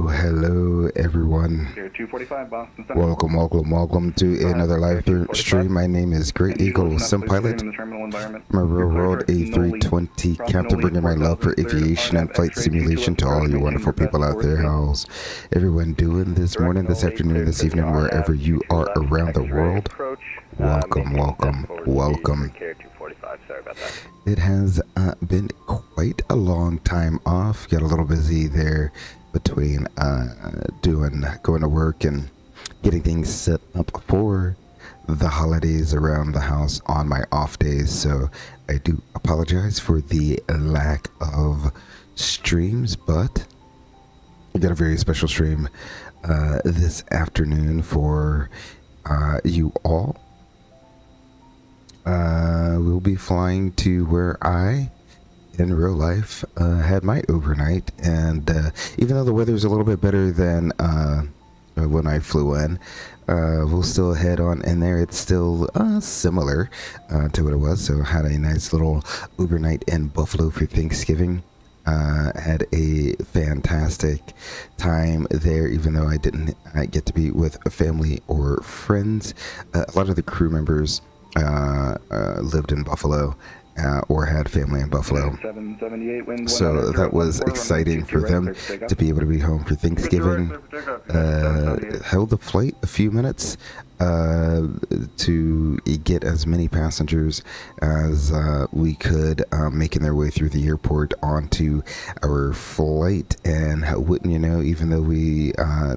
Hello everyone. Here, 245 Boston. Welcome to another live stream. My name is Great Eagle Sim Pilot. I'm a railroad A320 captain, bringing my love for aviation and flight simulation to all you wonderful people out there. How's everyone doing this morning, this afternoon, this evening, wherever you are around the world? Welcome. It has been quite a long time off. Got a little busy there between going to work and getting things set up for the holidays around the house on my off days. So I do apologize for the lack of streams, but we got a very special stream this afternoon for you all. We'll be flying to where I, in real life, had my overnight, and even though the weather's a little bit better than when I flew in, we'll still head on in there. It's still similar to what it was. So had a nice little overnight in Buffalo for Thanksgiving. Had a fantastic time there, even though I didn't get to be with family or friends. A lot of the crew members lived in Buffalo or had family in Buffalo, so that was exciting for them to be able to be home for Thanksgiving. Held the flight a few minutes to get as many passengers as we could, making their way through the airport onto our flight. And wouldn't you know, even though we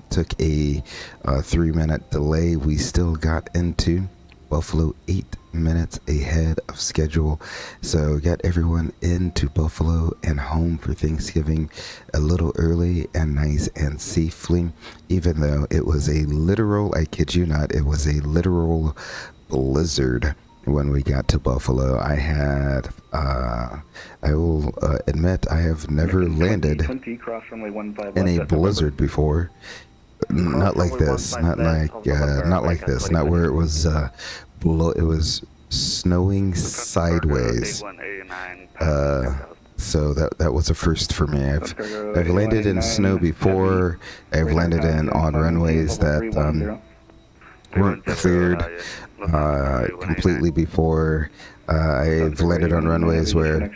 took a 3-minute delay, we still got into Buffalo 8 minutes ahead of schedule. So got everyone into Buffalo and home for Thanksgiving a little early and nice and safely, even though it was a literal, I kid you not, it was a literal blizzard when we got to Buffalo. I had I will admit I have never landed in a blizzard before. Not like this, not like this, not where it was below. It was snowing sideways. So that was a first for me. I've landed in snow before. I've landed on runways that weren't cleared completely before. I've landed on runways where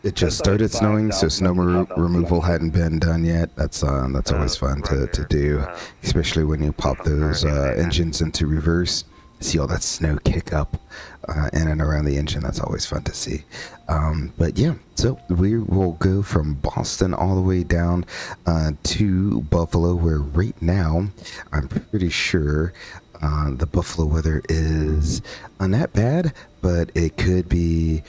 it just started snowing, so snow removal hadn't been done yet. That's always fun to do, especially when you pop those engines into reverse. See all that snow kick up in and around the engine. That's always fun to see. But yeah, so we will go from Boston all the way down to Buffalo, where right now I'm pretty sure the Buffalo weather is not that bad, but it could be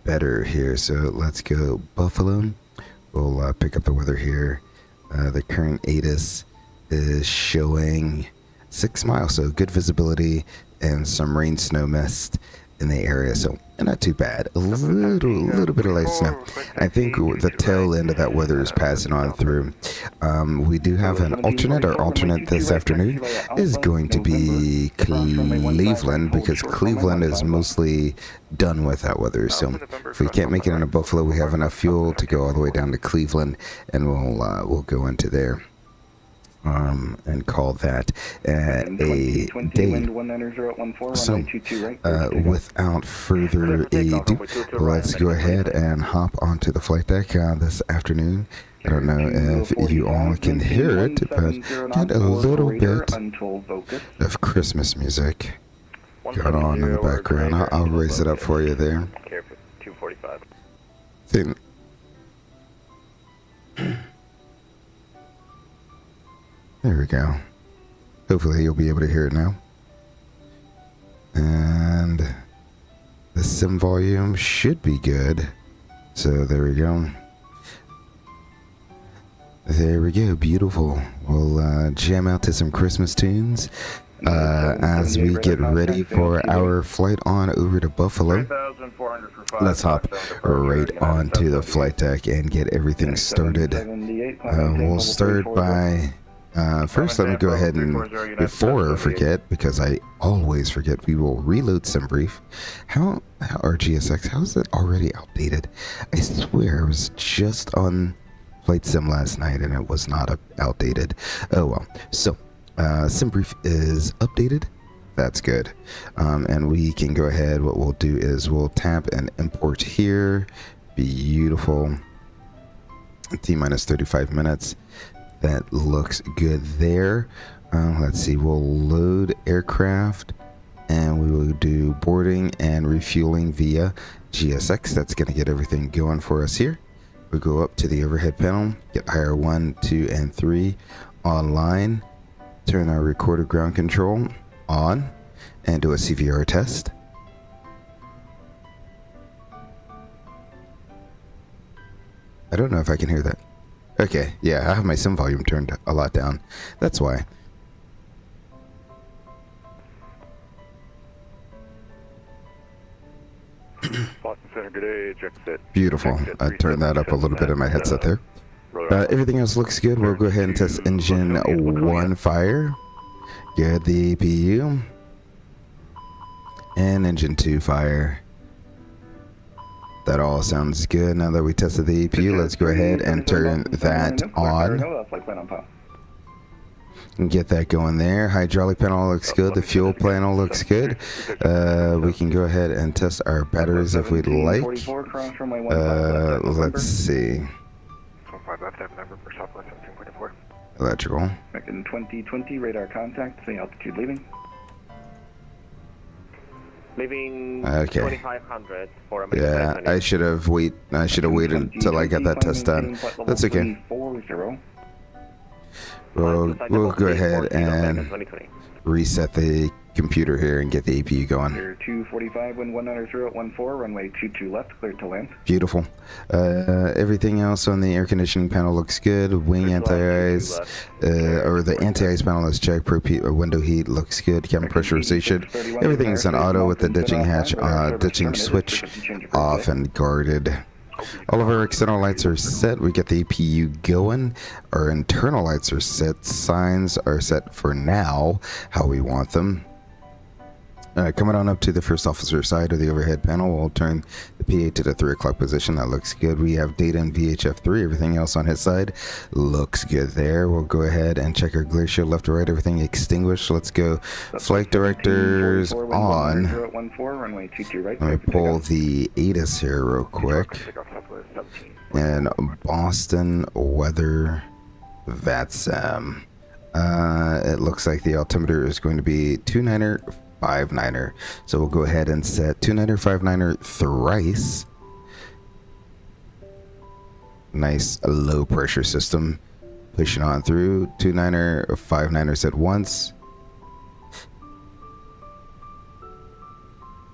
better here. So let's go Buffalo. We'll pick up the weather here. The current ATIS is showing 6 miles, so good visibility and some rain snow mist in the area, so not too bad. A little bit of light snow. I think the tail end of that weather is passing on through. We do have an alternate. Our alternate this afternoon is going to be Cleveland, because Cleveland is mostly done with that weather. So if we can't make it into Buffalo, we have enough fuel to go all the way down to Cleveland, and we'll go into there. And call that a day. So, without further ado, let's go ahead and hop onto the flight deck this afternoon. I don't know if you all can hear it, but get a little bit of Christmas music going on in the background. I'll raise it up for you there. There we go. Hopefully you'll be able to hear it now. And the sim volume should be good. So there we go. There we go. Beautiful. We'll jam out to some Christmas tunes as we get ready for our flight on over to Buffalo. Let's hop right onto the flight deck and get everything started. We'll start by... first, let me go ahead and, before I forget, because I always forget, we will reload SimBrief. How RGSX, how is it already outdated? I swear I was just on played sim last night and it was not outdated. Oh well. So sim brief is updated. That's good. And we can go ahead. What we'll do is we'll tap and import here. Beautiful. T-minus 35 minutes. That looks good there. Let's see. We'll load aircraft and we will do boarding and refueling via GSX. That's going to get everything going for us here. We go up to the overhead panel, get IR 1, 2, and 3 online. Turn our recorder ground control on and do a CVR test. I don't know if I can hear that. Okay, yeah, I have my sim volume turned a lot down. That's why. Beautiful. I turned that up a little bit in my headset there. Everything else looks good. We'll go ahead and test engine 1 fire. Get the APU. And engine 2 fire. That all sounds good. Now that we tested the APU, let's go ahead and turn that on. And get that going there. Hydraulic panel looks good. The fuel panel looks good. We can go ahead and test our batteries if we'd like. Let's see. Electrical. 2020 radar contact. Say altitude leaving. Leaving okay. 2500 for a yeah, I should have waited until I got that test done. That's okay. We'll go ahead and reset the computer here and get the APU going. 245 wind 190 runway 22 left, cleared to land. Beautiful. Everything else on the air conditioning panel looks good. Wing anti-ice, or the anti-ice panel is checked. Window heat looks good. Cabin pressurization. Everything's on auto with the ditching hatch, ditching switch off and guarded. All of our external lights are set. We get the APU going. Our internal lights are set. Signs are set for now, how we want them. Coming on up to the first officer side of the overhead panel, we'll turn the PA to the 3 o'clock position. That looks good. We have data in VHF3. Everything else on his side looks good there. We'll go ahead and check our glare shield left to right. Everything extinguished. Let's go. Flight directors on. Let me pull the ATIS here real quick. And Boston weather VATSAM. It looks like the altimeter is going to be 29er. 59er. So we'll go ahead and set 29er, 59er thrice. Nice low pressure system. Pushing on through. 29er, 59er set once.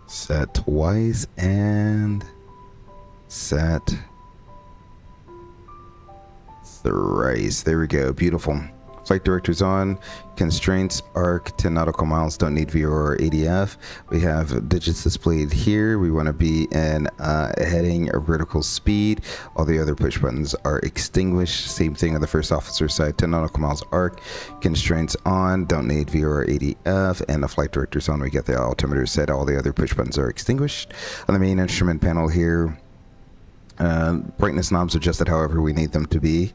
Set twice and set thrice. There we go. Beautiful. Flight directors on. Constraints, arc, 10 nautical miles, don't need VO or ADF. We have digits displayed here. We want to be in heading or vertical speed. All the other push buttons are extinguished. Same thing on the first officer side, 10 nautical miles arc. Constraints on, don't need VO or ADF. And the flight directors on, we get the altimeter set. All the other push buttons are extinguished. On the main instrument panel here, brightness knobs adjusted however we need them to be.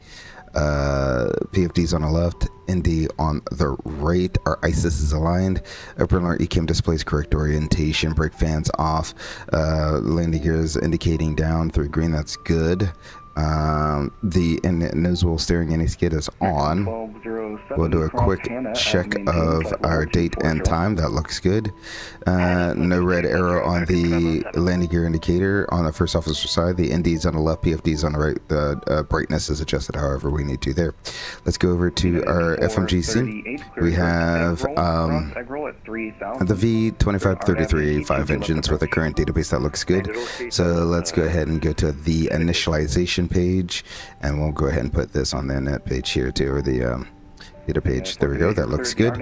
PFDs on the left, ND on the right. Our ISIS is aligned. Upper and lower ECAM displays correct orientation. Brake fans off. Landing gears indicating down through green. That's good. The nozzle steering anti-skid is on. We'll do a quick check of our date and time. That looks good. No red arrow on the landing gear indicator on the first officer side. The ND's on the left, PFD's on the right. The brightness is adjusted however we need to there. Let's go over to our FMGC. We have the V2533 5 engines with a current database. That looks good. So let's go ahead and go to the initialization page, and we'll go ahead and put this on the net page here too, or the data page. There we go. That looks good.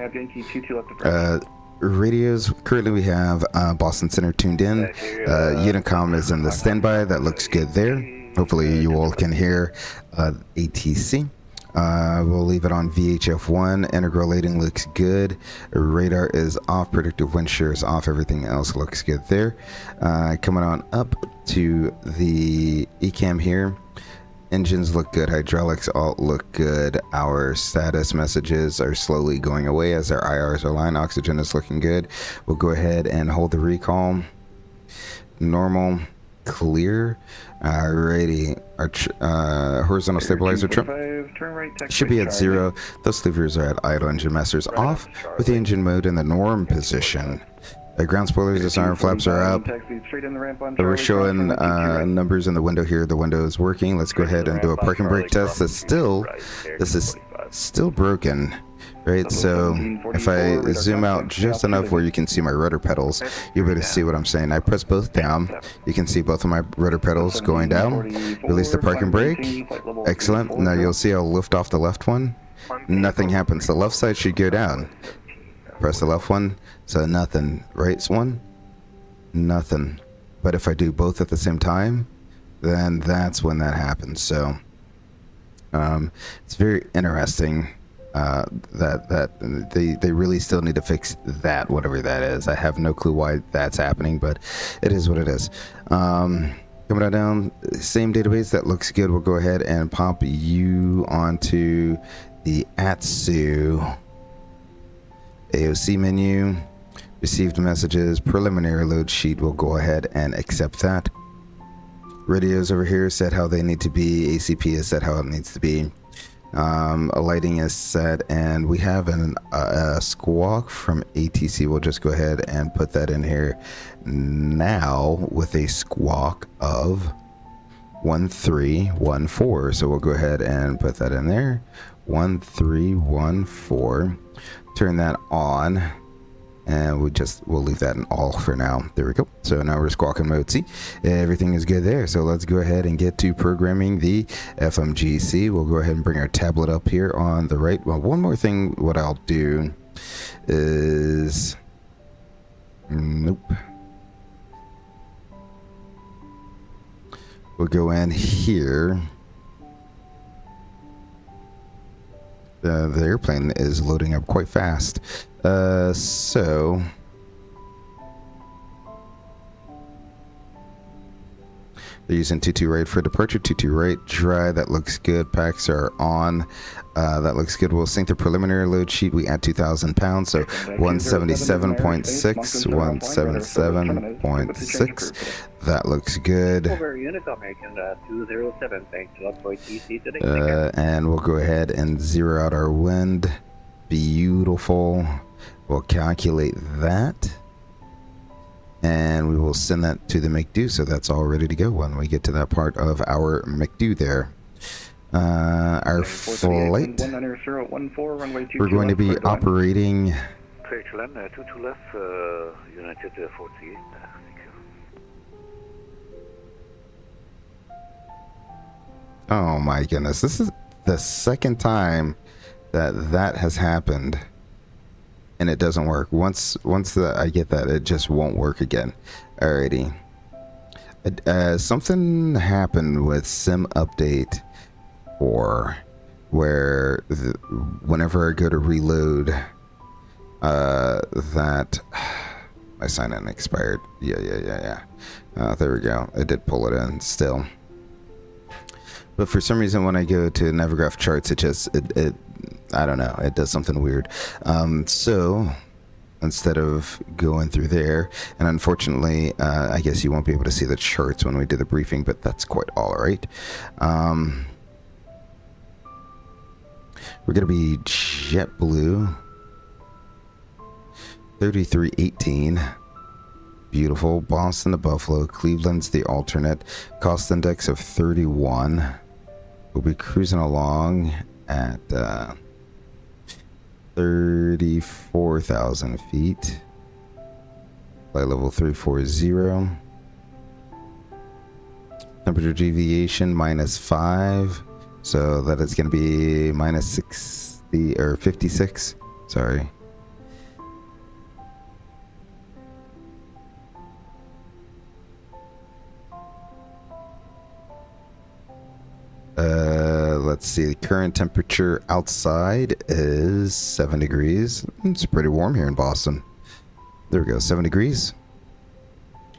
Radios, currently we have Boston Center tuned in. Unicom is in the standby. That looks good there. Hopefully you all can hear ATC. We'll leave it on VHF1. Integral lighting looks good. Radar is off. Predictive wind shear is off. Everything else looks good there. Coming on up to the ECAM here. Engines look good. Hydraulics all look good. Our status messages are slowly going away as our IRs are aligned. Oxygen is looking good. We'll go ahead and hold the recall. Normal. Clear. Alrighty. Our horizontal stabilizer trim turn right, should be at 0. Those levers are at idle. Engine masters off with the engine mode in the norm position. The ground spoilers, disarm flaps are up. We're showing numbers in the window here. The window is working. Let's go ahead and do a parking brake test. This is still broken, right? So if I zoom out just enough where you can see my rudder pedals, you'll be able to see what I'm saying. I press both down. You can see both of my rudder pedals going down. Release the parking brake. Excellent. Now you'll see I'll lift off the left one. Nothing happens. The left side should go down. Press the left one, so nothing. Right one, nothing. But if I do both at the same time, then that's when that happens. So it's very interesting that they really still need to fix that, whatever that is. I have no clue why that's happening, but it is what it is. Coming on down, same database, that looks good. We'll go ahead and pop you onto the ATSU AOC menu. Received messages, preliminary load sheet. We'll go ahead and accept that. Radios over here set how they need to be. ACP is set how it needs to be. Lighting is set, and we have a squawk from ATC. We'll just go ahead and put that in here now with a squawk of 1314. So we'll go ahead and put that in there. 1314. Turn that on, and we'll leave that in all for now. There we go. So now we're squawking mode. See, everything is good there. So let's go ahead and get to programming the FMGC. We'll go ahead and bring our tablet up here on the right. Well, one more thing, what I'll do is, nope. We'll go in here. The airplane is loading up quite fast. So they're using 22 right for departure, 22 right dry. That looks good. Packs are on. That looks good. We'll sync the preliminary load sheet. We add 2,000 pounds, so 177.6, 177.6. That looks good. And we'll go ahead and zero out our wind. Beautiful. We'll calculate that, and we will send that to the McDo, so that's all ready to go when we get to that part of our McDo there. Our flight, we're going to be operating oh my goodness, this is the second time that has happened and it doesn't work. Once I get that, it just won't work again. Alrighty. Something happened with sim update 4 where whenever I go to reload that my sign-in expired. Yeah. There we go. I did pull it in still. But for some reason when I go to Navigraph charts, it I don't know, it does something weird. So instead of going through there, and unfortunately I guess you won't be able to see the charts when we do the briefing, but that's quite all right. We're gonna be JetBlue 3318. Beautiful. Boston to Buffalo. Cleveland's the alternate. Cost index of 31. We'll be cruising along at 34,000 feet. Flight level 340. Temperature deviation -5. So that is going to be -60 or 56. Sorry. Let's see, the current temperature outside is 7 degrees. It's pretty warm here in Boston. There we go, 7 degrees.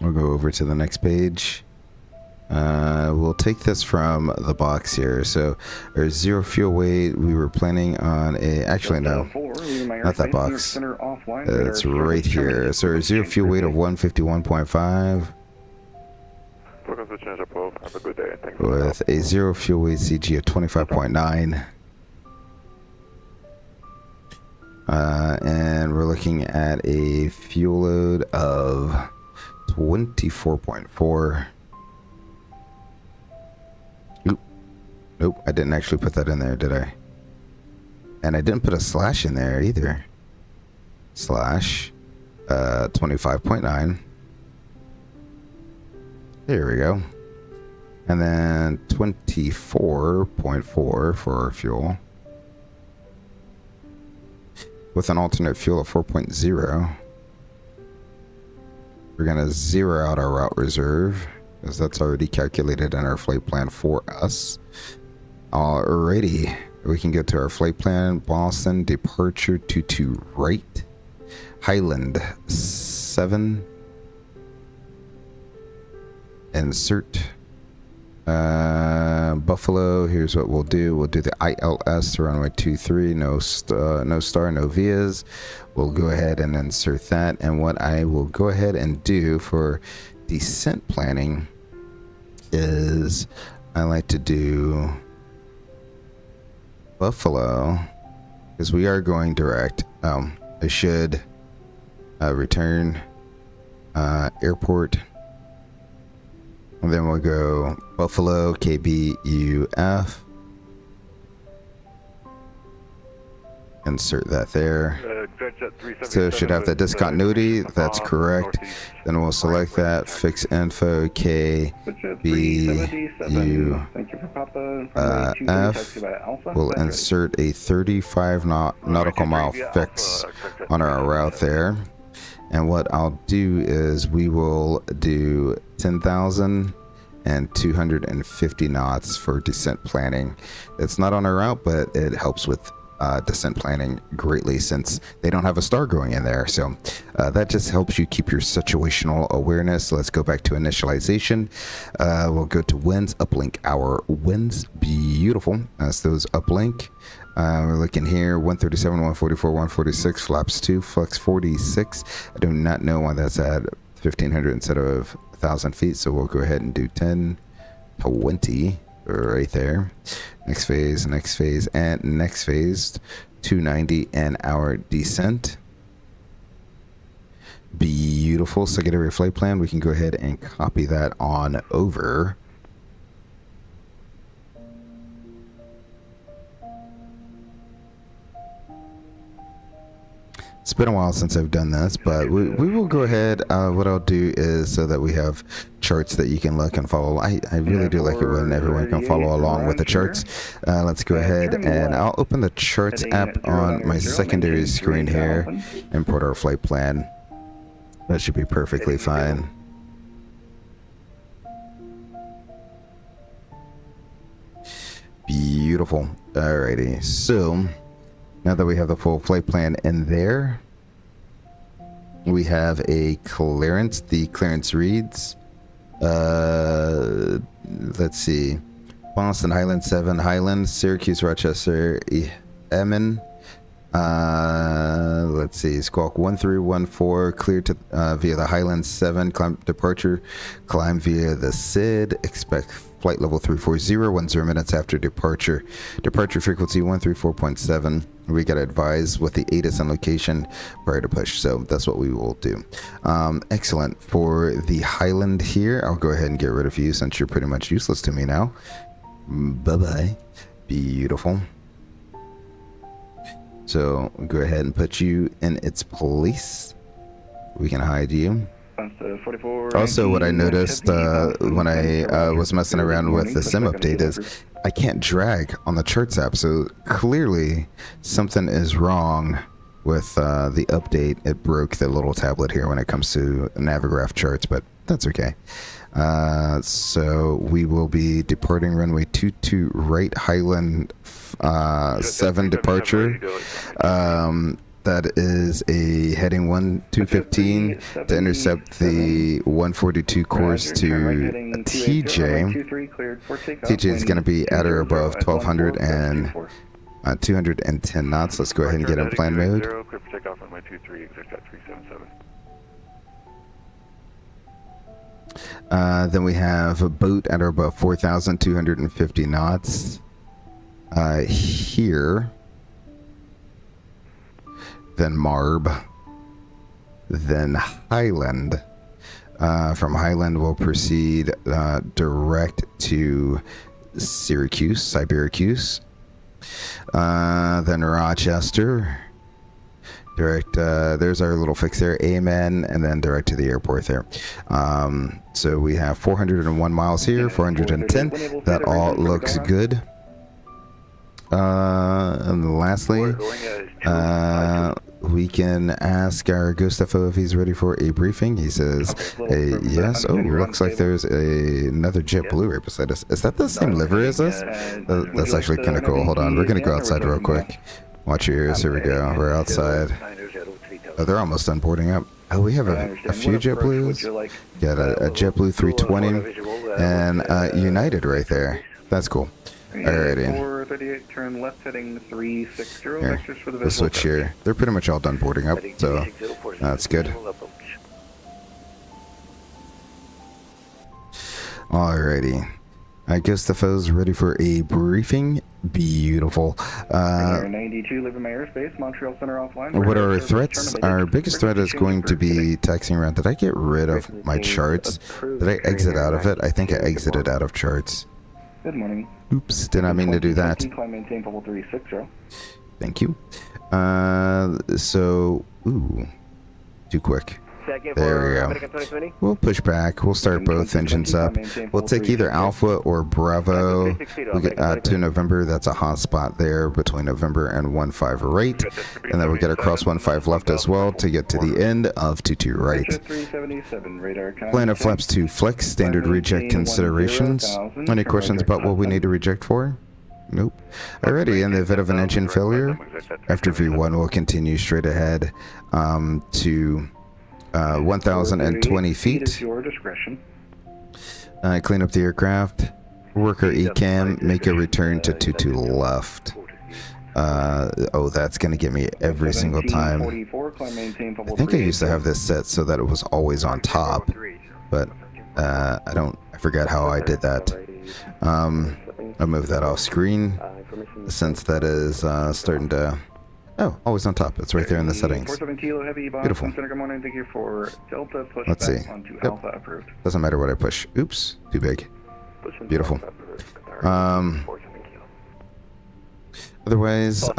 We'll go over to the next page. We'll take this from the box here. So our zero fuel weight, we were planning on a, actually no, not that box. It's right here. So our zero fuel weight of 151.5 Have a good day. Thank you. with a zero fuel weight CG of 25.9. And we're looking at a fuel load of 24.4. Nope, I didn't actually put that in there, did I? And I didn't put a slash in there either. Slash 25.9. There we go. And then 24.4 for our fuel. With an alternate fuel of 4.0. We're going to zero out our route reserve, because that's already calculated in our flight plan for us. Alrighty, we can go to our flight plan. Boston departure 22 right, Highland 7, insert Buffalo. Here's what we'll do. We'll do the ILS to runway 23, no star, no vias. We'll go ahead and insert that, and what I will go ahead and do for descent planning is I like to do Buffalo, because we are going direct. I should return airport, and then we'll go Buffalo KBUF, insert that there. So it should have the discontinuity, that's correct. Then we'll select that, fix info KBU F. We'll insert a 35 nautical mile fix on our route there. And what I'll do is we will do 10,000 and 250 knots for descent planning. It's not on our route, but it helps with descent planning greatly, since they don't have a star going in there. So that just helps you keep your situational awareness. Let's go back to initialization. We'll go to winds, uplink our winds. Beautiful. That's those uplink. We're looking here, 137, 144, 146, flaps 2, flex 46. I do not know why that's at 1,500 instead of 1,000 feet, so we'll go ahead and do 1020 right there. Next phase, and next phase, 290 and our descent. Beautiful. Secondary flight plan, we can go ahead and copy that on over. It's been a while since I've done this, but we will go ahead. What I'll do is, so that we have charts that you can look and follow. I really do like it when everyone can follow along with the charts. Let's go ahead and I'll open the charts app on my secondary screen here, import our flight plan. That should be perfectly fine. Beautiful. Alrighty, so now that we have the full flight plan in there, we have a clearance. The clearance reads, let's see, Boston, Highland 7, Highland, Syracuse, Rochester, Emin, let's see, Squawk 1314, clear to via the Highland 7, climb departure, climb via the SID, expect flight level 340, 10 minutes after departure. Departure frequency 134.7. We got to advise with the ATIS and location prior to push. So that's what we will do. Excellent. For the Highland here, I'll go ahead and get rid of you since you're pretty much useless to me now. Bye-bye. Beautiful. So we'll go ahead and put you in its place. We can hide you. Also, what I noticed when I was messing around with the sim update is I can't drag on the charts app, so clearly something is wrong with the update. It broke the little tablet here when it comes to Navigraph charts, but that's okay. So we will be departing runway 22 right, Highland 7 departure. that is a heading 1215 to intercept the 142 course to TJ. TJ is going to be at or above 1200 and 210 knots. Let's go ahead and get in plan mode. Clear for takeoff runway 23, exit at 377. Then we have a boat at or above 4,250 knots here. Then Marb. Then Highland. From Highland, we'll proceed direct to Syracuse. Then Rochester. Direct, there's our little fix there, amen, and then direct to the airport there. So we have 401 miles here, 410. That all looks good. And lastly, we can ask our Gustavo if he's ready for a briefing. He says, yes. Oh, looks like there's another JetBlue right beside us. Is that the same livery as us? That's actually kind of cool. Hold on, we're going to go outside real quick. Watch your ears. Here we go. We're outside. Oh, they're almost done boarding up. Oh, we have a few JetBlues. Got a JetBlue 320 and United right there. That's cool. Alrighty. 438, turn left heading 360. Here, we'll switch here. They're pretty much all done boarding up, so that's good. Alrighty. I guess the foe's ready for a briefing. Beautiful. 92, leaving my airspace, Montreal Center offline. What are our threats? Our biggest threat is going to be taxiing around. Did I get rid of my charts? Did I exit out of it? I think I exited out of charts. Good morning. Oops, did not mean to do that. Climb maintain level 360. Thank you. So, ooh, too quick. There we go. We'll push back. We'll start both engines up. We'll take either Alpha or Bravo. We get to November. That's a hot spot there between November and 15 right. And then we get across 15 left as well to get to the end of 22 right. Plan of flaps to flex. Standard reject considerations. Any questions about what we need to reject for? Nope. Alrighty, in the event of an engine failure, after V1, we'll continue straight ahead to 1,020 feet. Clean up the aircraft. Work our ECAM. Make a return to 22 left. Oh, that's going to get me every single time. I think I used to have this set so that it was always on top, but I forgot how I did that. I'll move that off screen since that is starting to... Oh, always on top. It's right there in the settings. Beautiful. Let's see. Yep. Doesn't matter what I push. Oops, too big. Beautiful. Otherwise,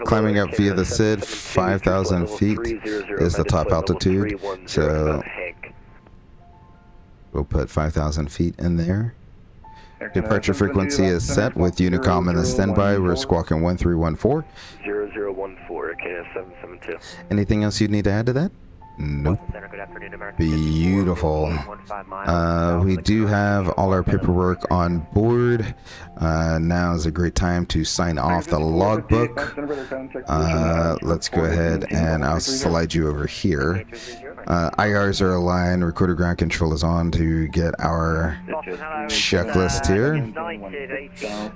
climbing up via the SID, 5,000 feet is the top altitude. So we'll put 5,000 feet in there. Departure frequency is set with Unicom in the standby. We're squawking 1314. 0014, KS772. Anything else you'd need to add to that? Nope. Beautiful. We do have all our paperwork on board. Now is a great time to sign off the logbook. Let's go ahead and I'll slide you over here. IRs are aligned, recorder ground control is on to get our checklist here.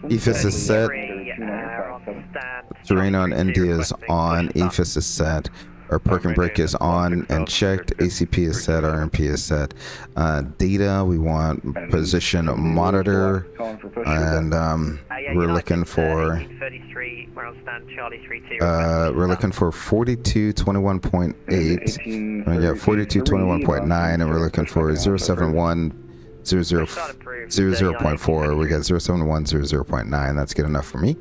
EFIS is set. Terrain on ND is on. EFIS is set. Our park and brake is on and checked. ACP is set. RMP is set. Data, we want position monitor, and we're looking for 4221.8. We got 4221.9, and we're looking for 07100.4. We got 07100.9. That's good enough for me.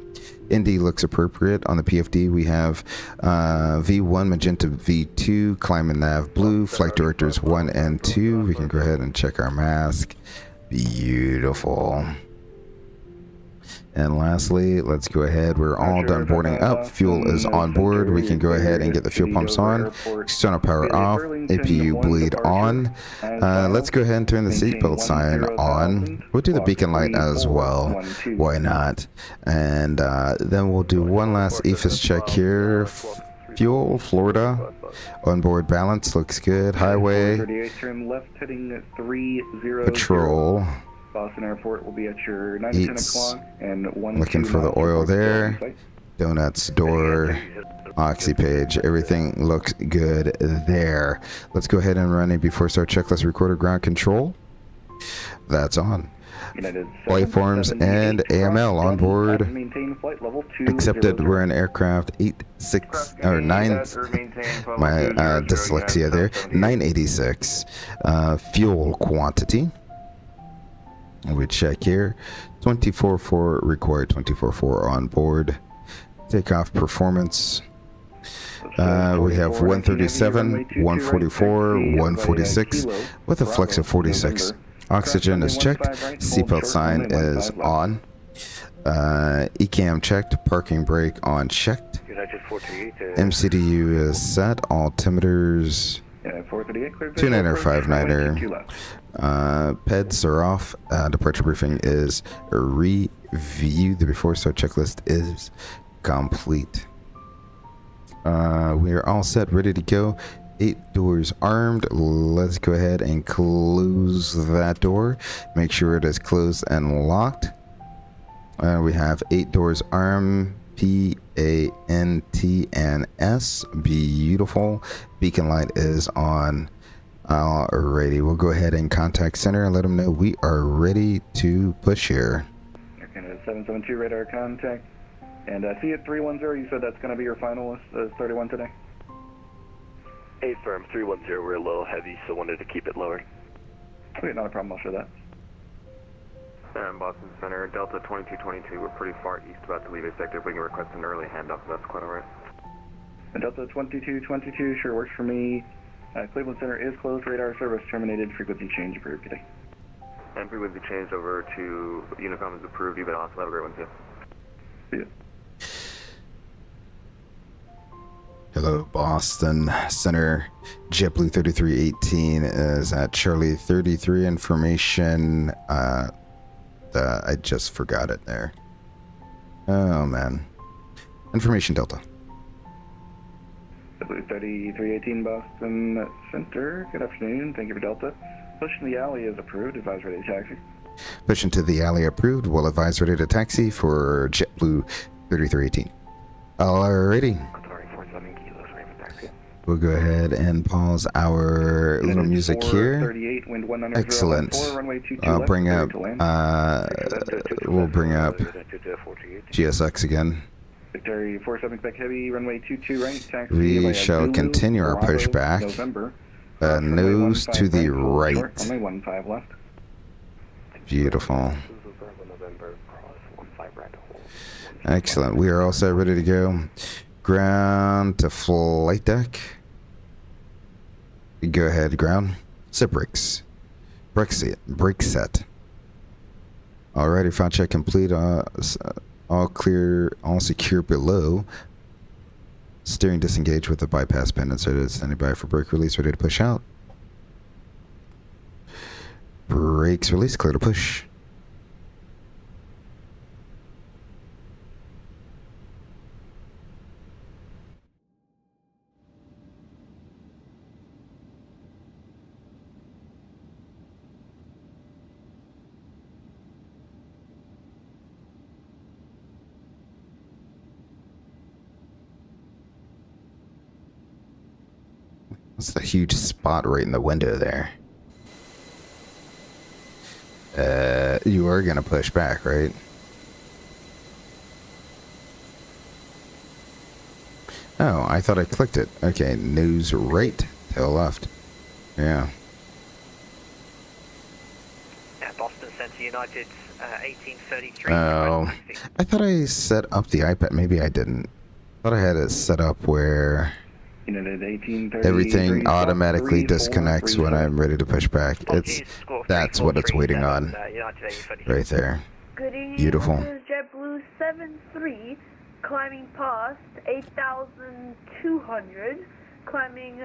ND looks appropriate. On the PFD, we have V1, Magenta V2, Climb and Nav Blue, Flight Directors 1 and 2. We can go ahead and check our mask. Beautiful. And lastly, let's go ahead. We're all done boarding up. Fuel is on board. We can go ahead and get the fuel pumps on. External power off. APU bleed on. Let's go ahead and turn the seatbelt sign on. We'll do the beacon light as well. Why not? And then we'll do one last EFIS check here. Fuel, Florida. Onboard balance looks good. Highway. 38, turn left heading 300. Patrol. Boston Airport will be at your 9 to 10 Eats. o'clock and 1 Looking for the oil there. Donuts, door, oxy page. Everything looks good there. Let's go ahead and run a before start checklist recorder ground control. That's on. Flight forms and AML on board. Accepted. We're in aircraft 86 or 9. My dyslexia there. 986. Fuel quantity. We check here. 24.4 required. 24.4 on board. Takeoff performance. We have 137, 144, 146 with a flex of 46. Oxygen is checked. Seatbelt sign is on. ECAM checked. Parking brake on checked. MCDU is set. Altimeters. 29er, 59er. PEDs are off. Departure briefing is reviewed. The before start checklist is complete. We are all set, ready to go. 8 doors armed. Let's go ahead and close that door. Make sure it is closed and locked. We have 8 doors armed. PANT and S. Beautiful. Beacon light is on. Alrighty, we'll go ahead and contact center and let them know we are ready to push here. Okay, 772 radar contact. And see at 310, you said that's going to be your final 31 today? 8 firm, 310, we're a little heavy, so wanted to keep it lower. Okay, not a problem, I'll show that. And Boston Center, Delta 2222, we're pretty far east, about to leave a sector. If we can request an early handoff, that's quite alright. Delta 2222, sure works for me. Cleveland Center is closed, radar service terminated, frequency change approved today. And frequency changed over to Unicom is approved. You've been awesome. Have a great one, too. See ya. Hello, Boston Center. JetBlue 3318 is at Charlie 33. Information. I just forgot it there. Oh, man. Information Delta. JetBlue 3318 Boston Center. Good afternoon. Thank you for Delta. Push in the alley is approved. Advise ready to taxi. Push into the alley approved. Will advise ready to taxi for JetBlue 3318. Alrighty. We'll go ahead and pause our little music here. Excellent. We'll bring up GSX again. Victory 47 Quebec Heavy, runway 22 right, taxi. We shall continue our pushback. Nose to the right. Runway 15 left. Beautiful. Excellent. We are all set, ready to go. Ground to flight deck. Go ahead, ground. Set brakes. Brake set. Alrighty, front check complete. All clear, all secure below. Steering disengaged with the bypass pin inserted. Standing by for brake release, ready to push out. Brakes release, clear to push. That's a huge spot right in the window there. You are gonna push back, right? Oh, I thought I clicked it. Okay, nose right, tail left. Yeah. Boston Center United, 1833. Oh, I thought I set up the iPad. Maybe I didn't. I thought I had it set up where everything automatically disconnects when I'm ready to push back. That's what it's waiting on. Right there. Good evening. Beautiful. This is JetBlue 73, climbing past 8,200, climbing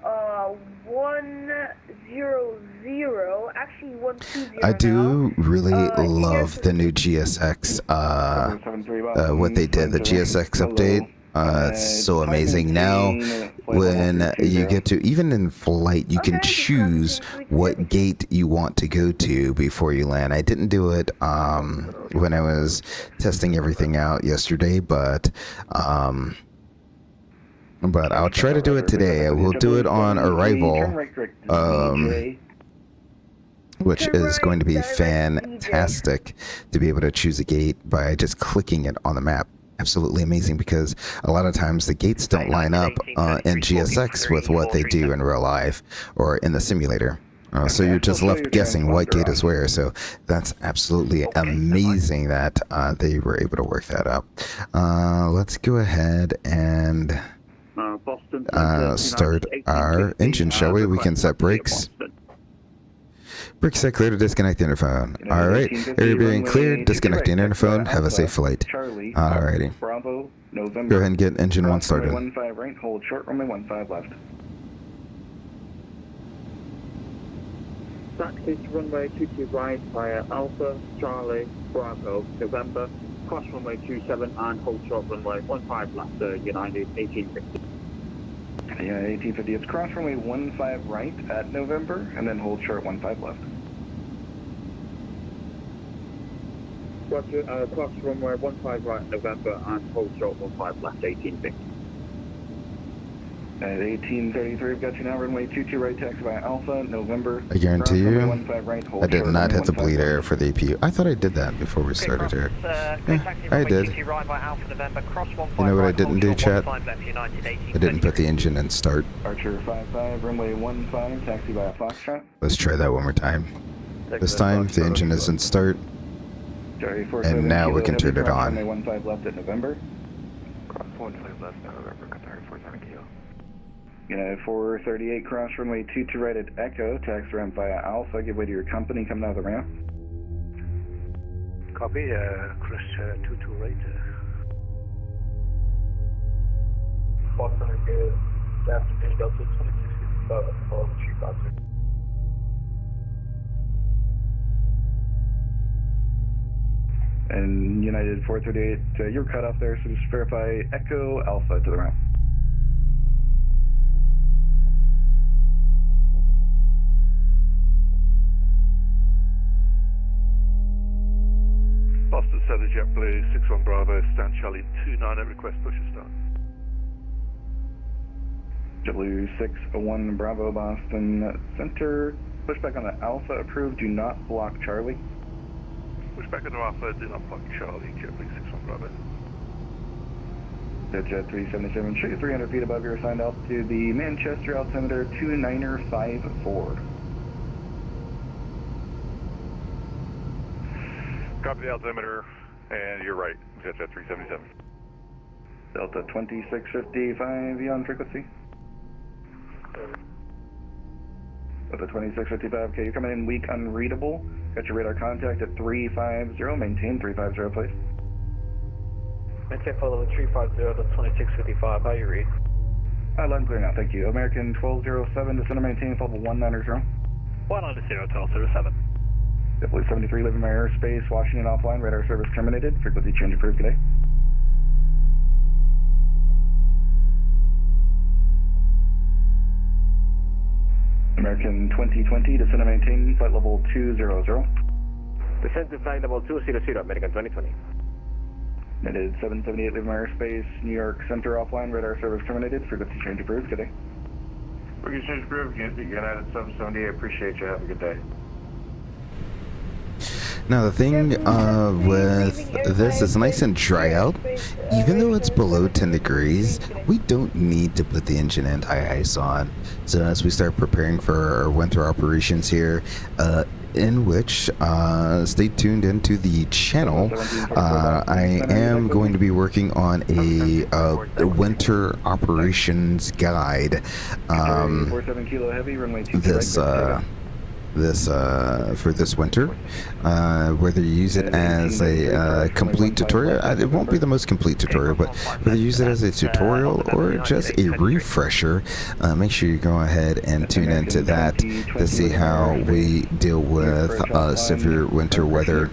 100, actually 120. I do really love the new GSX, what they did, the GSX update. It's so amazing. Now, when you get to, even in flight, you can choose what gate you want to go to before you land. I didn't do it when I was testing everything out yesterday, but I'll try to do it today. I will do it on arrival, which is going to be fantastic to be able to choose a gate by just clicking it on the map. Absolutely amazing, because a lot of times the gates don't line up in GSX with what they do in real life or in the simulator. So you're just left guessing what gate is where. So that's absolutely amazing that they were able to work that up. Let's go ahead and start our engine, shall we? We can set brakes. Brakes set clear to disconnect the interphone. Alright, area being cleared, disconnect the interphone. Have a safe flight. Alrighty. Bravo, November. Go ahead and get engine 1 started. Runway 15 right, hold short, runway 15 left. Taxi to runway 22 right via Alpha, Charlie, Bravo, November. Cross runway 27 and hold short runway 15 left, United 1850. Yeah, 1850. It's cross runway 15 right at November, and then hold short 15 left. Roger, cross runway 15 right November and hold short 15 left, 1850. At 1833, we've got you now, runway 22 right, taxi by Alpha, November. I guarantee you, runway 15 right, hold I did short, not runway hit the 15 bleed left. air for the APU. I thought I did that before we started here. I did. You know what I didn't do, chat? I didn't put the engine in start. Archer 55, runway 15, taxi by Foxtrot. Let's try that one more time. This time, the engine is in start, and now we can turn it on. Runway 15 left at November. Cross 15 left, November, Qatar 47 kilo. United 438, cross runway 22 right at Echo, taxi ramp via Alpha, give way to your company coming out of the ramp. Copy, cross 22 right. Boston, good afternoon, Delta 2655, follow the 350. And United 438, you're cut off there, so just verify Echo Alpha to the ramp. Boston Center, JetBlue, 61 Bravo, stand Charlie 29 at request, push and start. JetBlue 601 Bravo, Boston Center, pushback on the Alpha approved, do not block Charlie. Pushback on the Alpha, do not block Charlie, JetBlue 61 Bravo. Jet 377, show you 300 feet above your assigned altitude, the Manchester altimeter 2954. Copy the altimeter, and you're right, Jet 377. Delta 2655, you on frequency? Delta 2655, okay, you're coming in weak unreadable. Got your radar contact at 350, maintain 350, please. Maintain follow 350 to 2655, how you read? Loud and clear now, thank you. American 1207, descend and maintain level 190. 190, 1207. JetBlue 73, leaving my airspace, Washington offline, radar service terminated, frequency change approved today. American 2020, descend and maintain flight level 200. Descend to flight level 200, American 2020. United 778, leaving my airspace, New York Center offline, radar service terminated, frequency change approved today. Frequency change approved, United 778, appreciate you, have a good day. Now the thing with this is nice and dry out. Even though it's below 10 degrees, we don't need to put the engine anti-ice on. So as we start preparing for our winter operations here, in which stay tuned into the channel. I am going to be working on a winter operations guide. this winter. Whether you use it as a complete tutorial, it won't be the most complete tutorial, but whether you use it as a tutorial or just a refresher, make sure you go ahead and tune into that to see how we deal with severe winter weather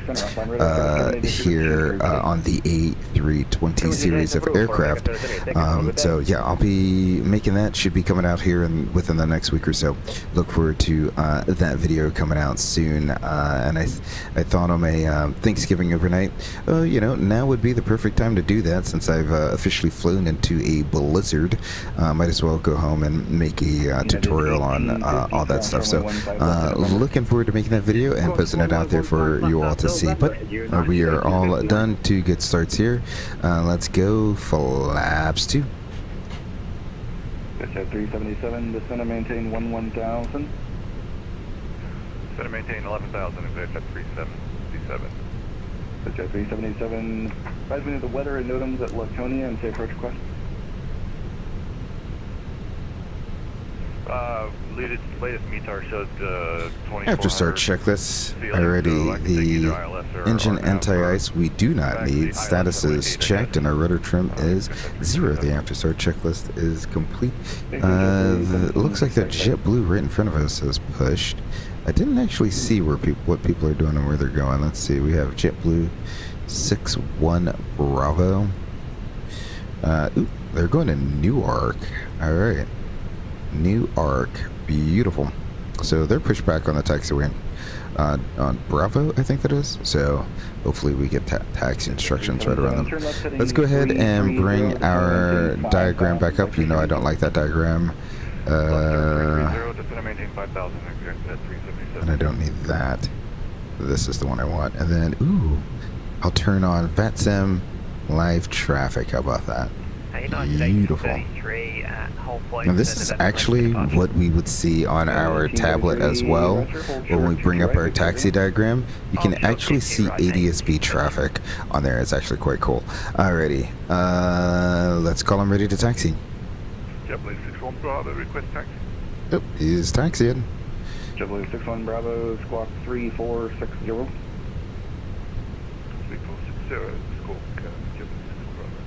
here on the A320 series of aircraft. So yeah, I'll be making that. Should be coming out here within the next week or so. Look forward to that video coming out soon. And I thought on a Thanksgiving overnight, now would be the perfect time to do that, since I've officially flown into a blizzard. Might as well go home and make a tutorial on all that stuff. So looking forward to making that video and posting it out there for you all to see. But we are all done. 2 good starts here. Let's go flaps 2. Jet 377, descend and maintain 11,000. Center maintain 11,000, exact at 3737. Jet 377, advise me of the weather and NOTAMs at Laconia and say approach request. Latest METAR showed 2400. After start checklist, already the engine anti-ice we do not need. Status is checked and our rudder trim is 0. The after start checklist is complete. It looks like that JetBlue right in front of us is pushed. I didn't actually see what people are doing and where they're going. Let's see. We have JetBlue 61 Bravo. They're going to Newark. All right. Newark. Beautiful. So they're pushed back on the taxiway on Bravo, I think that is. So hopefully we get taxi instructions right around them. Let's go ahead and bring our diagram back up. You know I don't like that diagram. And I don't need that. This is the one I want. And then, I'll turn on VATSIM live traffic. How about that? Beautiful. Now this is actually what we would see on our tablet as well. When we bring up our taxi diagram, you can actually see ADS-B traffic on there. It's actually quite cool. Alrighty, let's call him ready to taxi. JetBlue 61 Bravo, request taxi. Yep, he's taxiing. JetBlue 61 Bravo, squawk 3460. 3460, squawk JetBlue 61 Bravo.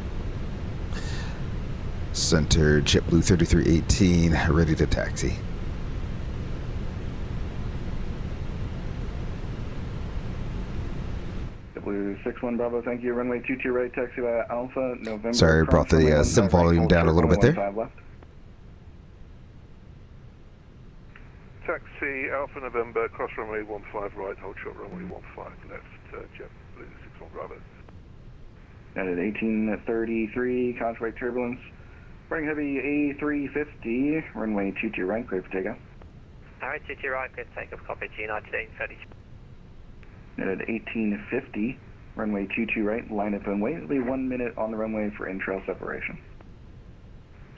Center JetBlue 3318, ready to taxi. JetBlue 61 Bravo, thank you. Runway 22 right, taxi via Alpha, November. Sorry, I brought the sim volume down a little bit there. Taxi Alpha November, cross runway 15 right, hold short runway 15 left, JetBlue 61 Bravo. And at 1833, concentrate turbulence. Bring heavy A350, runway 22 right, clear for takeoff. Alright, 22 right, clear for takeoff, copy, United 830. And at 1850, runway 22 right, line up and wait. It'll be 1 minute on the runway for in-trail separation.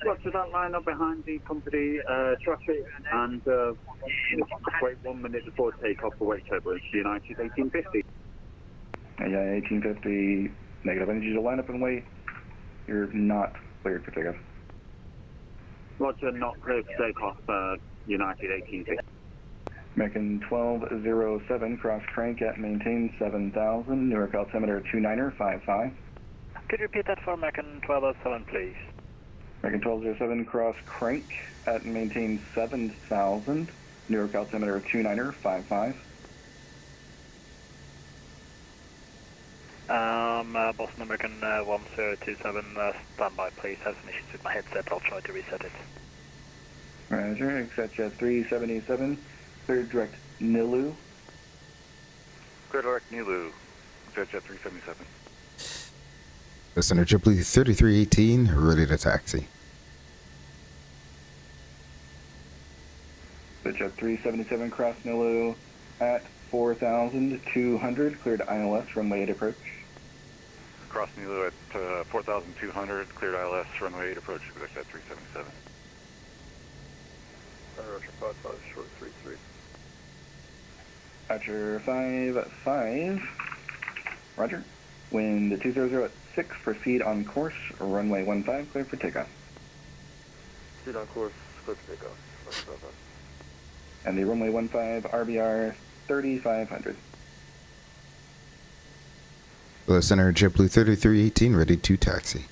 Roger that, line up behind the company traffic and wait 1 minute before takeoff for wait turbulence, United 1850. Yeah, 1850, negative. I need you to line up and wait. You're not cleared for takeoff. Roger, not clear for takeoff, United 1850. American 1207, cross crank at maintain 7000, Newark altimeter 29er55. Could you repeat that for American 1207, please? American 1207, cross crank at maintain 7000, Newark altimeter 29er55. Boston American 1027, standby please. Have some issues with my headset, I'll try to reset it. Roger, accept jet 377, clear direct Nilu. Clear direct Nilu, jet 377. Center JetBlue 3318, ready to taxi. Jet 377, cross Nilu at 4,200, cleared ILS, runway 8 approach. Cross Nilu at 4,200, cleared ILS, runway 8 approach, exact at 377. Roger, 55, short 33. Roger, 55, Roger. Wind 200 at 6, proceed on course, runway 15, clear for takeoff. Proceed on course, clear for takeoff. And the runway 15 RBR 3500. Hello, Center, JetBlue 3318, ready to taxi.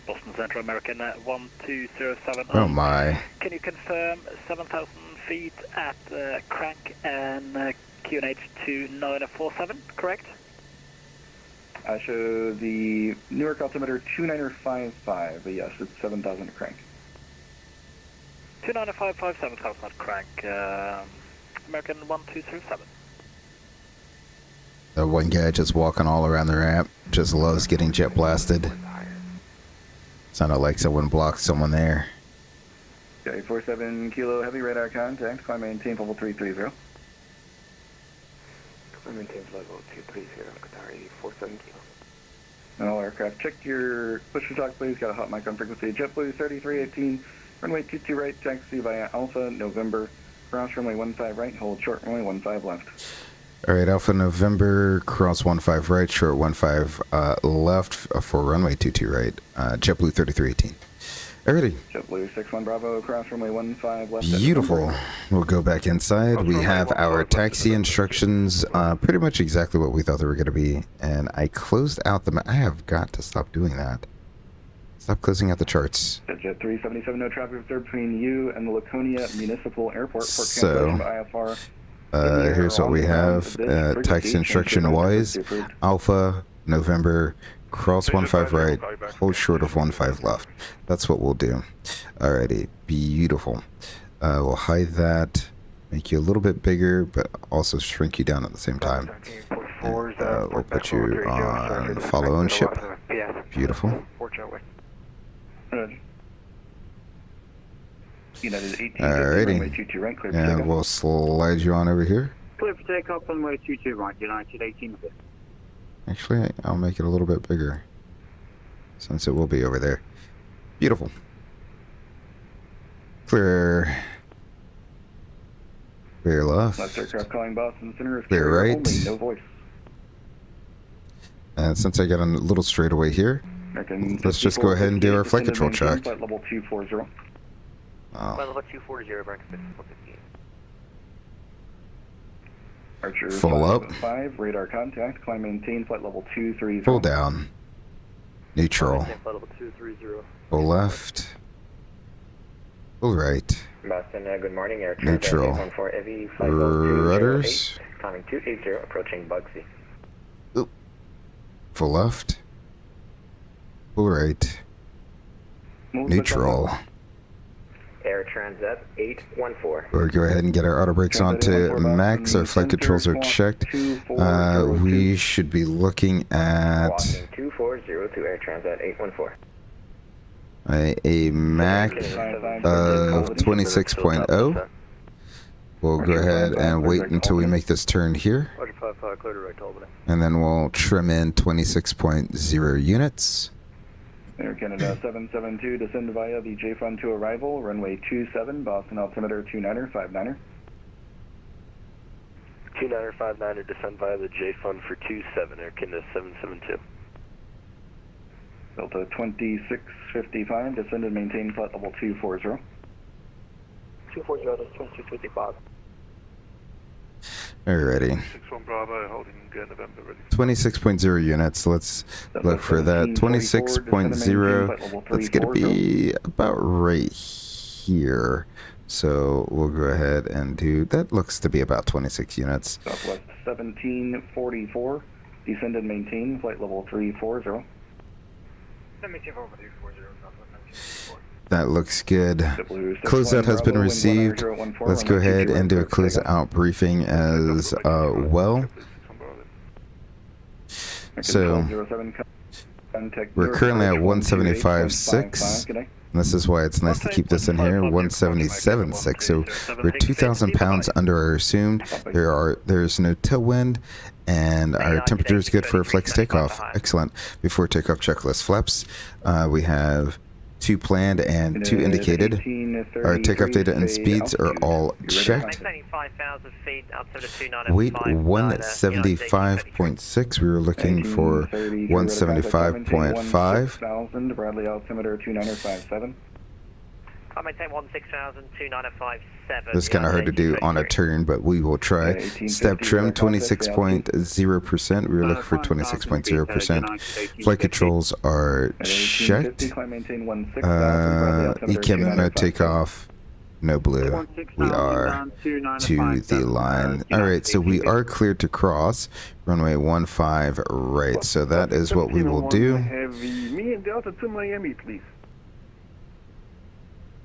Boston Central American 1207. Oh my. Can you confirm 7,000 feet at crank and QNH 2947, correct? I show the Newark altimeter 2955, but yes, it's 7,000 at crank. 2955, 7,000 at crank. American 1207. That one guy just walking all around the ramp just loves getting jet blasted. Sounded like someone blocked someone there. Okay, 47 kilo heavy radar contact, climb maintain level 330. Climb maintain level 230, Qatar 47 kilo. And all aircraft, check your push to talk please, got a hot mic on frequency. JetBlue 3318, runway 22 right, taxi via Alpha, November, cross runway 15 right, hold short runway 15 left. All right, Alpha November, cross 15 right, short 15 left for runway 22 right, JetBlue 3318. Alrighty. JetBlue 61 Bravo, cross runway 15 left. Beautiful. We'll go back inside. We have our taxi instructions, pretty much exactly what we thought they were going to be. And I closed out the... I have got to stop doing that. Stop closing out the charts. Jet 377, no traffic observed between you and the Laconia Municipal Airport. So, IFR. Here's what we have. Taxi instruction wise, Alpha, November, cross 15 right, hold short of 15 left. That's what we'll do. Alrighty, beautiful. We'll hide that, make you a little bit bigger, but also shrink you down at the same time. And, we'll put you on follow ownership. Beautiful. Alrighty, and we'll slide you on over here. Clear for takeoff on runway 22 right, United 18. Actually, I'll make it a little bit bigger, since it will be over there. Beautiful. Clear. Clear left. Left aircraft calling Boston Center. Clear right. Only, no voice. And since I got a little straightaway here, let's just go ahead and do our flight control check. Flight level 240. Oh. Level 240, American 15. Archer Full up. 5, radar contact, climb maintain, flight level 230. Full down. Neutral. Flight level 230. Full left. Full right. Boston, good morning, Air Neutral. Rudders. Climbing 280, approaching Bugsy. Oop. Full left. Full right. Neutral. Air Transat 814. We'll go ahead and get our auto brakes onto max. Our flight controls are checked. We should be looking at Walking 240 to Air Transat 814. a Mach of 26.0. We'll go ahead and wait until we make this turn here. And then we'll trim in 26.0 units. Air Canada 772, descend via the J-Fun to arrival, runway 27, Boston altimeter 29er59er. 29er59er, descend via the J-Fun for 27, Air Canada 772. Delta 2655, descend and maintain flight level 240. 240, that's 2255. Alrighty. 61 Bravo, holding November ready. 26.0 units. Let's look for that. 26.0. That's going to be about right here. So we'll go ahead and do that. Looks to be about 26 units. Southwest 1744, descend and maintain flight level 340. That looks good. Closeout has been received. Let's go ahead and do a closeout briefing as well. So we're currently at 175.6. This is why it's nice to keep this in here, 177.6. So we're 2,000 pounds under our assumed. There's no tailwind, and our temperature is good for a flex takeoff. Excellent. Before takeoff checklist flaps, we have 2 planned and 2 indicated. Our takeoff data and speeds are all checked. Weight 175.6. We were looking for 175.5. Bradley altimeter 2957. Climb maintain 16,000, 29557. It's kind of hard to do on a turn, but we will try. 1850 Step trim direct contact, 26.0%. We were looking for 26.0%. Flight controls are At 1850, checked. climb maintain 16,000. ECAM mode takeoff. No blue. We are to the line. Alright, so we are cleared to cross. Runway 15 right. So that is what we will do. Heavy. Me and Delta to Miami, please.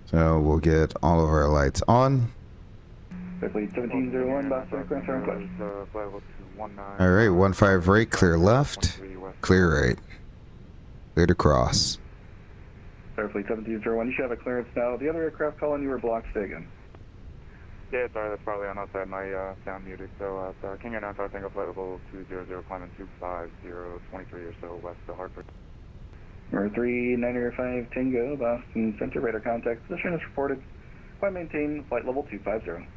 So we'll get all of our lights on. Fleet 1701, Boston, request our request. Alright, 15 right, clear left, clear right. Clear to cross. Starfleet 1701, you should have a clearance now. The other aircraft calling you were blocked. Stay again. Yeah, sorry, that's probably on outside my sound muted. So, King Air 9, I think flight level 200, climbing 25023 or so west of Hartford. Number 395 Tango, Boston Center, radar contact position is reported. Climb maintain flight level 250.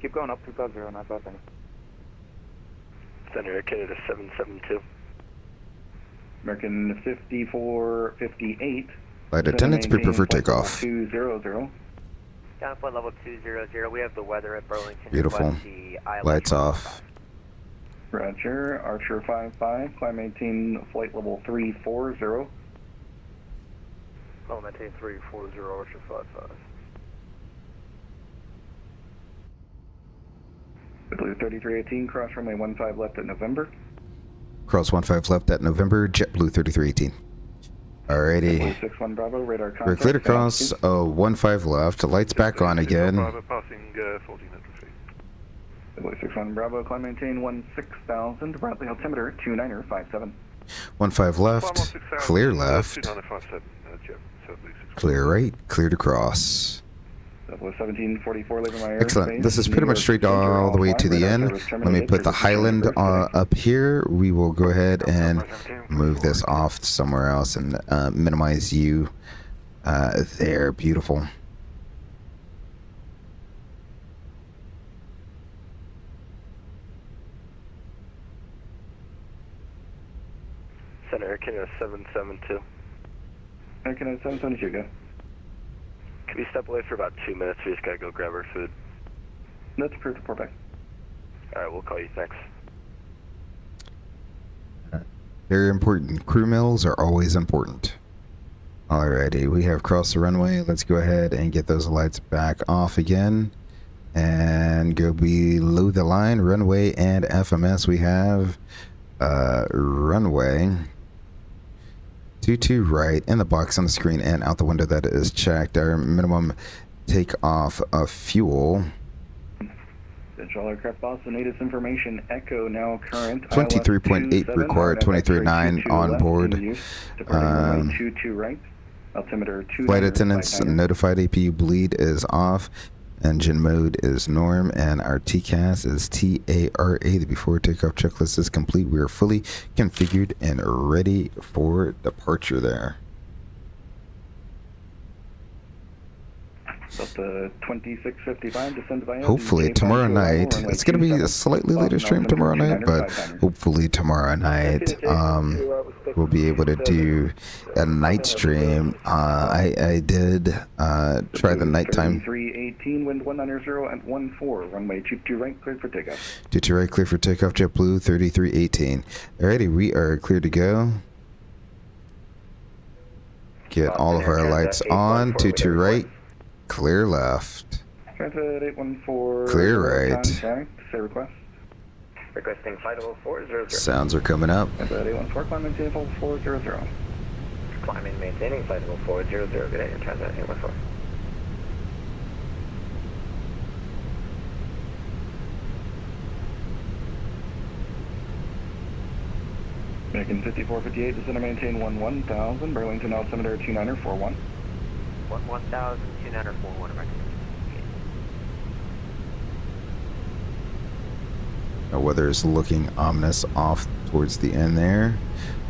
Keep going up 250, not bad, thanks. Center Air Canada 772. American 5458. Flight attendants, prepare for takeoff. 200. Down flight level 200. We have the weather at Burlington. Beautiful. Lights off. Roger. Archer 55. Climb maintain flight level 340. Climb maintain 340, Archer 55. Blue 3318, cross runway 15 left at November. Cross 15 left at November, JetBlue 3318. Alrighty. 61 Bravo, radar contact. We're clear to cross, 15 left, lights back on again. Bravo passing 1400 feet. Blue 61 Bravo, climb maintain 16,000, Bradley altimeter 2957. 15 left, clear left, 2957, clear right, clear to cross. 1744, leaving my Excellent. This is pretty much straight all the way to the end. Let me put the Highland up here. We will go ahead and move this off somewhere else and minimize you there. Beautiful. Center Air Canada 772. Air Canada 772, go. Can we step away for about 2 minutes? We just gotta go grab our food. That's approved, report back. Alright, we'll call you, thanks. Very important. Crew meals are always important. Alrighty, we have crossed the runway. Let's go ahead and get those lights back off again. And go below the line, runway and FMS. We have runway 22 right in the box on the screen and out the window that is checked. Our minimum takeoff of fuel. Central Aircraft Boston, latest information. Echo now current. 23.8 required, 23.9 on board. 22 right. Altimeter 2. Flight attendants notified APU bleed is off. Engine mode is norm, and our TCAS is TARA. The before takeoff checklist is complete. We are fully configured and ready for departure there. Delta 2655 descends via Hopefully tomorrow night, it's going to be a slightly later stream tomorrow night, but hopefully tomorrow night we'll be able to do a night stream. I did try the nighttime. 318, wind 190 at 14, runway 22 right, cleared for takeoff. 22 right, clear for takeoff, JetBlue 3318. Alrighty, we are clear to go. Get all of our lights on, 22 right. Clear left. Transit 814. Clear right. Contact. Say request. Requesting flight level 400. Sounds are coming up. Transit 814. Climb maintain level 400. Climbing, maintaining flight level 400. Good day, Transit 814. American 5458, descend to maintain 1000. Burlington altimeter 2941. 1,241 American. The weather is looking ominous off towards the end there.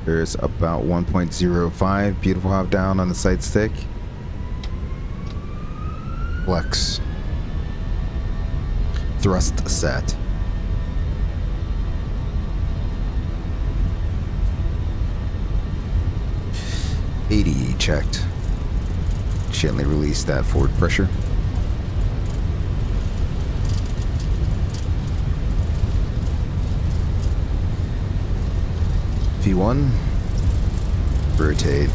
There's about 1.05. Beautiful hop down on the side stick. Flex. Thrust set. '80 checked. gently release that forward pressure. V1, rotate.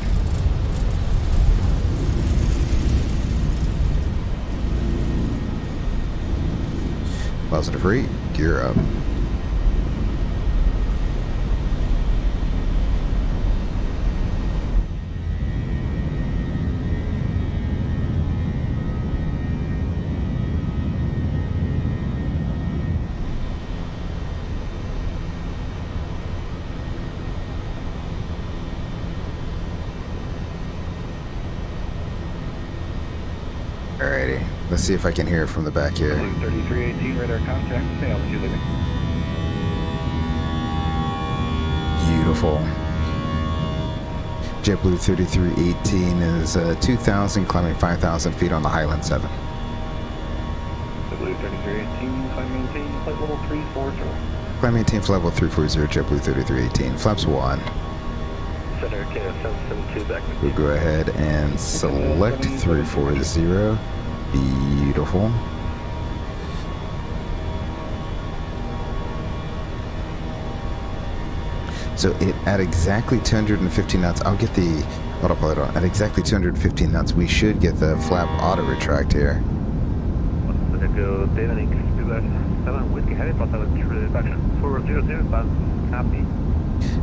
Positive rate, gear up. Alrighty, let's see if I can hear it from the back here. 3318, radar contact, stay altitude leaving. Beautiful. JetBlue 3318 is 2,000, climbing 5,000 feet on the Highland 7. JetBlue 3318, climb maintain, flight level 340. Climb maintain, flight level 340, JetBlue 3318, flaps 1. Center KF772 back. We'll go ahead and select 340. Beautiful. So it at exactly 250 knots, I'll get the autopilot on. At exactly 215 knots, we should get the flap auto retract here.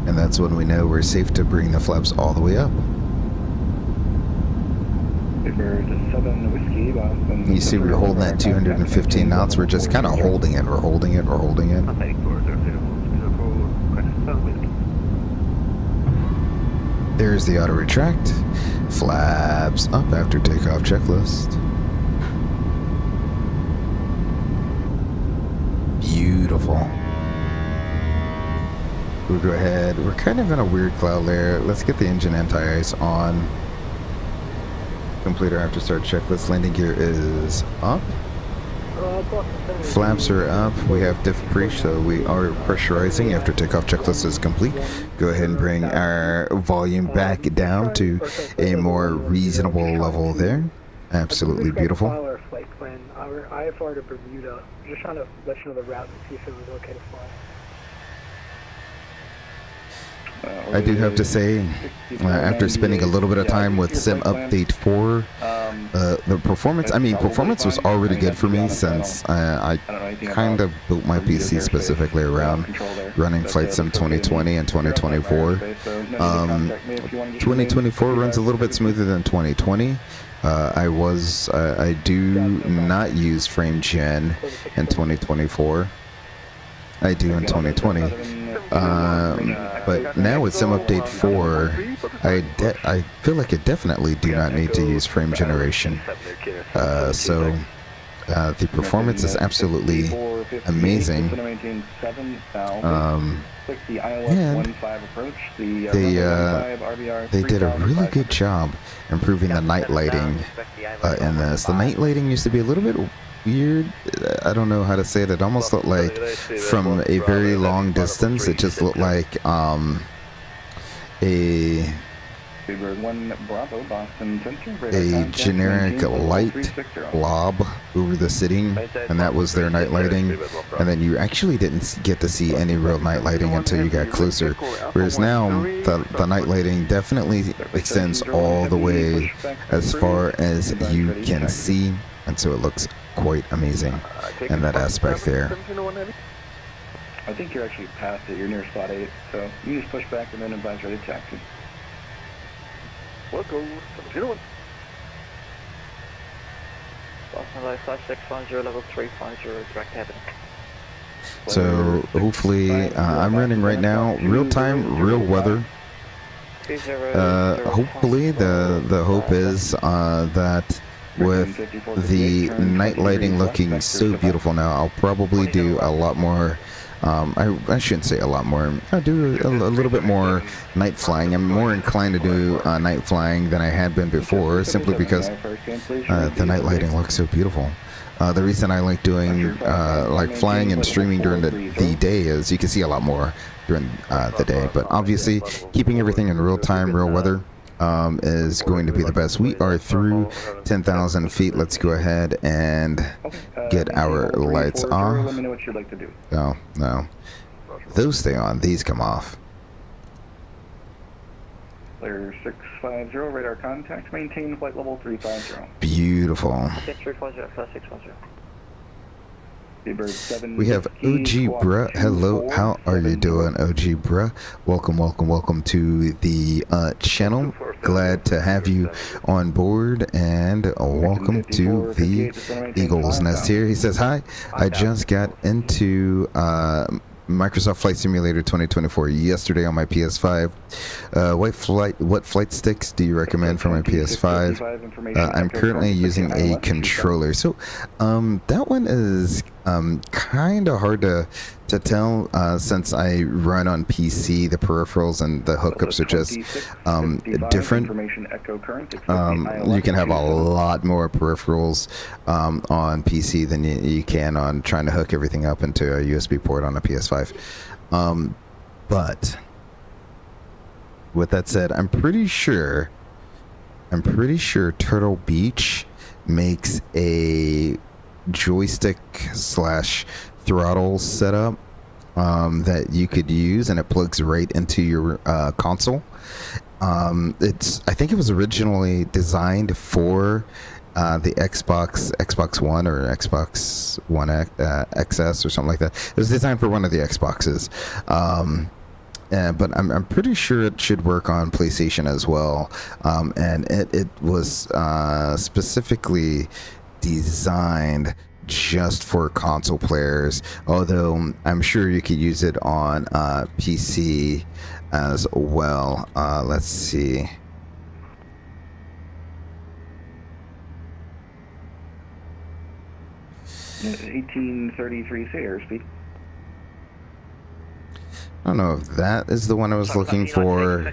And that's when we know we're safe to bring the flaps all the way up. You see we're holding that 215 knots, we're just kind of holding it, we're holding it. There's the auto retract. Flaps up after takeoff checklist. Beautiful. We'll go ahead. We're kind of in a weird cloud layer. Let's get the engine anti-ice on. Complete our after start checklist. Landing gear is up. Flaps are up. We have diff breach, so we are pressurizing after takeoff checklist is complete. Go ahead and bring our volume back down to a more reasonable level there. Absolutely beautiful. Our flight plan, our IFR to Bermuda. Just trying to let you know the route and see if it was okay to fly. I do have to say, after spending a little bit of time with Sim Update 4, the performance, performance was already good for me since I kind of built my PC specifically around running Flight Sim 2020 and 2024. 2024 runs a little bit smoother than 2020. I do not use frame gen in 2024. I do in 2020. But now with Sim Update 4, I feel like I definitely do not need to use frame generation. So the performance is absolutely amazing. And they did a really good job improving the night lighting in this. The night lighting used to be a little bit weird. I don't know how to say it. It almost looked like from a very long distance, it just looked like a generic light blob over the city, and that was their night lighting. And then you actually didn't get to see any real night lighting until you got closer. Whereas now, the night lighting definitely extends all the way as far as you can see, and so it looks quite amazing in that aspect there. I think you're actually past it. You're near spot 8, so you just push back and then advise ready to taxi. Welcome. Boston Life 5610, level 350, direct heading. So hopefully, I'm running right now, real time, real weather. Hopefully, the hope is that with the night lighting looking so beautiful now, I'll probably do a lot more. I shouldn't say a lot more. I'll do a little bit more night flying. I'm more inclined to do night flying than I had been before, simply because the night lighting looks so beautiful. The reason I like doing like flying and streaming during the day is you can see a lot more during the day. But obviously, keeping everything in real time, real weather, is going to be the best. We are through 10,000 feet. Let's go ahead and get our lights off. Let me know what you'd like to do. No, no. Those stay on. These come off. Clear 650, radar contact, maintain flight level 350. Beautiful. Okay, 350, flight 610. We have OG Bruh. Hello, how are you doing, OG Bruh? Welcome, welcome, welcome to the channel. Glad to have you on board, and welcome to the Eagle's Nest here. He says, hi, I just got into Microsoft Flight Simulator 2024 yesterday on my PS5. What flight sticks do you recommend for my PS5? I'm currently using a controller. So that one is kind of hard to tell since I run on PC. The peripherals and the hookups are just different. You can have a lot more peripherals on PC than you can on trying to hook everything up into a USB port on a PS5. But with that said, I'm pretty sure Turtle Beach makes a joystick / throttle setup that you could use, and it plugs right into your console. I think it was originally designed for the Xbox One or Xbox One XS or something like that. It was designed for one of the Xboxes. But I'm pretty sure it should work on PlayStation as well. And it was specifically designed just for console players, although I'm sure you could use it on PC as well. Let's see. $18.33 airspeed. I don't know if that is the one I was looking for.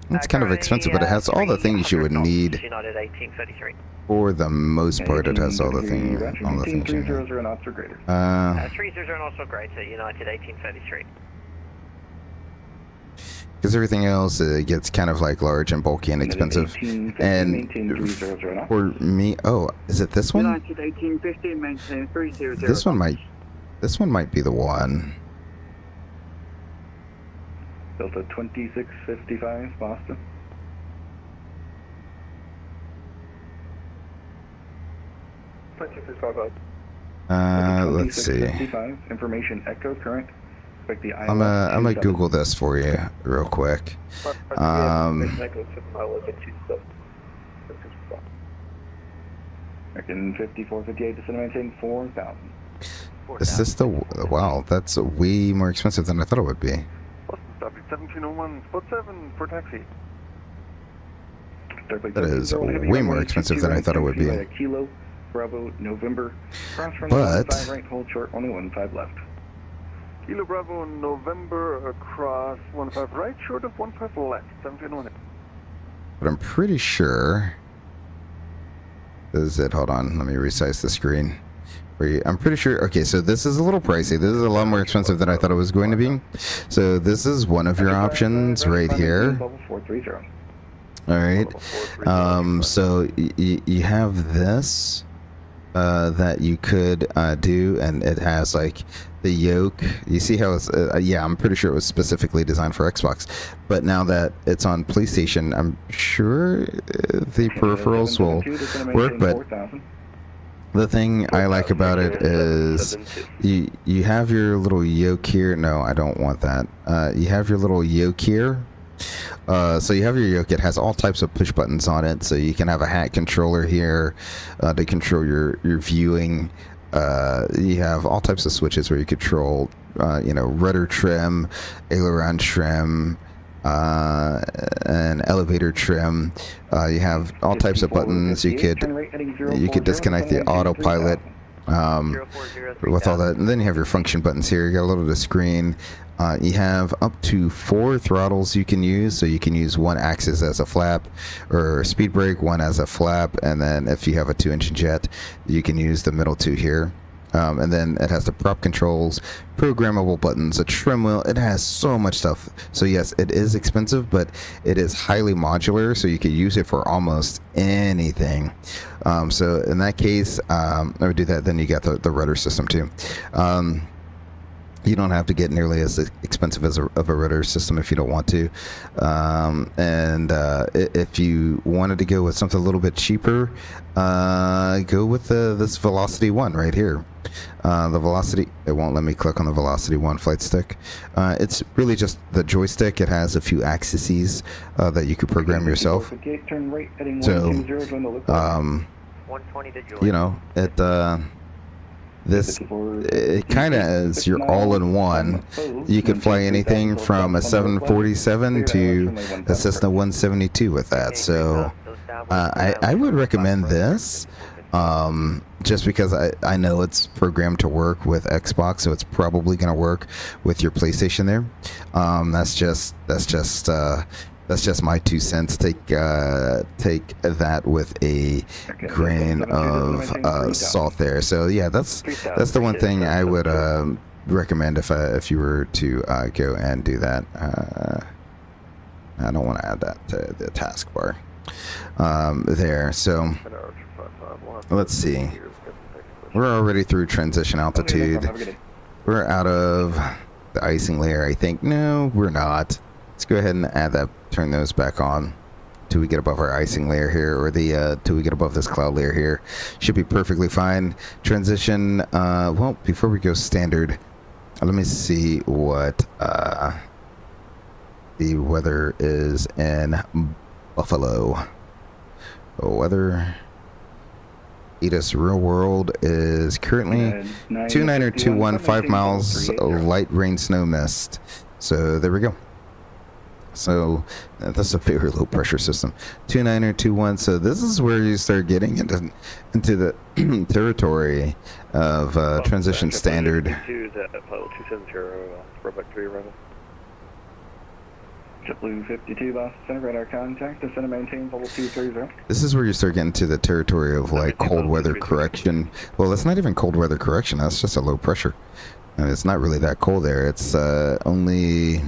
It's kind of expensive, but it has all the things you would need. For the most part, it has all the things. All the things you need. 300 knots or greater. 300 knots or greater, United 1833. Because everything else gets kind of like large and bulky and expensive. And for me, oh, is it this one? United 1850, maintain 300. This one might be the one. Delta 2655, Boston. Let's see. Information echo current. I'm gonna Google this for you real quick. American 5458 to maintain 4,000. Is this the... Wow, that's way more expensive than I thought it would be. Boston, stop at 1701, spot 7 for taxi. That is way more expensive than I thought it would be. Kilo, Bravo, November. But... right, hold short, only 15 left. Kilo Bravo, November, across 15 right, short of 15 left, 1701. But I'm pretty sure... This is it, hold on, let me resize the screen. I'm pretty sure, okay, so this is a little pricey. This is a lot more expensive than I thought it was going to be. So this is one of your options right here. Alright, so you have this that you could do, and it has like the yoke. You see how it's, yeah, I'm pretty sure it was specifically designed for Xbox. But now that it's on PlayStation, I'm sure the peripherals will work, but the thing I like about it is you have your little yoke here. No, I don't want that. You have your little yoke here. So you have your yoke. It has all types of push buttons on it. So you can have a hat controller here to control your viewing. You have all types of switches where you control, rudder trim, aileron trim, and elevator trim. You have all types of buttons. You could disconnect the autopilot with all that, and then you have your function buttons here. You got a little of the screen. You have up to 4 throttles you can use, so you can use one axis as a flap or speed brake, one as a flap, and then if you have a 2-engine jet, you can use the middle 2 here. And then it has the prop controls, programmable buttons, a trim wheel. It has so much stuff. So yes, it is expensive, but it is highly modular, so you can use it for almost anything. So in that case, I would do that. Then you got the rudder system too. You don't have to get nearly as expensive as of a rudder system if you don't want to. If you wanted to go with something a little bit cheaper, go with this Velocity 1 right here. The Velocity, it won't let me click on the Velocity 1 flight stick. It's really just the joystick. It has a few axes that you could program yourself. So, you know, it kind of is your all-in-one. You could fly anything from a 747 to a Cessna 172 with that. So I would recommend this, just because I know it's programmed to work with Xbox, so it's probably going to work with your PlayStation there. That's just my 2 cents. Take that with a grain of salt there. So yeah, that's the one thing I would recommend if you were to go and do that. I don't want to add that to the taskbar there. So let's see. We're already through transition altitude. We're out of the icing layer, I think. No, we're not. Let's go ahead and add that. Turn those back on till we get above our icing layer here, or till we get above this cloud layer here. Should be perfectly fine. Transition. Well, before we go standard, let me see what the weather is in Buffalo. Weather. EDIS real world is currently 29021, 5 miles, light rain, snow, mist. So there we go. So that's a very low pressure system. 29021. So this is where you start getting into the territory of transition standard. JetBlue 52, boss. Center radar contact. Descend and maintain level 230. This is where you start getting to the territory of like cold weather correction. Well, it's not even cold weather correction. That's just a low pressure. And it's not really that cold there. It's only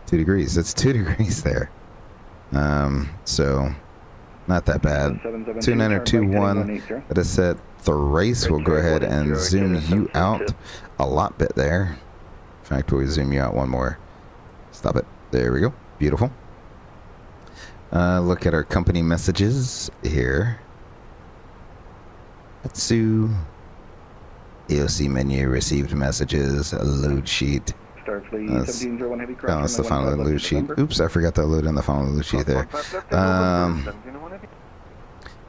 2 degrees. It's 2 degrees there. So not that bad. 29021. That is set. The race will go ahead and zoom you out a lot bit there. In fact, we'll zoom you out one more. Stop it. There we go. Beautiful. Look at our company messages here. Atsu. AOC menu, received messages, load sheet. That's the final load sheet. Oops, I forgot to load in the final load sheet there.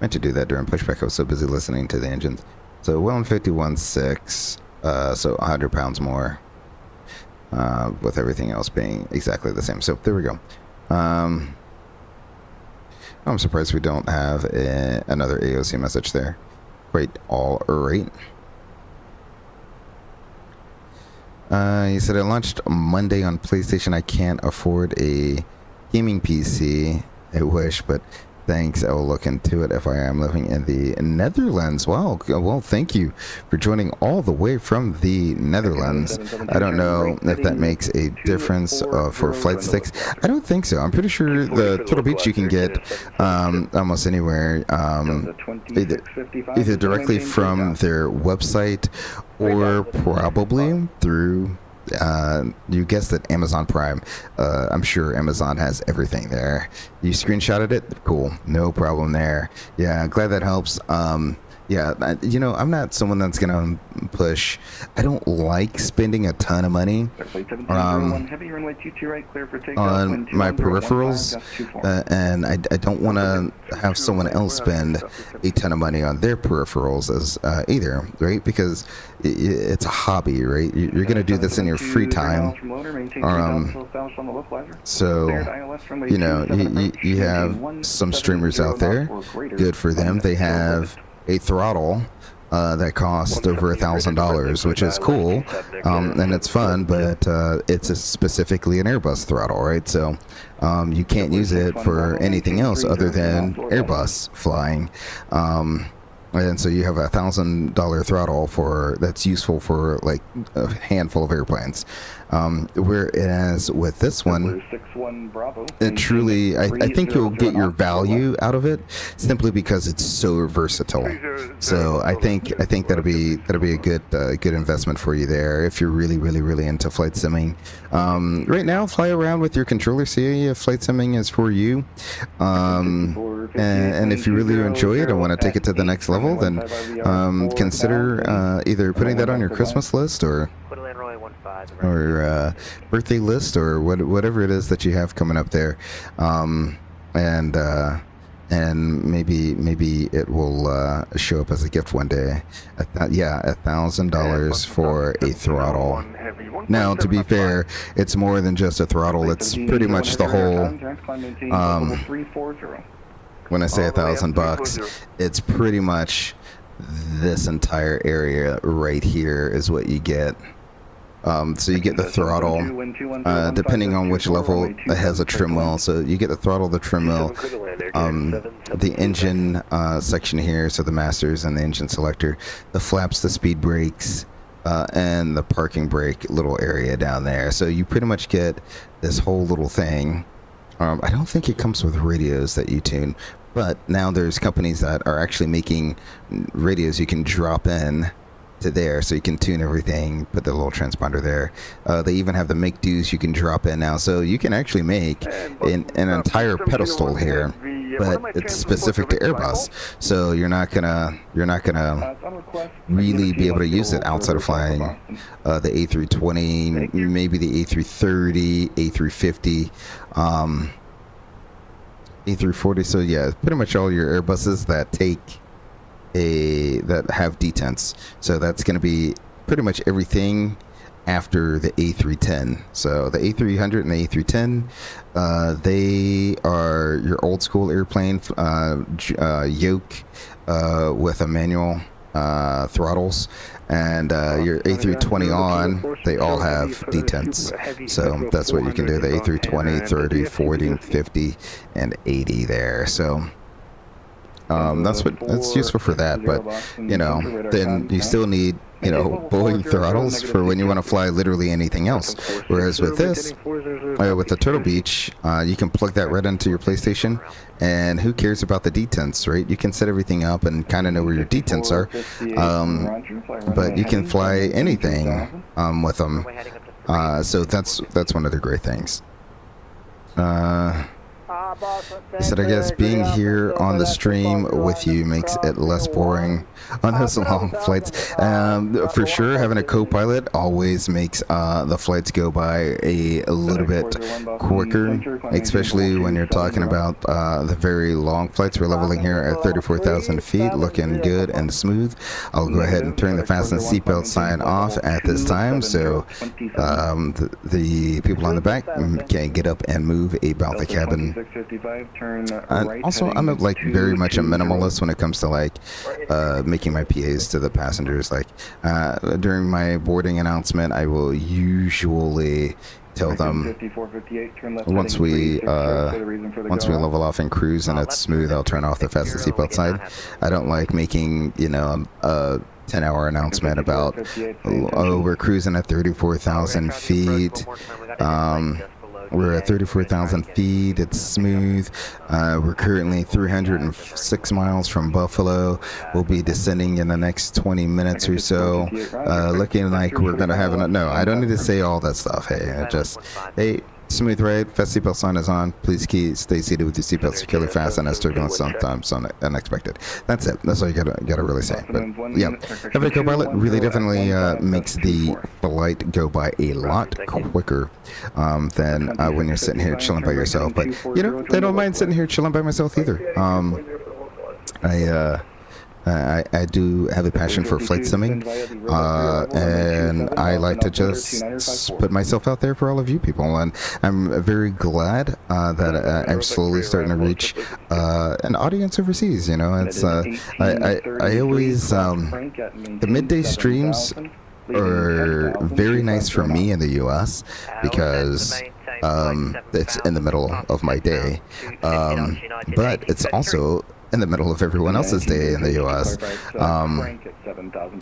Meant to do that during pushback. I was so busy listening to the engines. So 151.6, so 100 pounds more, with everything else being exactly the same. So there we go. I'm surprised we don't have another AOC message there. Quite all right. He said, I launched Monday on PlayStation. I can't afford a gaming PC. I wish, but thanks. I will look into it if I am living in the Netherlands. Wow. Well, thank you for joining all the way from the Netherlands. I don't know if that makes a difference for flight sticks. I don't think so. I'm pretty sure the Turtle Beach you can get almost anywhere, either directly from their website or probably through you guessed it, Amazon Prime. I'm sure Amazon has everything there. You screenshotted it? Cool. No problem there. Yeah, glad that helps. Yeah, you know, I'm not someone that's gonna push. I don't like spending a ton of money on my peripherals, and I don't want to have someone else spend a ton of money on their peripherals as either, right? Because it's a hobby, right? You're gonna do this in your free time. So, you know, you have some streamers out there. Good for them. They have a throttle that costs over $1,000, which is cool, and it's fun, but it's specifically an Airbus throttle, right? So you can't use it for anything else other than Airbus flying. And so you have $1,000 throttle that's useful for like a handful of airplanes. Whereas with this one, it truly, I think you'll get your value out of it simply because it's so versatile. So I think that'll be a good investment for you there if you're really into flight simming. Right now, fly around with your controller, see if flight simming is for you. And if you really enjoy it and want to take it to the next level, then consider either putting that on your Christmas list or birthday list or whatever it is that you have coming up there, and maybe it will show up as a gift one day. $1,000 for a throttle. Now, to be fair, it's more than just a throttle. It's pretty much the whole. When I say $1,000, it's pretty much this entire area right here is what you get. So you get the throttle, depending on which level it has a trim wheel. So you get the throttle, the trim wheel, the engine section here, so the masters and the engine selector, the flaps, the speed brakes, and the parking brake little area down there. So you pretty much get this whole little thing. I don't think it comes with radios that you tune, but now there's companies that are actually making radios you can drop in to there, so you can tune everything, put the little transponder there. They even have the make dos you can drop in now, so you can actually make an entire pedestal here, but it's specific to Airbus, so you're not gonna really be able to use it outside of flying the A320, maybe the A330, A350, A340. So yeah, pretty much all your Airbuses that have detents. So that's going to be pretty much everything after the A310. So the A300 and the A310, they are your old school airplane yoke with a manual throttles, and your A320 on, they all have detents. So that's what you can do, the A320, 30, 40, 50, and 80 there. So that's useful for that, but then you still need Boeing throttles for when you want to fly literally anything else. Whereas with this, with the Turtle Beach, you can plug that right into your PlayStation, and who cares about the detents, right? You can set everything up and kind of know where your detents are, but you can fly anything with them. So that's one of the great things. He said, I guess being here on the stream with you makes it less boring on those long flights. For sure, having a co-pilot always makes the flights go by a little bit quicker, especially when you're talking about the very long flights. We're leveling here at 34,000 feet, looking good and smooth. I'll go ahead and turn the fasten seatbelt sign off at this time, so the people on the back can get up and move about the cabin. And also, I'm like very much a minimalist when it comes to like making my PAs to the passengers. Like during my boarding announcement, I will usually tell them once we level off and cruise and it's smooth, I'll turn off the fasten seatbelt sign. I don't like making a 10-hour announcement about we're cruising at 34,000 feet. We're at 34,000 feet. It's smooth. We're currently 306 miles from Buffalo. We'll be descending in the next 20 minutes or so. Looking like we're going to have no, I don't need to say all that stuff. Hey, smooth ride. Fast seatbelt sign is on. Please stay seated with your seatbelt securely fastened as turbulence sometimes unexpected. That's it. That's all you gotta really say. But yeah, having a co-pilot really definitely makes the flight go by a lot quicker than when you're sitting here chilling by yourself. But I don't mind sitting here chilling by myself either. I do have a passion for flight simming, and I like to just put myself out there for all of you people, and I'm very glad that I'm slowly starting to reach an audience overseas. It's I always the midday streams are very nice for me in the U.S. because it's in the middle of my day, but it's also in the middle of everyone else's day in the U.S.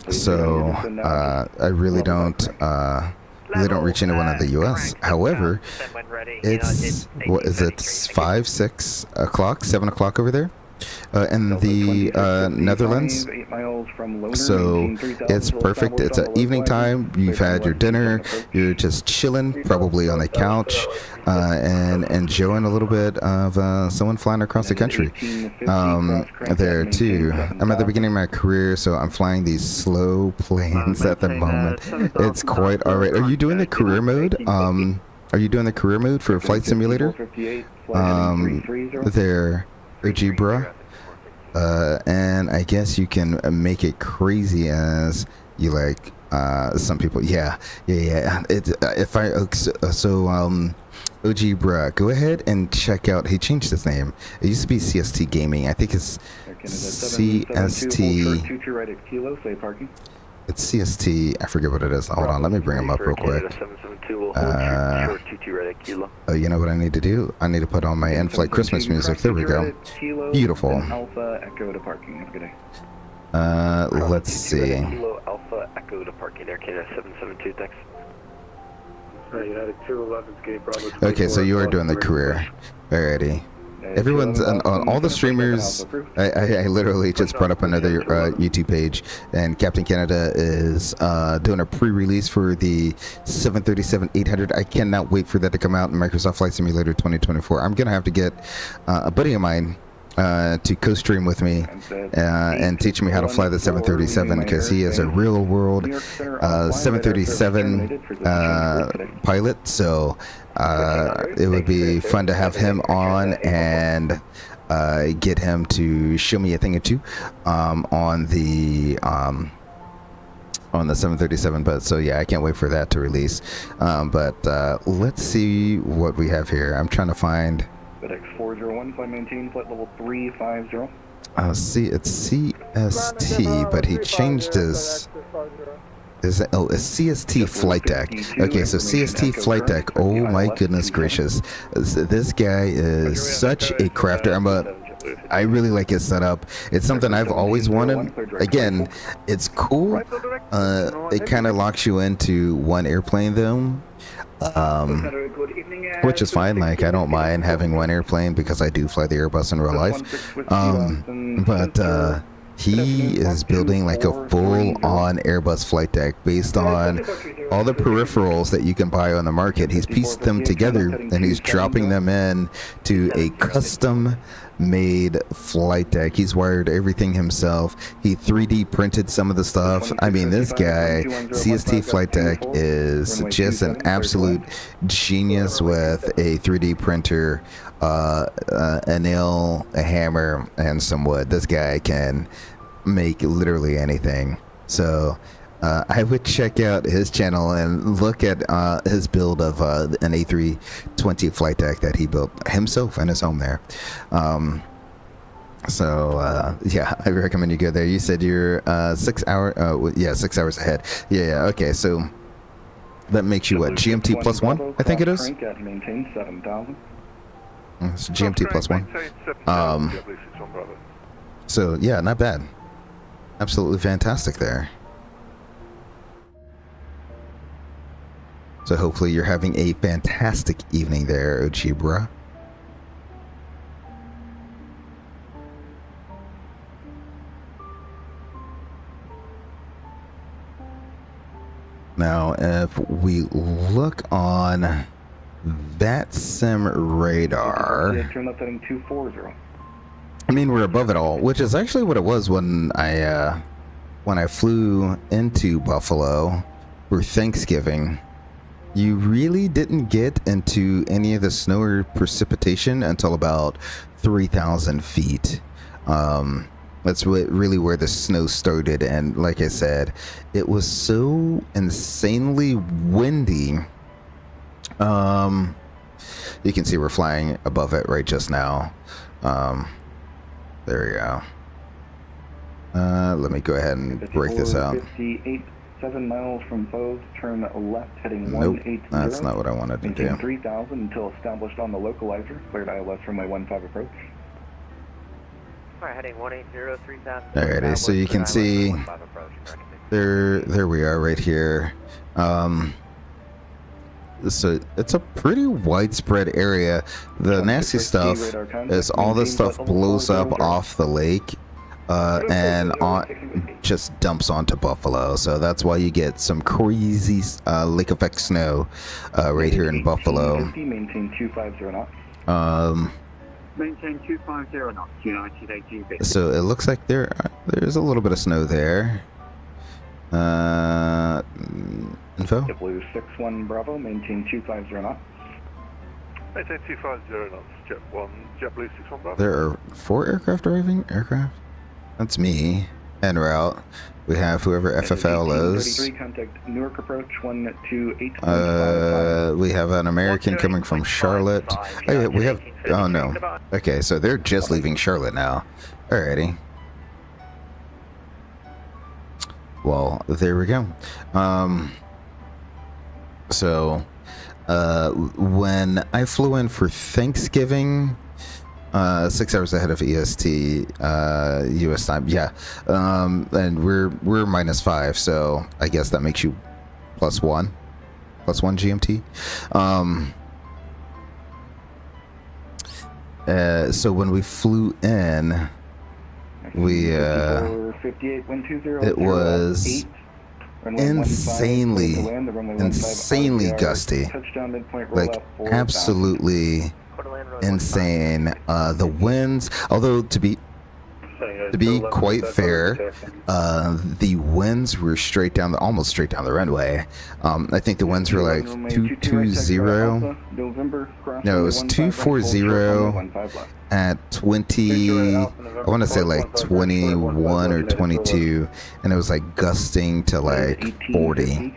So I really don't reach anyone in the U.S. However, it's what is it? 5, 6 o'clock, 7 o'clock over there in the Netherlands. So it's perfect. It's an evening time. You've had your dinner. You're just chilling, probably on the couch, and enjoying a little bit of someone flying across the country. There too. I'm at the beginning of my career, so I'm flying these slow planes at the moment. It's quite alright. Are you doing the career mode? Are you doing the career mode for Flight Simulator? There, OG bruh. And I guess you can make it crazy as you like. Some people, yeah. If I OG bruh, go ahead and check out. He changed his name. It used to be CST Gaming. I think it's CST. It's CST. I forget what it is. Hold on, let me bring him up real quick. Oh, you know what I need to do? I need to put on my in-flight Christmas music. There we go. Beautiful. Let's see. Alpha Echo to parking there. Canada 772, thanks. Okay, so you are doing the career. Alrighty. Everyone's on all the streamers. I literally just brought up another YouTube page, and Captain Canada is doing a pre-release for the 737-800. I cannot wait for that to come out in Microsoft Flight Simulator 2024. I'm gonna have to get a buddy of mine to co-stream with me and teach me how to fly the 737, because he is a real-world 737 pilot. So it would be fun to have him on and get him to show me a thing or two on the 737. But so yeah, I can't wait for that to release. But let's see what we have here. I'm trying to find FedEx 401, flight maintain, flight level 350. See, it's CST, but he changed his. It's CST Flight Deck. Okay, so CST Flight Deck. Oh my goodness gracious, this guy is such a crafter. I really like his setup. It's something I've always wanted. Again, it's cool. It kind of locks you into one airplane though. Which is fine. Like, I don't mind having one airplane because I do fly the Airbus in real life. But he is building like a full-on Airbus flight deck based on all the peripherals that you can buy on the market. He's pieced them together and he's dropping them in to a custom-made flight deck. He's wired everything himself. He 3D printed some of the stuff. I mean, this guy, CST Flight Deck, is just an absolute genius with a 3D printer, a nail, a hammer, and some wood. This guy can make literally anything. So I would check out his channel and look at his build of an A320 flight deck that he built himself in his home there. Yeah, I recommend you go there. You said you're 6 hours ahead. Yeah, okay, so that makes you what, GMT plus 1, I think it is? It's GMT plus 1. So yeah, not bad. Absolutely fantastic there. So hopefully you're having a fantastic evening there, Ojibra. Now, if we look on that sim radar, I mean, we're above it all, which is actually what it was when I flew into Buffalo for Thanksgiving. You really didn't get into any of the snow or precipitation until about 3,000 feet. That's really where the snow started, and like I said, it was so insanely windy. You can see we're flying above it right just now. There we go. Let me go ahead and break this out. 7 miles from Foes, turn left heading Nope, 180. that's not what I wanted to do. 3,000 until established on the localizer. Cleared ILS runway 15 approach. heading 180-3000. Alrighty, so you can see there we are right here. So it's a pretty widespread area. The nasty stuff is all this stuff blows up off the lake and just dumps onto Buffalo. So that's why you get some crazy lake effect snow right here in Buffalo. Maintain 250 knots. Maintain 250 knots, United AGB. So it looks like there's a little bit of snow there. Info? JetBlue 61 Bravo, maintain 250 knots. Maintain 250 knots, JetBlue 61 Bravo. There are 4 aircraft arriving? Aircraft? That's me. En route. We have whoever FFL is. Contact Newark approach 128. We have an American coming from Charlotte. Oh yeah, we have. Oh no. Okay, so they're just leaving Charlotte now. Alrighty. Well, there we go. So, when I flew in for Thanksgiving, 6 hours ahead of EST, US time, yeah, and we're -5, so I guess that makes you +1 GMT. So when we flew in, we it was insanely gusty, like absolutely insane. The winds, although to be quite fair, the winds were almost straight down the runway. I think the winds were like 220. No, it was 240 at 20. I want to say like 21 or 22, and it was like gusting to like 40.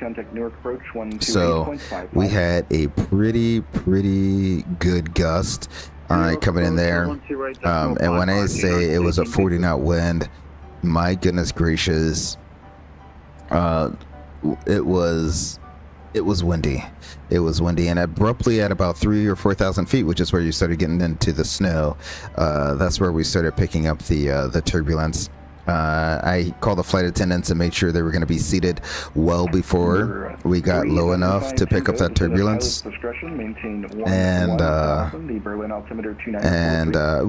So we had a pretty good gust coming in there, and when I say it was a 40 knot wind, my goodness gracious, it was windy. It was windy, and abruptly at about 3,000 or 4,000 feet, which is where you started getting into the snow, that's where we started picking up the turbulence. I called the flight attendants and made sure they were going to be seated well before we got low enough to pick up that turbulence, and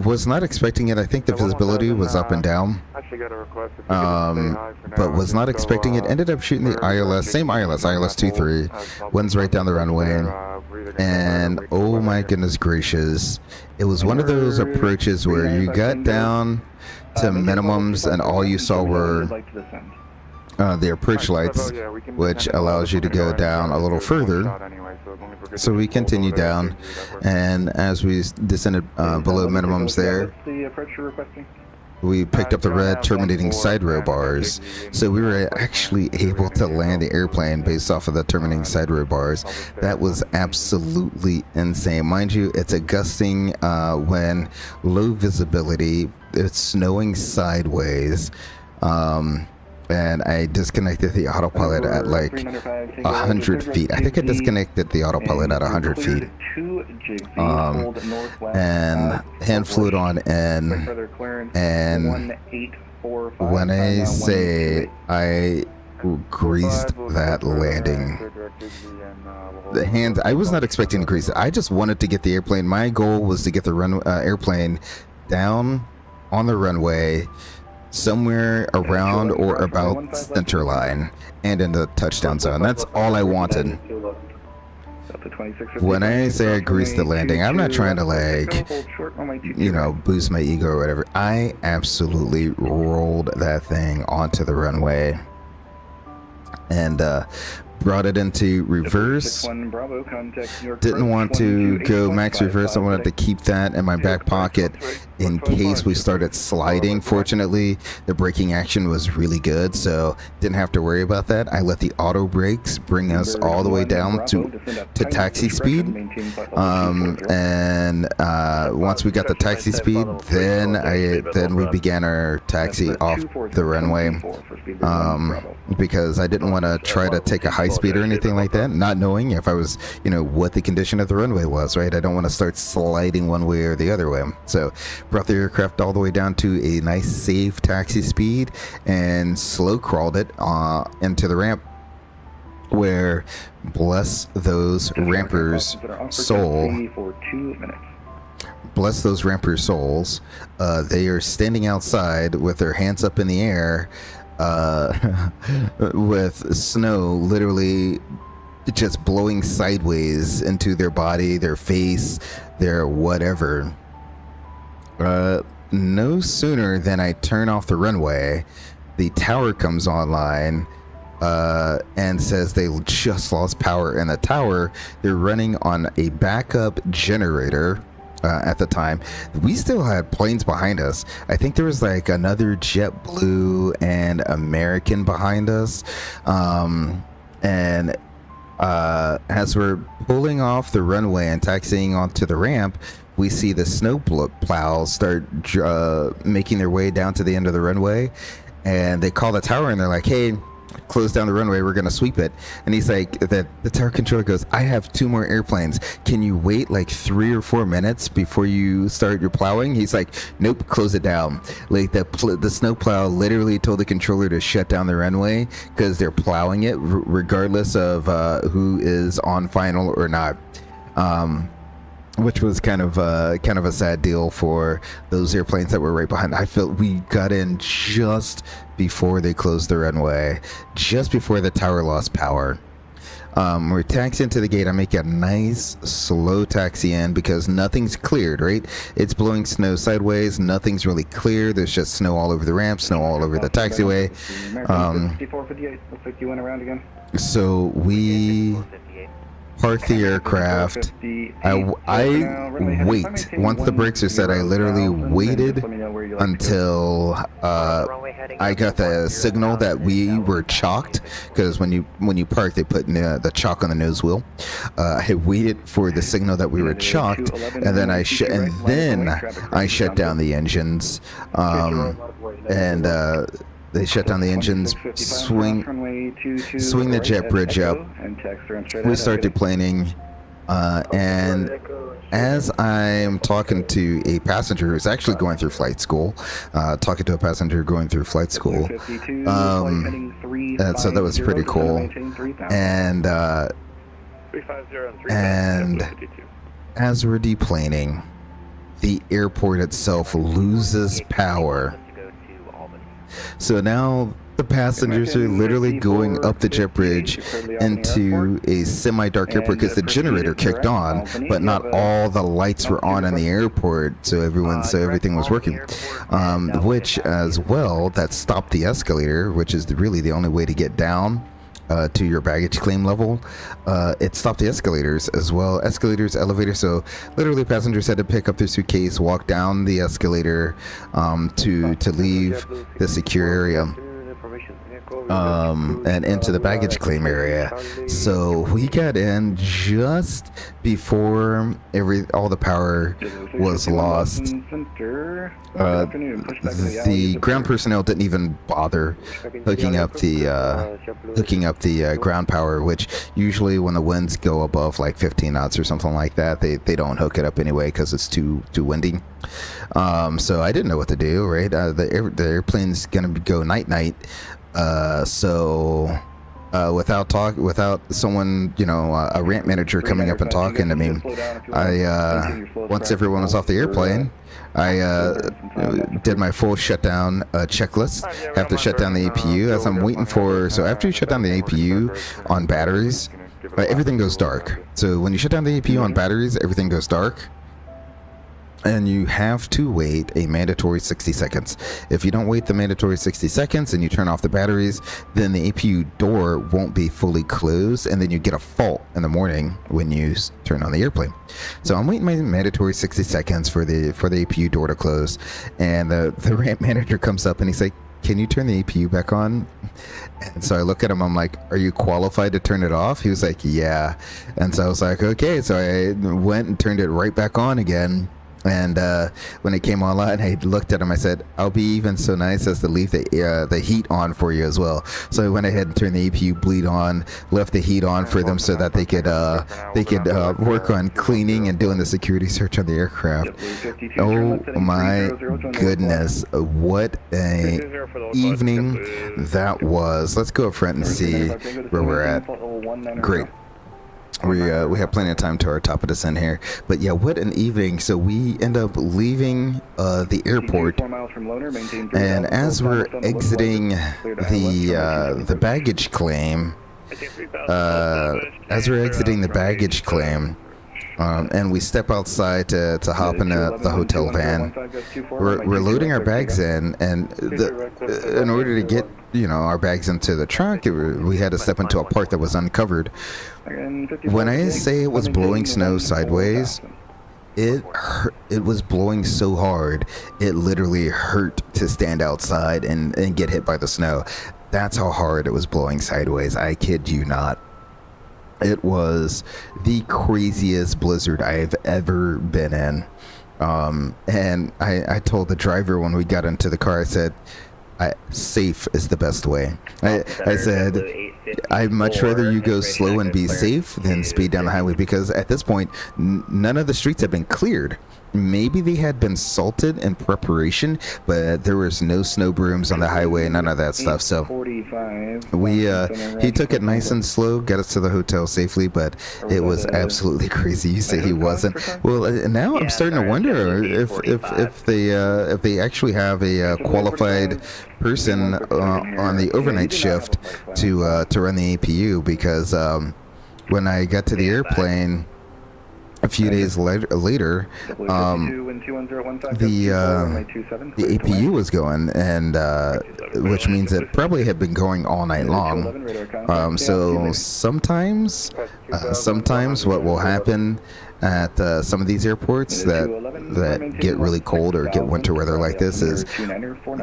was not expecting it. I think the visibility was up and down, but was not expecting it. Ended up shooting the ILS, same ILS 23, winds right down the runway, and oh my goodness gracious, it was one of those approaches where you got down to minimums and all you saw were the approach lights, which allows you to go down a little further. So we continued down, and as we descended below minimums there, we picked up the red terminating side row bars. So we were actually able to land the airplane based off of the terminating side row bars. That was absolutely insane. Mind you, it's a gusting wind, low visibility, it's snowing sideways, and I disconnected the autopilot at like 100 feet. I think I disconnected the autopilot at 100 feet. And hand flew it on in, and when I say I greased that landing, the hand, I was not expecting to grease it. I just wanted to get the airplane. My goal was to get the airplane down on the runway somewhere around or about center line and in the touchdown zone. That's all I wanted. When I say I greased the landing, I'm not trying to like, you know, boost my ego or whatever. I absolutely rolled that thing onto the runway and brought it into reverse. Didn't want to go max reverse. I wanted to keep that in my back pocket in case we started sliding. Fortunately, the braking action was really good, so didn't have to worry about that. I let the auto brakes bring us all the way down to taxi speed, and once we got the taxi speed, then we began our taxi off the runway, because I didn't want to try to take a high high speed or anything like that, not knowing if I was, what the condition of the runway was, right? I don't want to start sliding one way or the other way. So brought the aircraft all the way down to a nice safe taxi speed and slow crawled it into the ramp, where, bless those rampers' soul, for 2 minutes. bless those rampers' souls, they are standing outside with their hands up in the air, with snow literally just blowing sideways into their body, their face, their whatever. No sooner than I turn off the runway, the tower comes online, and says they just lost power. And the tower, they're running on a backup generator. At the time, we still had planes behind us. I think there was like another JetBlue and American behind us. And as we're pulling off the runway and taxiing onto the ramp, we see the snow plows start making their way down to the end of the runway, and they call the tower and they're like, "Hey, close down the runway, we're gonna sweep it." And he's like, the tower controller goes, "I have 2 more airplanes, can you wait like 3 or 4 minutes before you start your plowing?" He's like, "Nope, close it down." Like the snow plow literally told the controller to shut down the runway because they're plowing it regardless of who is on final or not. Which was kind of a sad deal for those airplanes that were right behind. I felt we got in just before they closed the runway, just before the tower lost power. We're taxiing to the gate. I make a nice slow taxi in because nothing's cleared, right? It's blowing snow sideways. Nothing's really clear. There's just snow all over the ramp, snow all over the taxiway. 5458, looks like you went around again. So we park the aircraft. I wait. Once the brakes are set, I literally waited until I got the signal that we were chalked, because when you park, they put the chalk on the nose wheel. I waited for the signal that we were chalked, and then I shut down the engines, and they shut down the engines, swing the jet bridge up. We start deplaning, and as I'm talking to a passenger who's actually going through flight school, and so that was pretty cool. And as we're deplaning, the airport itself loses power. So now the passengers are literally going up the jet bridge into a semi-dark airport because the generator kicked on, but not all the lights were on in the airport, so everything was working. Which as well, that stopped the escalator, which is really the only way to get down to your baggage claim level. It stopped the escalators as well. Escalators, elevators. So literally passengers had to pick up their suitcase, walk down the escalator to leave the secure area. And into the baggage claim area. So we got in just before all the power was lost. The ground personnel didn't even bother hooking up the ground power, which usually when the winds go above like 15 knots or something like that, they don't hook it up anyway because it's too windy. So I didn't know what to do, right? The airplane's gonna go night. So without someone, a ramp manager coming up and talking to me, once everyone was off the airplane, I did my full shutdown checklist. Have to shut down the APU as I'm waiting for. So after you shut down the APU on batteries, everything goes dark. So when you shut down the APU on batteries, everything goes dark. And you have to wait a mandatory 60 seconds. If you don't wait the mandatory 60 seconds and you turn off the batteries, then the APU door won't be fully closed, and then you get a fault in the morning when you turn on the airplane. So I'm waiting my mandatory 60 seconds for the APU door to close, and the ramp manager comes up and he's like, "Can you turn the APU back on?" And so I look at him, I'm like, "Are you qualified to turn it off?" He was like, "Yeah." And so I was like, "Okay." So I went and turned it right back on again. And when it came online, I looked at him. I said, "I'll be even so nice as to leave the heat on for you as well." So I went ahead and turned the APU bleed on, left the heat on for them so that they could work on cleaning and doing the security search on the aircraft. Oh my goodness, what a evening that was! Let's go up front and see where we're at. Great. We have plenty of time to our top of descent here, but yeah, what an evening. So we end up leaving the airport, and as we're exiting the baggage claim, and we step outside to hop in the hotel van, we're loading our bags in, and in order to get our bags into the trunk, we had to step into a part that was uncovered. When I say it was blowing snow sideways, it was blowing so hard it literally hurt to stand outside and get hit by the snow. That's how hard it was blowing sideways. I kid you not. It was the craziest blizzard I've ever been in. And I told the driver when we got into the car, I said, safe is the best way. I said, I'd much rather you go slow and be safe than speed down the highway, because at this point, none of the streets have been cleared. Maybe they had been salted in preparation, but there was no snow brooms on the highway, none of that stuff. So he took it nice and slow, got us to the hotel safely, but it was absolutely crazy. You say he wasn't. Well, now I'm starting to wonder if they actually have a qualified person on the overnight shift to run the APU, because when I got to the airplane a few days later, the APU was going, and which means it probably had been going all night long. So sometimes what will happen at some of these airports that get really cold or get winter weather like this is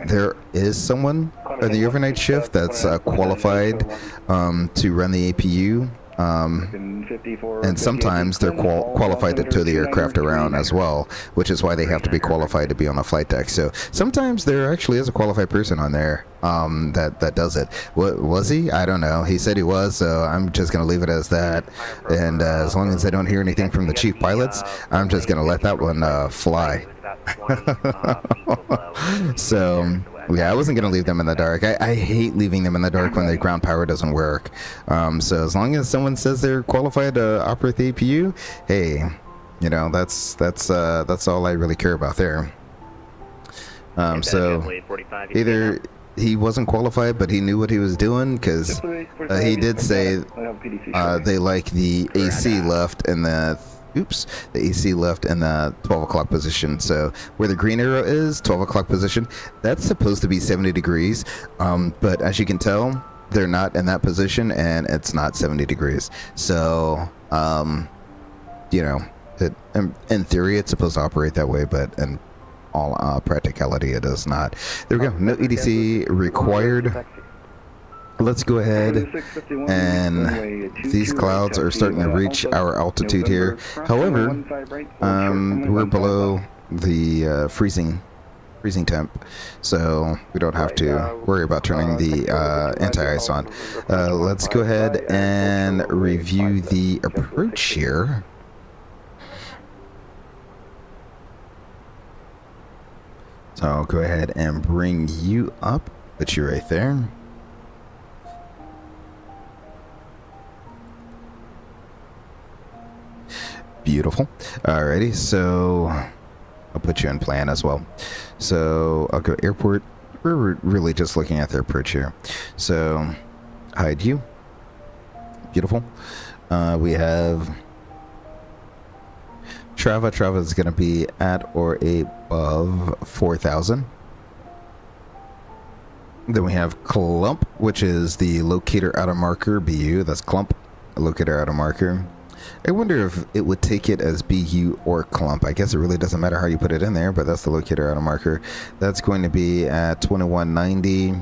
there is someone on the overnight shift that's qualified to run the APU. And sometimes they're qualified to tow the aircraft around as well, which is why they have to be qualified to be on the flight deck. So sometimes there actually is a qualified person on there that does it. Was he? I don't know. He said he was, so I'm just going to leave it as that. And as long as I don't hear anything from the chief pilots, I'm just going to let that one fly. So yeah, I wasn't going to leave them in the dark. I hate leaving them in the dark when the ground power doesn't work. So as long as someone says they're qualified to operate the APU, hey, that's all I really care about there. So either he wasn't qualified, but he knew what he was doing, because he did say they like the AC left in the AC left in the 12 o'clock position. So where the green arrow is, 12 o'clock position, that's supposed to be 70 degrees. But as you can tell, they're not in that position, and it's not 70 degrees. So, in theory, it's supposed to operate that way, but in all practicality, it does not. There we go. No EDC required. Let's go ahead, and these clouds are starting to reach our altitude here. However, we're below the freezing temp, so we don't have to worry about turning the anti-ice on. Let's go ahead and review the approach here. So I'll go ahead and bring you up, put you right there. Beautiful. Alrighty, so I'll put you in plan as well. So I'll go airport. We're really just looking at the approach here. So hide you. Beautiful. We have Trava. Trava is going to be at or above 4,000. Then we have Clump, which is the locator out of marker, BU. That's Clump, locator out of marker. I wonder if it would take it as BU or Clump. I guess it really doesn't matter how you put it in there, but that's the locator out of marker. That's going to be at 2190.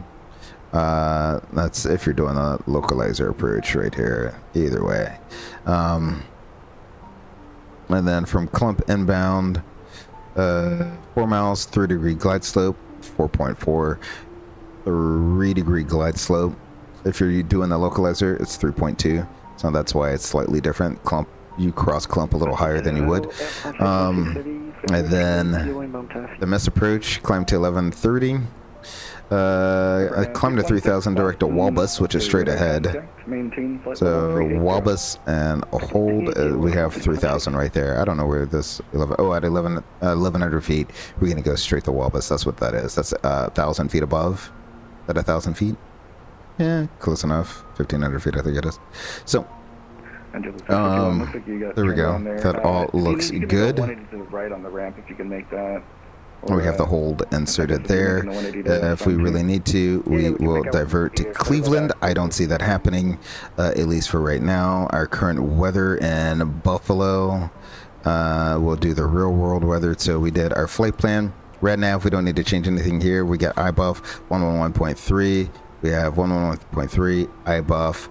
That's if you're doing a localizer approach right here, either way. And then from Clump inbound, 4 miles, 3-degree glide slope, 4.4, 3-degree glide slope. If you're doing the localizer, it's 3.2. So that's why it's slightly different. Clump, you cross clump a little higher than you would. And then the miss approach, climb to 1130. I climbed to 3000 direct to Walbus, which is straight ahead. So Walbus and a hold, we have 3000 right there. I don't know where this 1100 feet. We're gonna go straight to Walbus. That's what that is. That's 1,000 feet above. Is that 1,000 feet? Yeah, close enough. 1,500 feet, I think it is. So, there we go. That all looks good. Right on the ramp, if you can make that. We have the hold inserted there. If we really need to, we will divert to Cleveland. I don't see that happening, at least for right now. Our current weather in Buffalo, we'll do the real world weather. So we did our flight plan. Right now, if we don't need to change anything here, we got iBuff 111.3. We have 111.3 iBuff.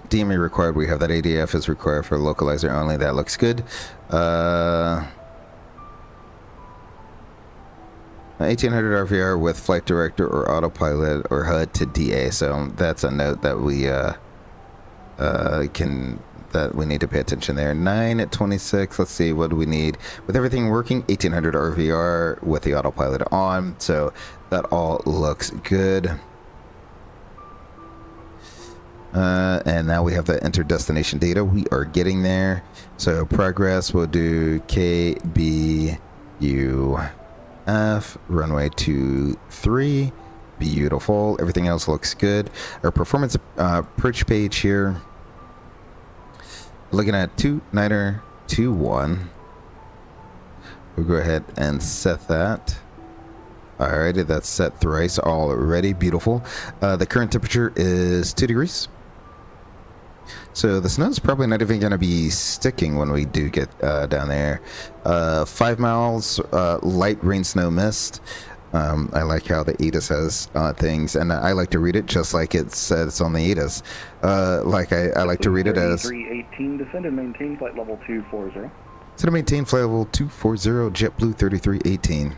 DME required. We have that ADF is required for localizer only. That looks good. 1800 RVR with flight director or autopilot or HUD to DA. So that's a note that we need to pay attention there. 9 at 26. Let's see, what do we need with everything working? 1800 RVR with the autopilot on. So that all looks good. And now we have the enter destination data. We are getting there. So progress, we'll do KBUF, runway 23. Beautiful. Everything else looks good. Our performance approach page here. Looking at 2921. We'll go ahead and set that. Alrighty, that's set thrice already. Beautiful. The current temperature is 2 degrees. So the snow is probably not even going to be sticking when we do get down there. 5 miles, light rain, snow, mist. I like how the ATIS has things, and I like to read it just like it says on the ATIS. I like to read it as 3318, descend and maintain flight level 240. So to maintain flight level 240, JetBlue 3318.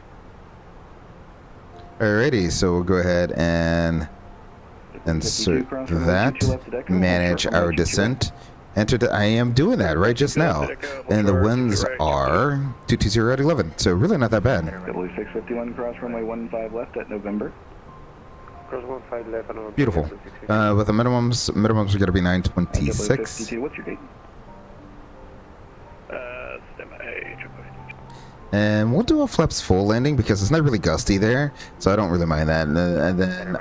Alrighty, so we'll go ahead and insert that, manage our descent, enter the, I am doing that right just now, and the winds are 220 at 11, so really not that bad. W651 cross runway 15 left at November. Beautiful. With the minimums are going to be 926. What's your date? And we'll do a flaps full landing because it's not really gusty there, so I don't really mind that. And then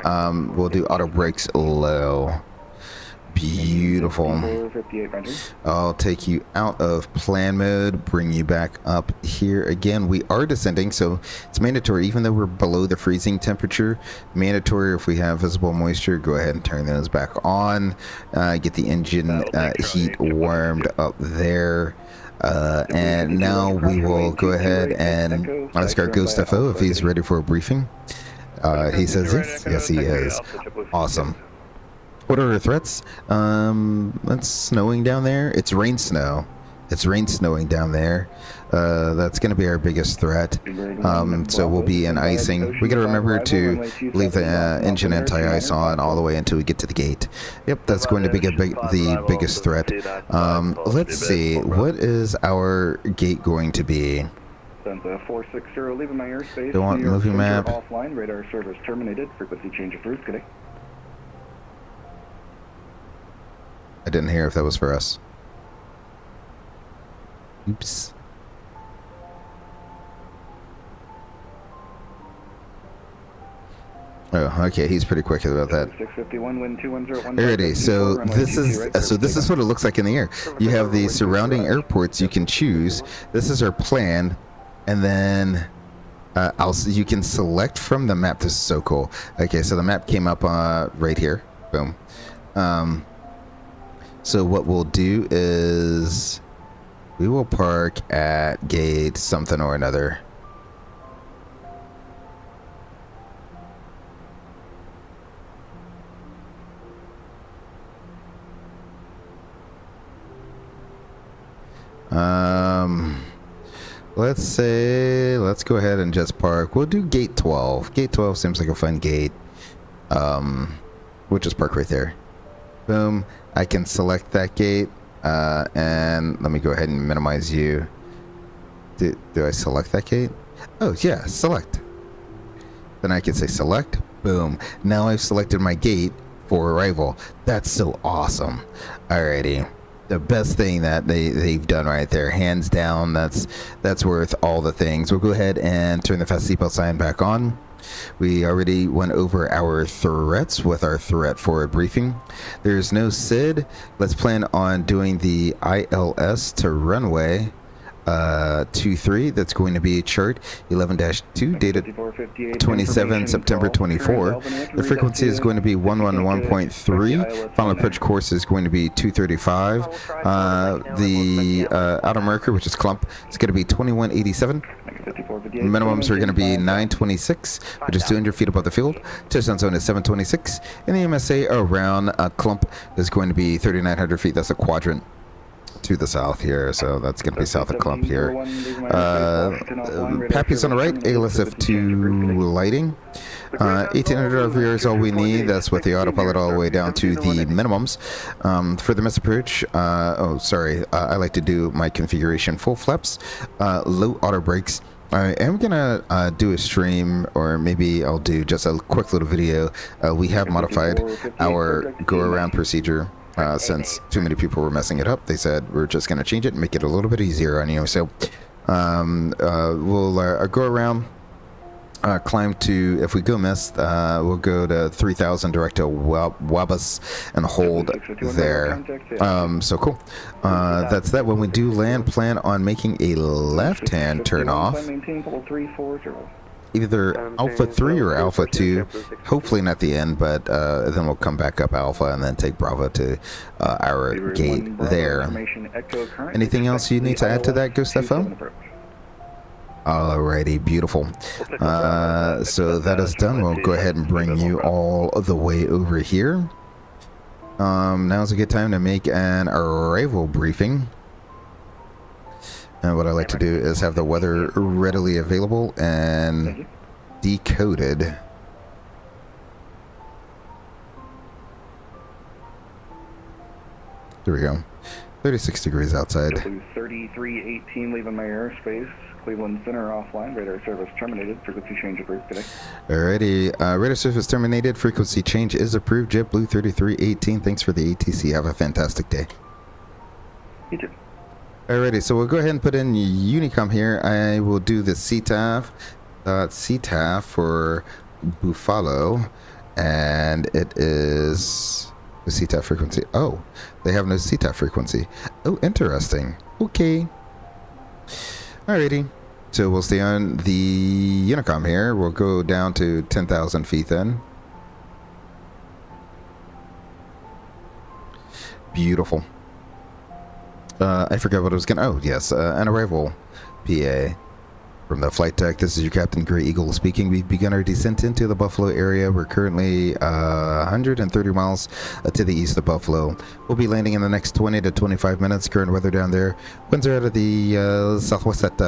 we'll do auto brakes low. Beautiful. I'll take you out of plan mode, bring you back up here again. We are descending, so it's mandatory, even though we're below the freezing temperature. Mandatory if we have visible moisture, go ahead and turn those back on. Get the engine heat warmed up there. And now we will go ahead and ask our Ghost FO if he's ready for a briefing. He says yes. Yes, he is. Awesome. What are the threats? It's snowing down there. It's rain snow. It's rain snowing down there. That's going to be our biggest threat. So we'll be in icing. We got to remember to leave the engine anti-ice on all the way until we get to the gate. Yep, that's going to be the biggest threat. Let's see. What is our gate going to be? 460, leaving my airspace. Don't want moving map. Offline, radar service terminated. Frequency change of route. Good day. I didn't hear if that was for us. Oops. Oh, okay. He's pretty quick about that. 651, wind 210. Alrighty, so this is what it looks like in the air. You have the surrounding airports you can choose. This is our plan, and then you can select from the map. This is so cool. Okay, so the map came up right here. Boom. So what we'll do is we will park at gate something or another. Let's say, let's go ahead and just park. We'll do gate 12. Gate 12 seems like a fun gate. We'll just park right there. Boom. I can select that gate. And let me go ahead and minimize you. Do I select that gate? Oh, yeah, select. Then I can say select. Boom. Now I've selected my gate for arrival. That's so awesome. Alrighty. The best thing that they've done right there, hands down. That's worth all the things. We'll go ahead and turn the fast seatbelt sign back on. We already went over our threats with our threat forward briefing. There's no SID. Let's plan on doing the ILS to runway 23. That's going to be chart 11-2, dated 27 September 24. The frequency is going to be 111.3. Final approach course is going to be 235. The outer marker, which is clump, is going to be 2187. Minimums are going to be 926, which is 200 feet above the field. Touchdown zone is 726. And the MSA around clump is going to be 3,900 feet. That's a quadrant to the south here, so that's going to be south of clump here. Pappy's on the right, ALSF2 lighting. 1800 RVR is all we need. That's with the autopilot all the way down to the minimums. For the miss approach, I like to do my configuration full flaps, low auto brakes. I am gonna do a stream, or maybe I'll do just a quick little video. We have modified our go around procedure. Since too many people were messing it up, they said we're just going to change it and make it a little bit easier on you. So we'll go around, climb to, if we go missed, we'll go to 3000 direct to Wabas and hold there. So cool. That's that. When we do land, plan on making a left-hand turn off. Either Alpha 3 or Alpha 2, hopefully not the end, but then we'll come back up Alpha and then take Bravo to our gate there. Anything else you need to add to that, Gustavo? Alrighty, beautiful. So that is done. We'll go ahead and bring you all the way over here. Now's a good time to make an arrival briefing. And what I like to do is have the weather readily available and decoded. There we go. 36 degrees outside. 3318 leaving my airspace. Cleveland Center offline. Radar service terminated. Frequency change approved today. Alrighty. Radar service terminated. Frequency change is approved. JetBlue 3318. Thanks for the ATC. Have a fantastic day. You too. Alrighty, so we'll go ahead and put in Unicom here. I will do the CTAF for Buffalo, and it is the CTAF frequency. Oh, they have no CTAF frequency. Oh, interesting. Okay. Alrighty, so we'll stay on the Unicom here. We'll go down to 10,000 feet then. Beautiful. I forgot what I was going to... Oh, yes. An arrival PA from the flight deck. This is your Captain Gray Eagle speaking. We've begun our descent into the Buffalo area. We're currently 130 miles to the east of Buffalo. We'll be landing in the next 20 to 25 minutes. Current weather down there. Winds are out of the southwest at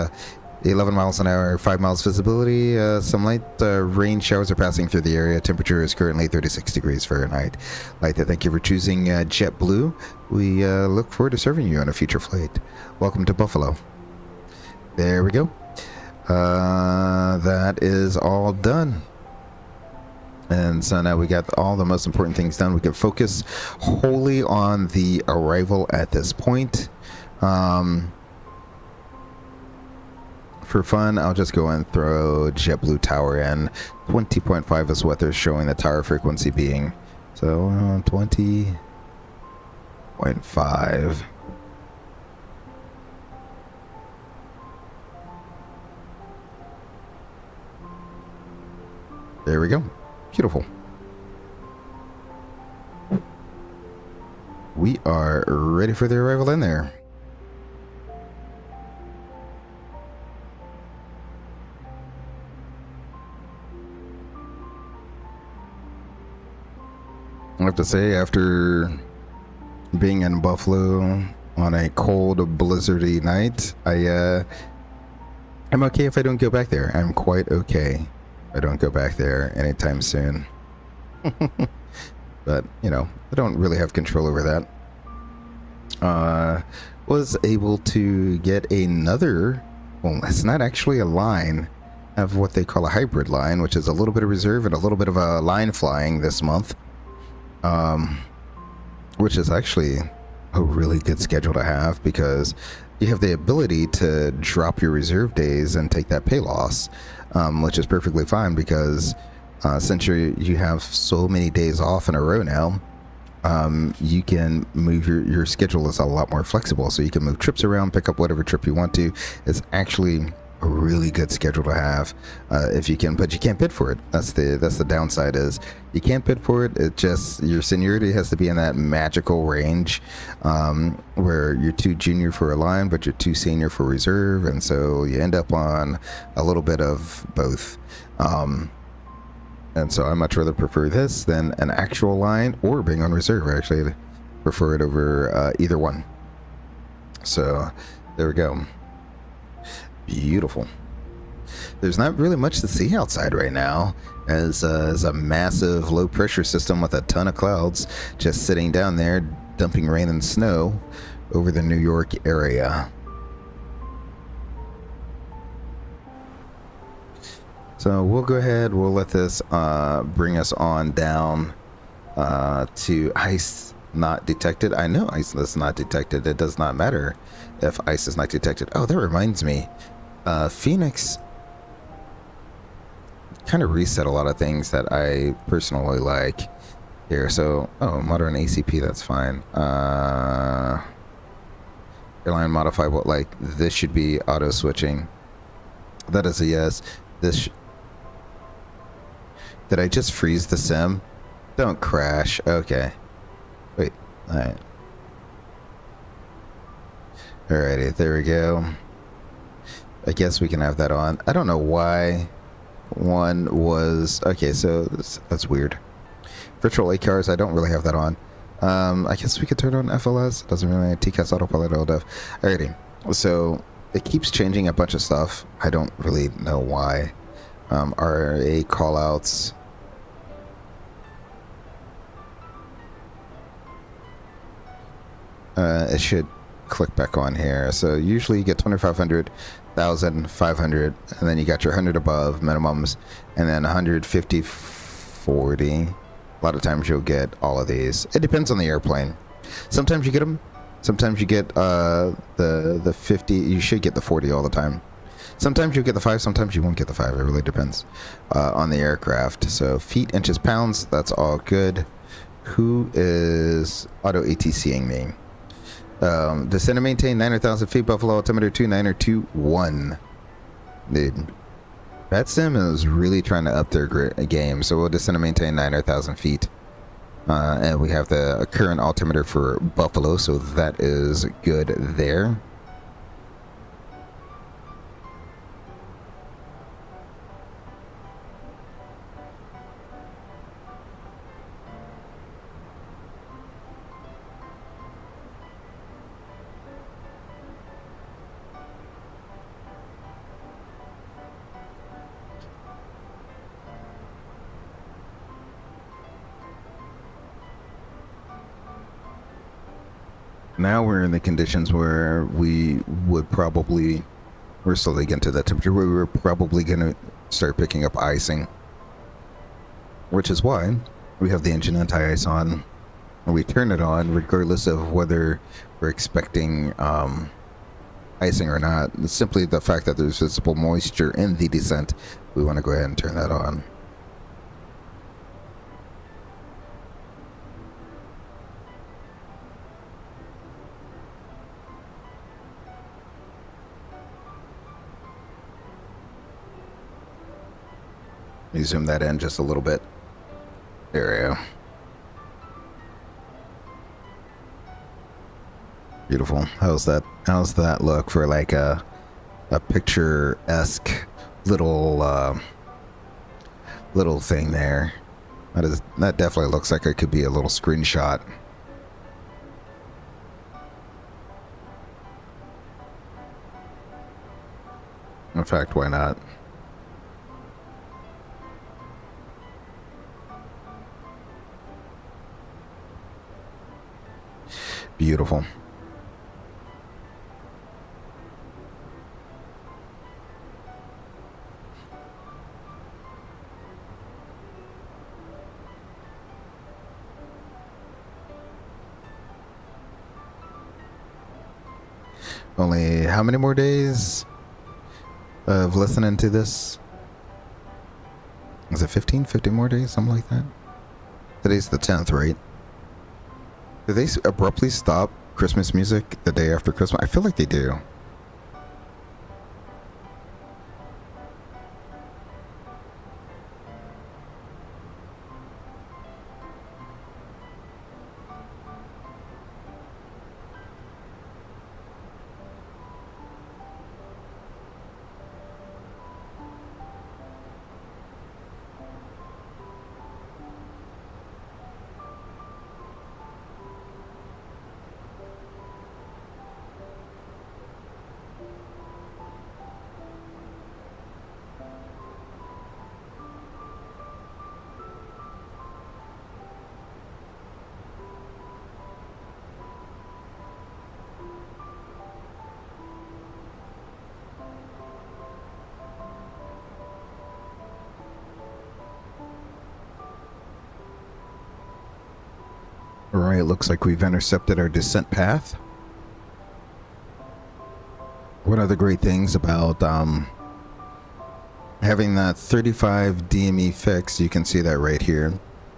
11 miles an hour, 5 miles visibility. Some light rain showers are passing through the area. Temperature is currently 36 degrees Fahrenheit. I'd like to thank you for choosing JetBlue. We look forward to serving you on a future flight. Welcome to Buffalo. There we go. That is all done. And so now we got all the most important things done. We can focus wholly on the arrival at this point. For fun, I'll just go and throw JetBlue Tower in. 20.5 is what they're showing the tower frequency being. So 20.5. There we go. Beautiful. We are ready for the arrival in there. I have to say, after being in Buffalo on a cold, blizzardy night. I'm okay if I don't go back there. I'm quite okay if I don't go back there anytime soon. But, you know, I don't really have control over that. Was able to get another, well, it's not actually a line. I have what they call a hybrid line, which is a little bit of reserve and a little bit of a line flying this month. Which is actually a really good schedule to have, because you have the ability to drop your reserve days and take that pay loss, which is perfectly fine, because since you have so many days off in a row now, you can move your schedule is a lot more flexible, so you can move trips around, pick up whatever trip you want to. It's actually a really good schedule to have, if you can, but you can't bid for it. That's the downside, is you can't bid for it. It just, your seniority has to be in that magical range, where you're too junior for a line but you're too senior for reserve, and so you end up on a little bit of both. And so I much rather prefer this than an actual line or being on reserve. I actually prefer it over either one. So there we go. Beautiful. There's not really much to see outside right now, as a massive low pressure system with a ton of clouds just sitting down there dumping rain and snow over the New York area. So we'll go ahead, we'll let this bring us on down to ice not detected. I know ice is not detected. It does not matter if ice is not detected. Oh, that reminds me. Fenix kind of reset a lot of things that I personally like here. So, oh, modern ACP, that's fine. Airline modify what, like, this should be auto switching. That is a yes. This did I just freeze the sim? Don't crash. Okay. Wait. Alright. Alrighty, there we go. I guess we can have that on. I don't know why one was... Okay, so that's weird. Virtual ACARs, I don't really have that on. I guess we could turn on FLS. Doesn't really... TCAS autopilot LDF. Alrighty. So, it keeps changing a bunch of stuff. I don't really know why. RA callouts. It should click back on here. So usually you get 2,500, 1,000, 500, and then you got your 100 above minimums, and then 150, 40. A lot of times you'll get all of these. It depends on the airplane. Sometimes you get them. Sometimes you get the 50. You should get the 40 all the time. Sometimes you'll get the 5. Sometimes you won't get the 5. It really depends on the aircraft. So feet, inches, pounds. That's all good. Who is auto ATCing me? Descend and maintain 9,000 feet, Buffalo altimeter 2921. Dude, that sim is really trying to up their game, so we'll descend and maintain 9,000 feet. And we have the current altimeter for Buffalo, so that is good there. Now we're in the conditions where we would probably, we're slowly getting to that temperature where we're probably going to start picking up icing. Which is why we have the engine anti-ice on. And we turn it on regardless of whether we're expecting icing or not. It's simply the fact that there's visible moisture in the descent. We want to go ahead and turn that on. Let me zoom that in just a little bit. There we go. Beautiful. How's that look for like a picture-esque little little thing there? That definitely looks like it could be a little screenshot. In fact, why not? Beautiful. Only how many more days of listening to this? Is it 15? 50 more days? Something like that? Today's the 10th, right? Did they abruptly stop Christmas music the day after Christmas? I feel like they do. Alright, looks like we've intercepted our descent path. One of the great things about having that 35 DME fix, you can see that right here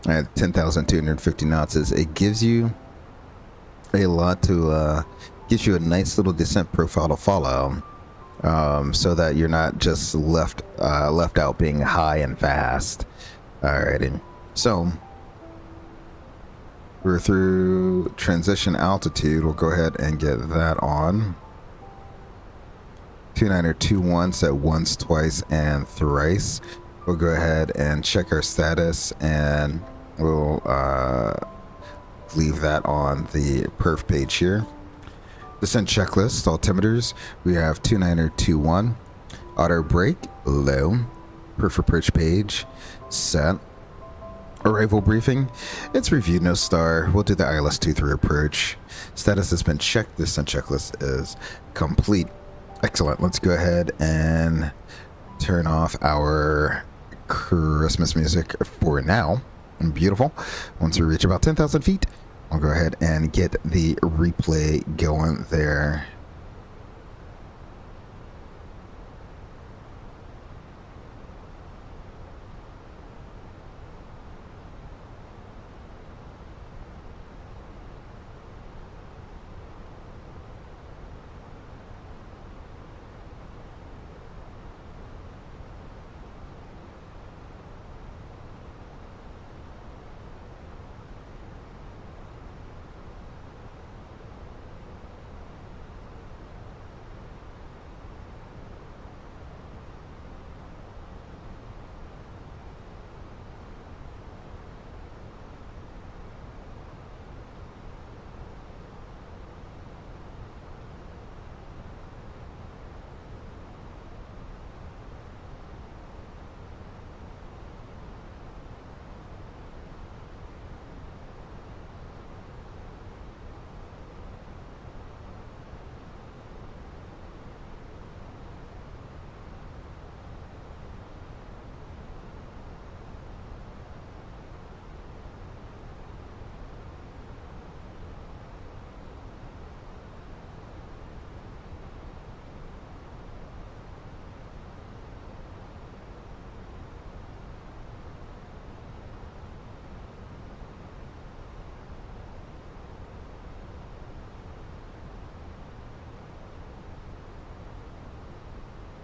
at 10,250 knots, is it gives you a lot to, gives you a nice little descent profile to follow, so that you're not just left out being high and fast. Alrighty, so we're through transition altitude. We'll go ahead and get that on. 2921 set once, twice, and thrice. We'll go ahead and check our status, and we'll leave that on the perf page here. Descent checklist, altimeters. We have 2921. Auto brake, low. Perf approach page, set. Arrival briefing. It's reviewed, no star. We'll do the ILS-23 approach. Status has been checked. Descent checklist is complete. Excellent. Let's go ahead and turn off our Christmas music for now. Beautiful. Once we reach about 10,000 feet, I'll go ahead and get the replay going there.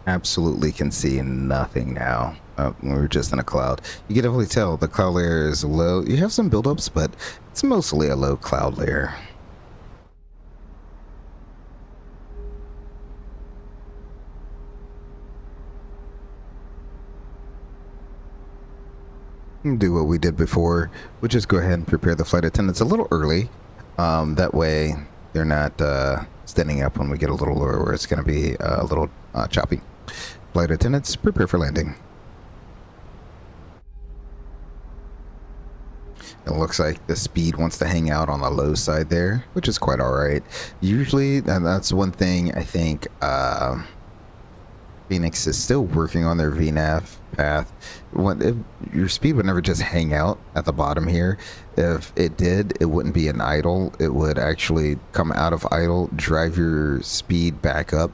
Absolutely can see nothing now. We're just in a cloud. You can definitely tell the cloud layer is low. You have some buildups, but it's mostly a low cloud layer. Do what we did before. We'll just go ahead and prepare the flight attendants a little early. That way they're not standing up when we get a little lower where it's going to be a little choppy. Flight attendants, prepare for landing. It looks like the speed wants to hang out on the low side there, which is quite alright. Usually, and that's one thing I think Fenix is still working on their VNAV path. Your speed would never just hang out at the bottom here. If it did, it wouldn't be an idle. It would actually come out of idle, drive your speed back up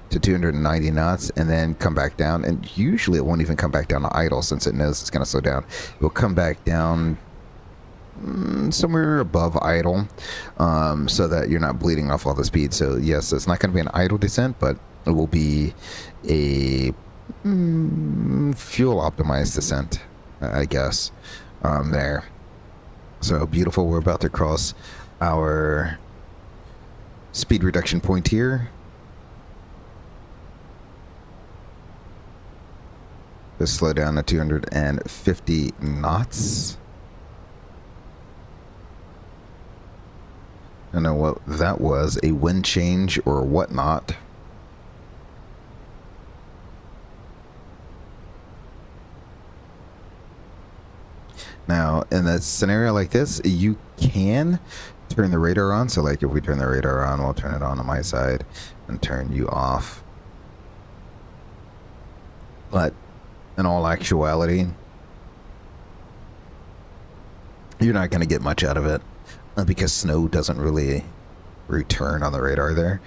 to 290 knots, and then come back down. And usually it won't even come back down to idle since it knows it's going to slow down. It will come back down somewhere above idle, so that you're not bleeding off all the speed. So yes, it's not going to be an idle descent, but it will be a fuel optimized descent, I guess, there. So beautiful. We're about to cross our speed reduction point here. Just slow down to 250 knots. I don't know what that was, a wind change or whatnot. Now, in a scenario like this, you can turn the radar on. So like if we turn the radar on, we'll turn it on my side and turn you off. But in all actuality, you're not going to get much out of it because snow doesn't really return on the radar there.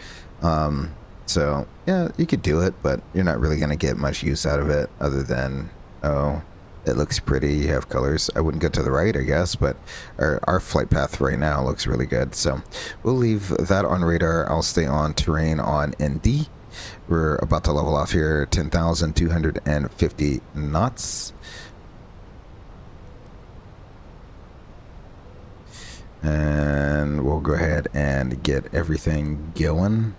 So yeah, you could do it, but you're not really going to get much use out of it other than, oh, it looks pretty, you have colors. I wouldn't go to the right, I guess, but our flight path right now looks really good. So we'll leave that on radar. I'll stay on terrain on ND. We're about to level off here, 10,250 knots. And we'll go ahead and get everything going.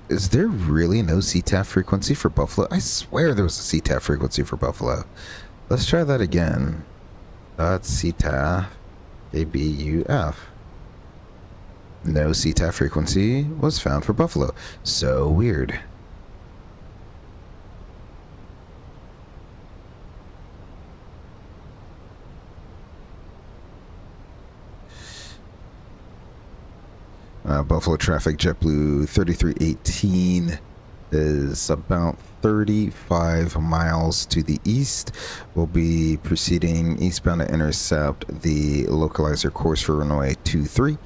Is there really no CTAF frequency for Buffalo? I swear there was a CTAF frequency for Buffalo. Let's try that again. .CTAF ABUF. No CTAF frequency was found for Buffalo. So weird. Buffalo traffic, JetBlue 3318 is about 35 miles to the east. We'll be proceeding eastbound to intercept the localizer course for runway 23,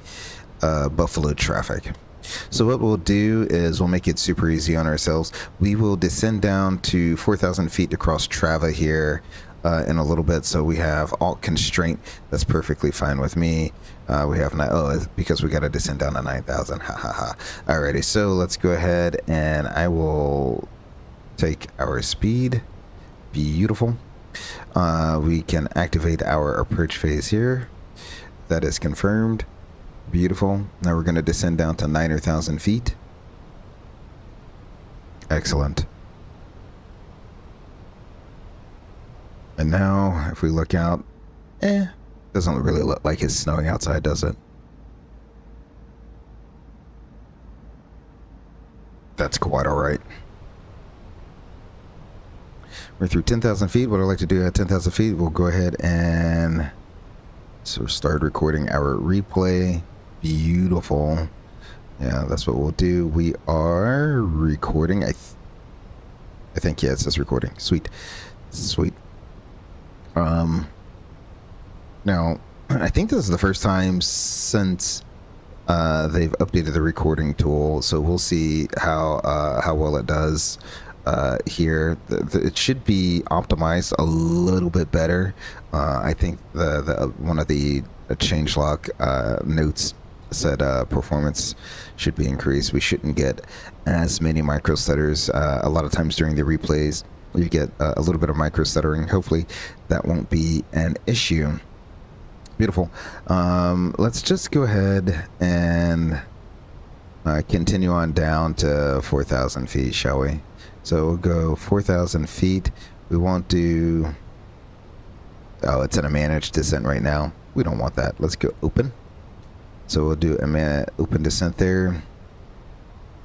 Buffalo traffic. So what we'll do is we'll make it super easy on ourselves. We will descend down to 4,000 feet to cross Trava here in a little bit. So we have alt constraint. That's perfectly fine with me. We have it's because we got to descend down to 9,000. Ha ha ha. Alrighty, so let's go ahead and I will take our speed. Beautiful. We can activate our approach phase here. That is confirmed. Beautiful. Now we're going to descend down to 9,000 feet. Excellent. And now, if we look out, doesn't really look like it's snowing outside, does it? That's quite alright. We're through 10,000 feet. What I'd like to do at 10,000 feet, we'll go ahead and start recording our replay. Beautiful. Yeah, that's what we'll do. We are recording. I think, yeah, it says recording. Sweet. Sweet. Now, I think this is the first time since they've updated the recording tool, so we'll see how well it does here. It should be optimized a little bit better. I think the one of the changelog notes said performance should be increased. We shouldn't get as many micro stutters. A lot of times during the replays, you get a little bit of micro stuttering. Hopefully that won't be an issue. Beautiful. Let's just go ahead and continue on down to 4,000 feet, shall we? So we'll go 4,000 feet. We won't do... Oh, it's in a managed descent right now. We don't want that. Let's go open. So we'll do a open descent there.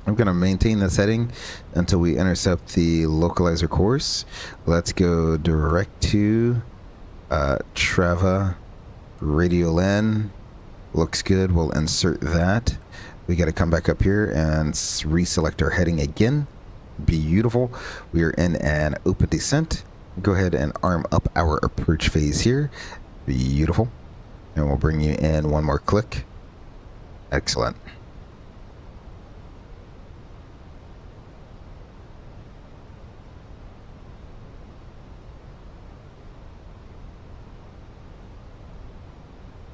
I'm going to maintain this heading until we intercept the localizer course. Let's go direct to Trava radial N. Looks good. We'll insert that. We got to come back up here and reselect our heading again. Beautiful. We are in an open descent. Go ahead and arm up our approach phase here. Beautiful. And we'll bring you in one more click. Excellent.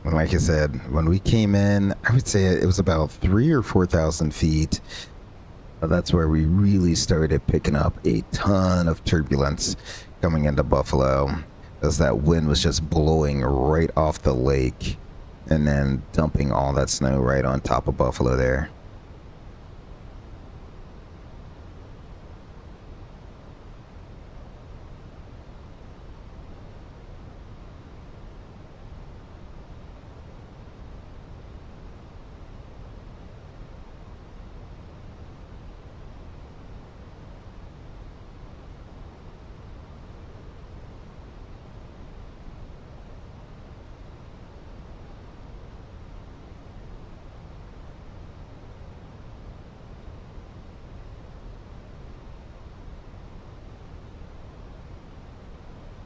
Like I said, when we came in, I would say it was about 3,000 or 4,000 feet. That's where we really started picking up a ton of turbulence coming into Buffalo, as that wind was just blowing right off the lake and then dumping all that snow right on top of Buffalo there.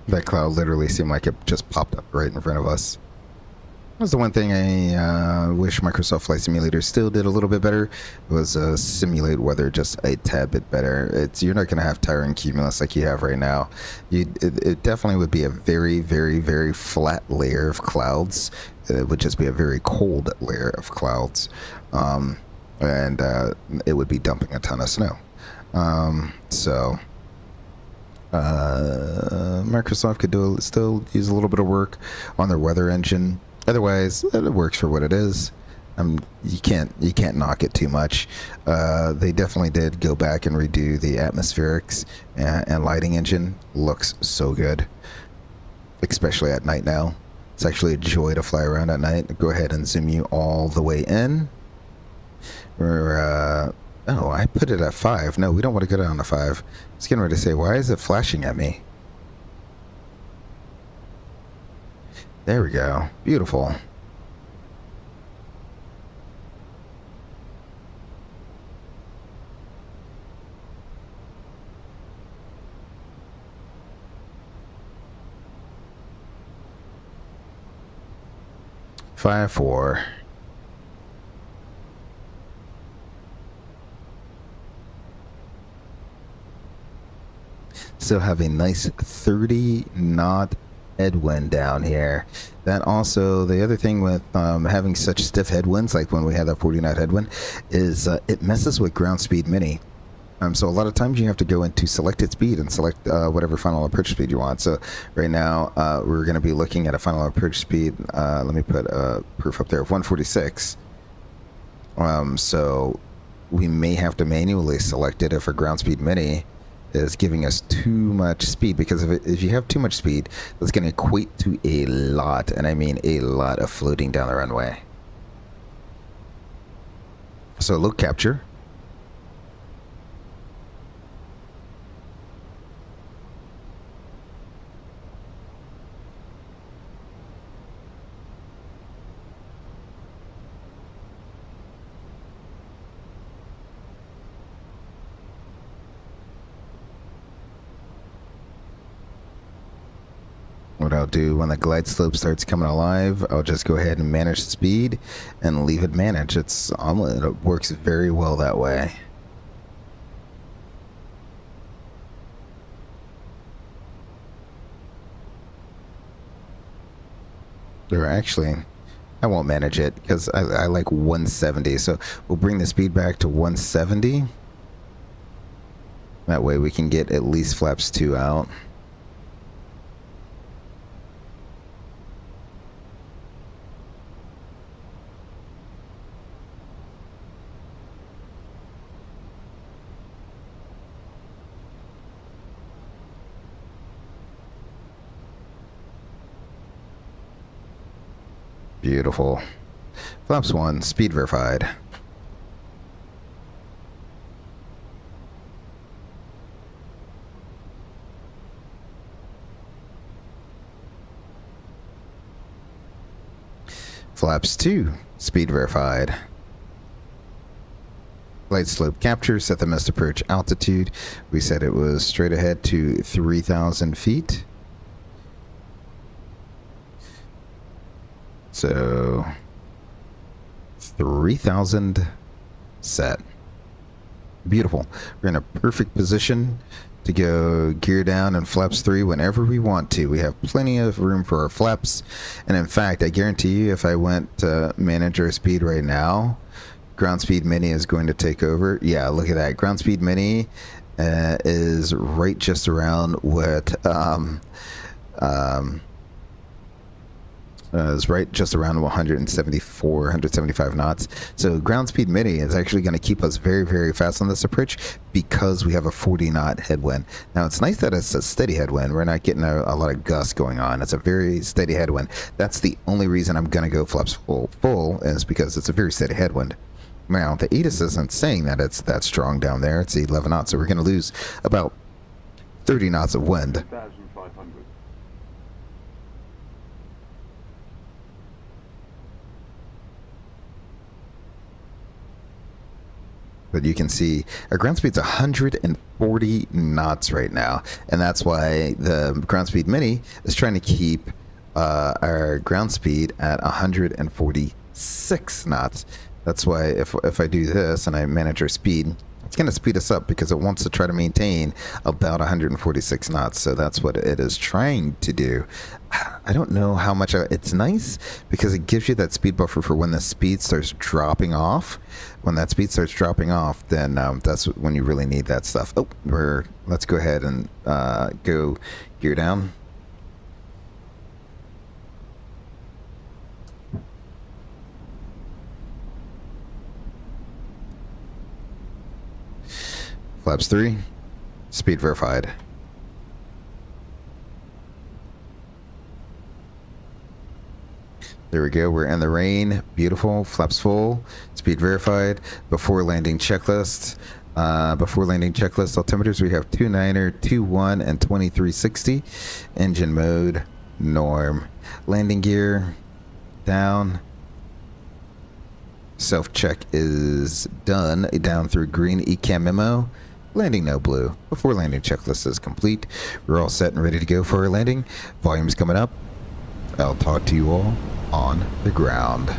That cloud literally seemed like it just popped up right in front of us. That was the one thing I wish Microsoft Flight Simulator still did a little bit better, was simulate weather just a tad bit better. You're not going to have towering cumulus like you have right now. It definitely would be a very, very, very flat layer of clouds. It would just be a very cold layer of clouds. And it would be dumping a ton of snow. Microsoft could still use a little bit of work on their weather engine. Otherwise, it works for what it is. You can't knock it too much. They definitely did go back and redo the atmospherics and lighting engine. Looks so good, especially at night now. It's actually a joy to fly around at night. Go ahead and zoom you all the way in. Oh, I put it at 5. No, we don't want to go down to 5. I was getting ready to say, why is it flashing at me? There we go. Beautiful. Five, 4. Still have a nice 30 knot headwind down here. That also, the other thing with having such stiff headwinds, like when we had that 40 knot headwind, is it messes with ground speed mini. So a lot of times you have to go into selected speed and select whatever final approach speed you want. So right now we're going to be looking at a final approach speed. Let me put proof up there of 146. So we may have to manually select it if our ground speed mini is giving us too much speed, because if you have too much speed, that's going to equate to a lot, and I mean a lot, of floating down the runway. So low capture. What I'll do when the glide slope starts coming alive, I'll just go ahead and manage the speed and leave it managed. It works very well that way. Or actually, I won't manage it because I like 170. So we'll bring the speed back to 170. That way we can get at least flaps 2 out. Beautiful. Flaps 1, speed verified. Flaps 2, speed verified. Light slope capture, set the missed approach altitude. We said it was straight ahead to 3,000 feet. So 3,000 set. Beautiful. We're in a perfect position to go gear down and flaps 3 whenever we want to. We have plenty of room for our flaps. And in fact, I guarantee you if I went to manage our speed right now, Ground Speed Mini is going to take over. Yeah, look at that. Ground Speed Mini is right just around what is right just around 174, 175 knots. So Ground Speed Mini is actually going to keep us very, very fast on this approach because we have a 40 knot headwind. Now it's nice that it's a steady headwind. We're not getting a lot of gusts going on. It's a very steady headwind. That's the only reason I'm going to go flaps full is because it's a very steady headwind. Now, the ATIS isn't saying that it's that strong down there. It's 11 knots, so we're going to lose about 30 knots of wind. 1,500. But you can see our ground speed's 140 knots right now, and that's why the Ground Speed Mini is trying to keep our ground speed at 146 knots. That's why if I do this and I manage our speed, it's going to speed us up because it wants to try to maintain about 146 knots. So that's what it is trying to do. I don't know how much it's nice because it gives you that speed buffer for when the speed starts dropping off. When that speed starts dropping off, then that's when you really need that stuff. Oh, let's go ahead and go gear down. Flaps 3, speed verified. There we go. We're in the rain. Beautiful. Flaps full. Speed verified. Before landing checklist. Altimeters, we have 29er, 21, and 2360. Engine mode, norm. Landing gear, down. Self-check is done. Down through green ECAM memo. Landing no blue. Before landing checklist is complete. We're all set and ready to go for our landing. Volume's coming up. I'll talk to you all on the ground.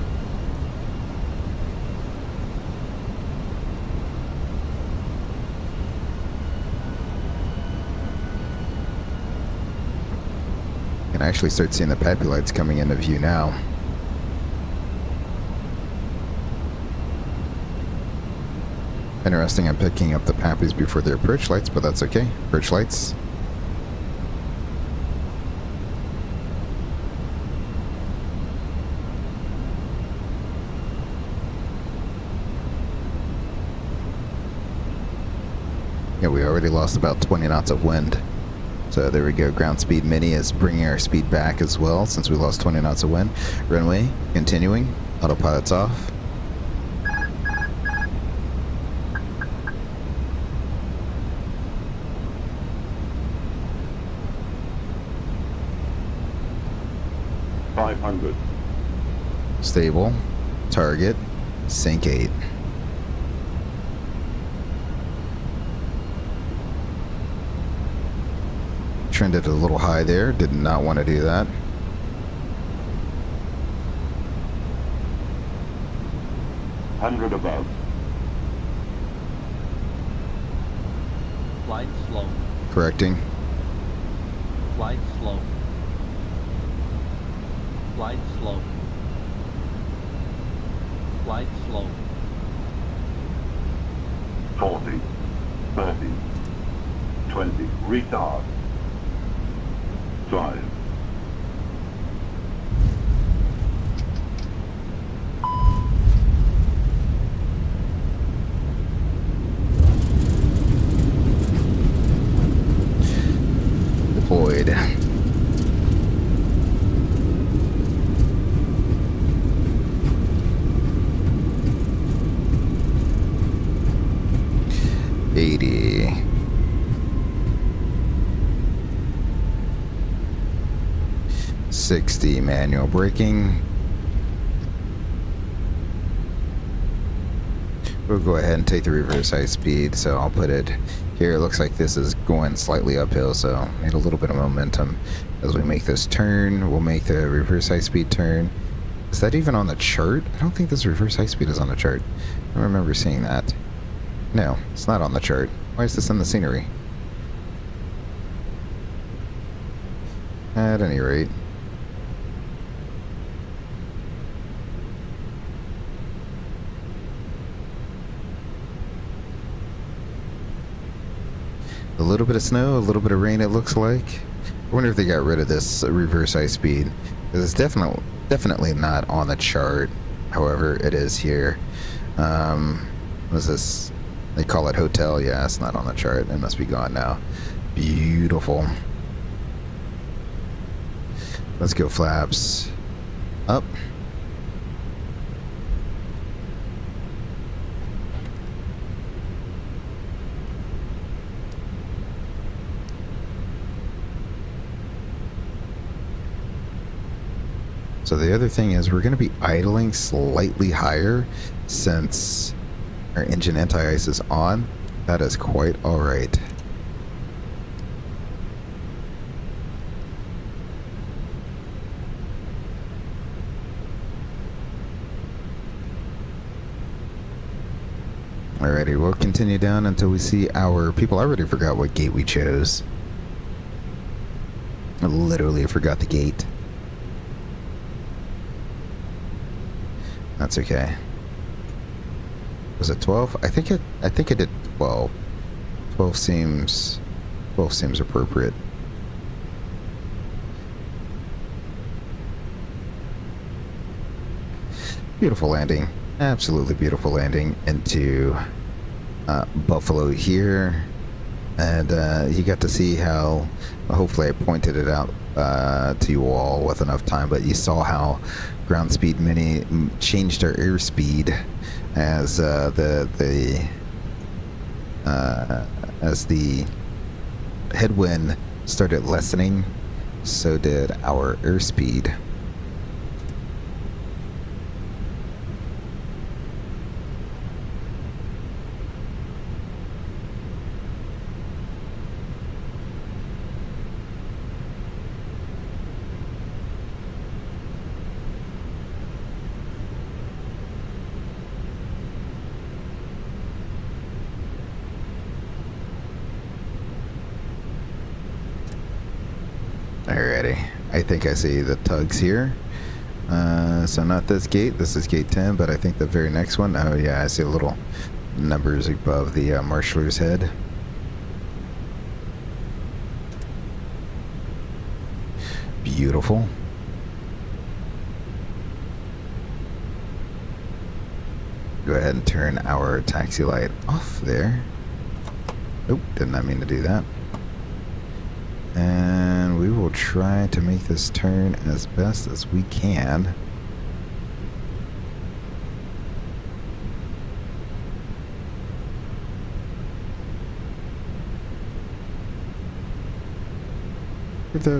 You can actually start seeing the PAPI lights coming into view now. Interesting, I'm picking up the PAPIs before the approach lights, but that's okay. Approach lights. Yeah, we already lost about 20 knots of wind. So there we go. Ground Speed Mini is bringing our speed back as well since we lost 20 knots of wind. Runway continuing. Autopilot's off. Stable. Target. Sync 8. Trended a little high there. Did not want to do that. Above. Flight slow. Correcting. Flight slow. Flight slow. Flight slow. 40, 30, 20, retard. Drive. Deployed. .60 manual braking. we'll go ahead and take the reverse high speed. So I'll put it here. It looks like this is going slightly uphill, so need a little bit of momentum as we make this turn. We'll make the reverse high speed turn. Is that even on the chart? I don't think this reverse high speed is on the chart. I don't remember seeing that. No, it's not on the chart. Why is this in the scenery? At any rate. A little bit of snow, a little bit of rain, it looks like. I wonder if they got rid of this reverse high speed. Because it's definitely not on the chart. However, it is here. What's this? They call it hotel. Yeah, it's not on the chart. It must be gone now. Beautiful. Let's go flaps up. So the other thing is we're going to be idling slightly higher since our engine anti-ice is on. That is quite all right. Alrighty, we'll continue down until we see our people. I already forgot what gate we chose. I literally forgot the gate. That's okay. Was it 12? I think it did 12. 12 seems appropriate. Beautiful landing. Absolutely beautiful landing into Buffalo here. And you got to see how, hopefully I pointed it out to you all with enough time, but you saw how Ground Speed Mini changed our airspeed as as the headwind started lessening. So did our airspeed. Alrighty, I think I see the tugs here. So not this gate, this is gate 10, but I think the very next one. Oh yeah, I see the little numbers above the marshaller's head. Beautiful. Go ahead and turn our taxi light off there. Nope, did not mean to do that. And we will try to make this turn as best as we can.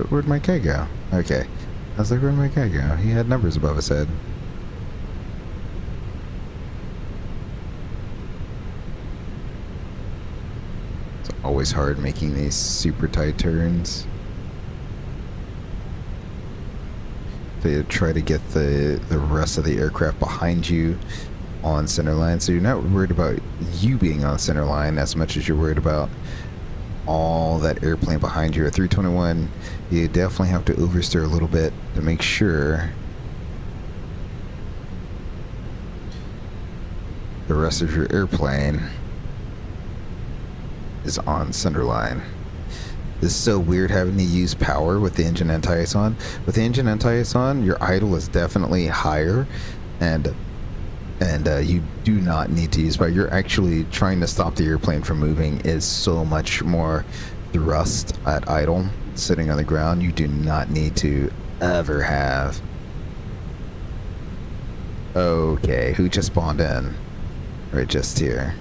Where'd my guy go? Okay. I was like, where'd my guy go? He had numbers above his head. Always hard making these super tight turns. To try to get the rest of the aircraft behind you on center line, so you're not worried about you being on center line as much as you're worried about all that airplane behind you. At 321, you definitely have to oversteer a little bit to make sure the rest of your airplane is on center line. This is so weird having to use power with the engine anti-ice on. With the engine anti-ice on, your idle is definitely higher, and you do not need to use power. You're actually trying to stop the airplane from moving. Is so much more thrust at idle. Sitting on the ground, you do not need to ever have. Okay, who just spawned in? Right, just here.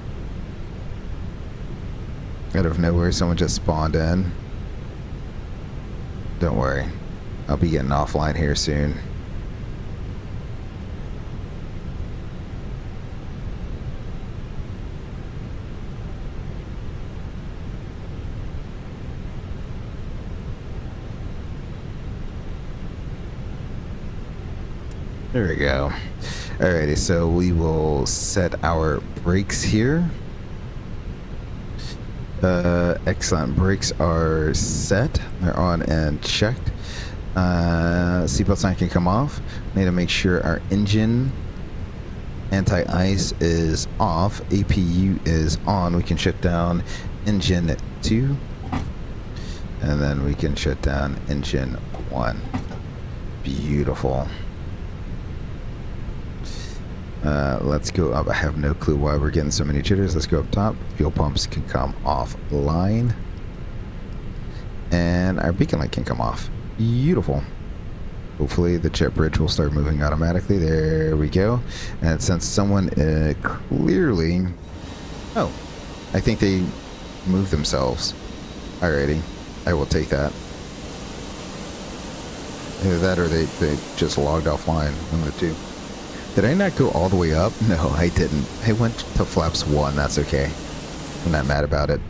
Out of nowhere, someone just spawned in. Don't worry, I'll be getting offline here soon. There we go. Alrighty, so we will set our brakes here. Excellent. Brakes are set. They're on and checked. Seatbelt sign can come off. Need to make sure our engine anti-ice is off. APU is on. We can shut down engine 2. And then we can shut down engine 1. Beautiful. Let's go up. I have no clue why we're getting so many jitters. Let's go up top. Fuel pumps can come offline. And our beacon light can come off. Beautiful. Hopefully the jet bridge will start moving automatically. There we go. And since someone clearly... Oh, I think they moved themselves. Alrighty. I will take that. Either that or they just logged offline. One of the two. Did I not go all the way up? No, I didn't. I went to flaps 1. That's okay. I'm not mad about it.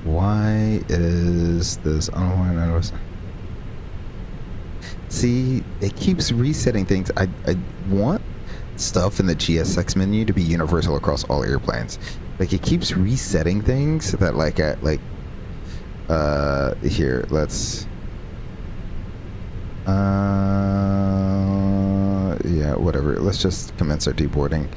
Why is this? I don't know why I noticed. See, it keeps resetting things. I want stuff in the GSX menu to be universal across all airplanes. Like, it keeps resetting things that, like, here, let's... yeah, whatever. Let's just commence our deboarding.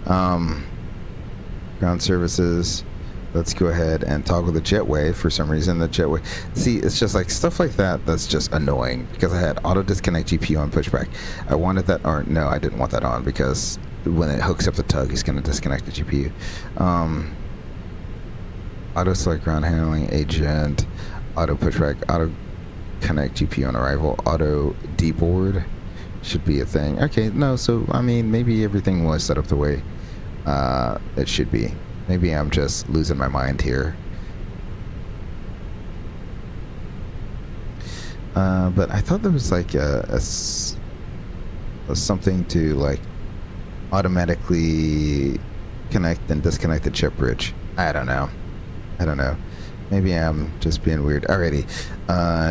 Ground services. Let's go ahead and toggle the jetway. For some reason, the jetway... See, it's just like stuff like that that's just annoying. Because I had auto disconnect GPU on pushback. I wanted that... Or, no, I didn't want that on because when it hooks up the tug, it's going to disconnect the GPU. Auto select ground handling agent. Auto pushback. Auto connect GPU on arrival. Auto deboard should be a thing. Okay, no, so, I mean, maybe everything was set up the way it should be. Maybe I'm just losing my mind here. But I thought there was like a something to like automatically connect and disconnect the chip bridge. I don't know. Maybe I'm just being weird. Alrighty.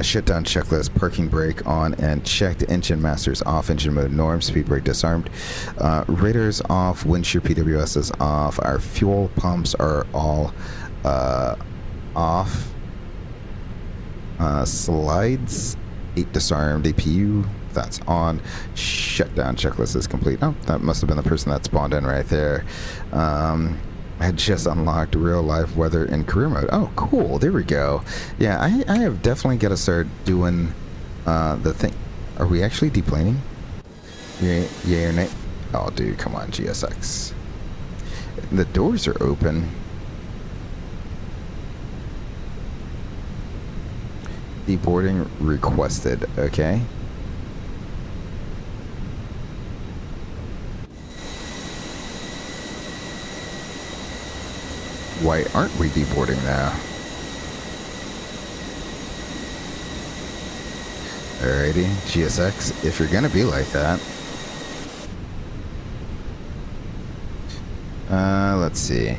Shutdown checklist. Parking brake on and checked. Engine masters off. Engine mode norm. Speed brake disarmed. Radars off. Windshield PWS is off. Our fuel pumps are all off. Slides 8 disarmed. APU that's on. Shutdown checklist is complete. Oh, that must have been the person that spawned in right there. I had just unlocked real life weather in career mode. Oh, cool. There we go. Yeah, I have definitely got to start doing the thing. Are we actually deplaning? Yeah or nay? Oh, dude, come on, GSX. The doors are open. Deboarding requested. Okay. Why aren't we deboarding now? Alrighty, GSX, if you're gonna be like that. Let's see.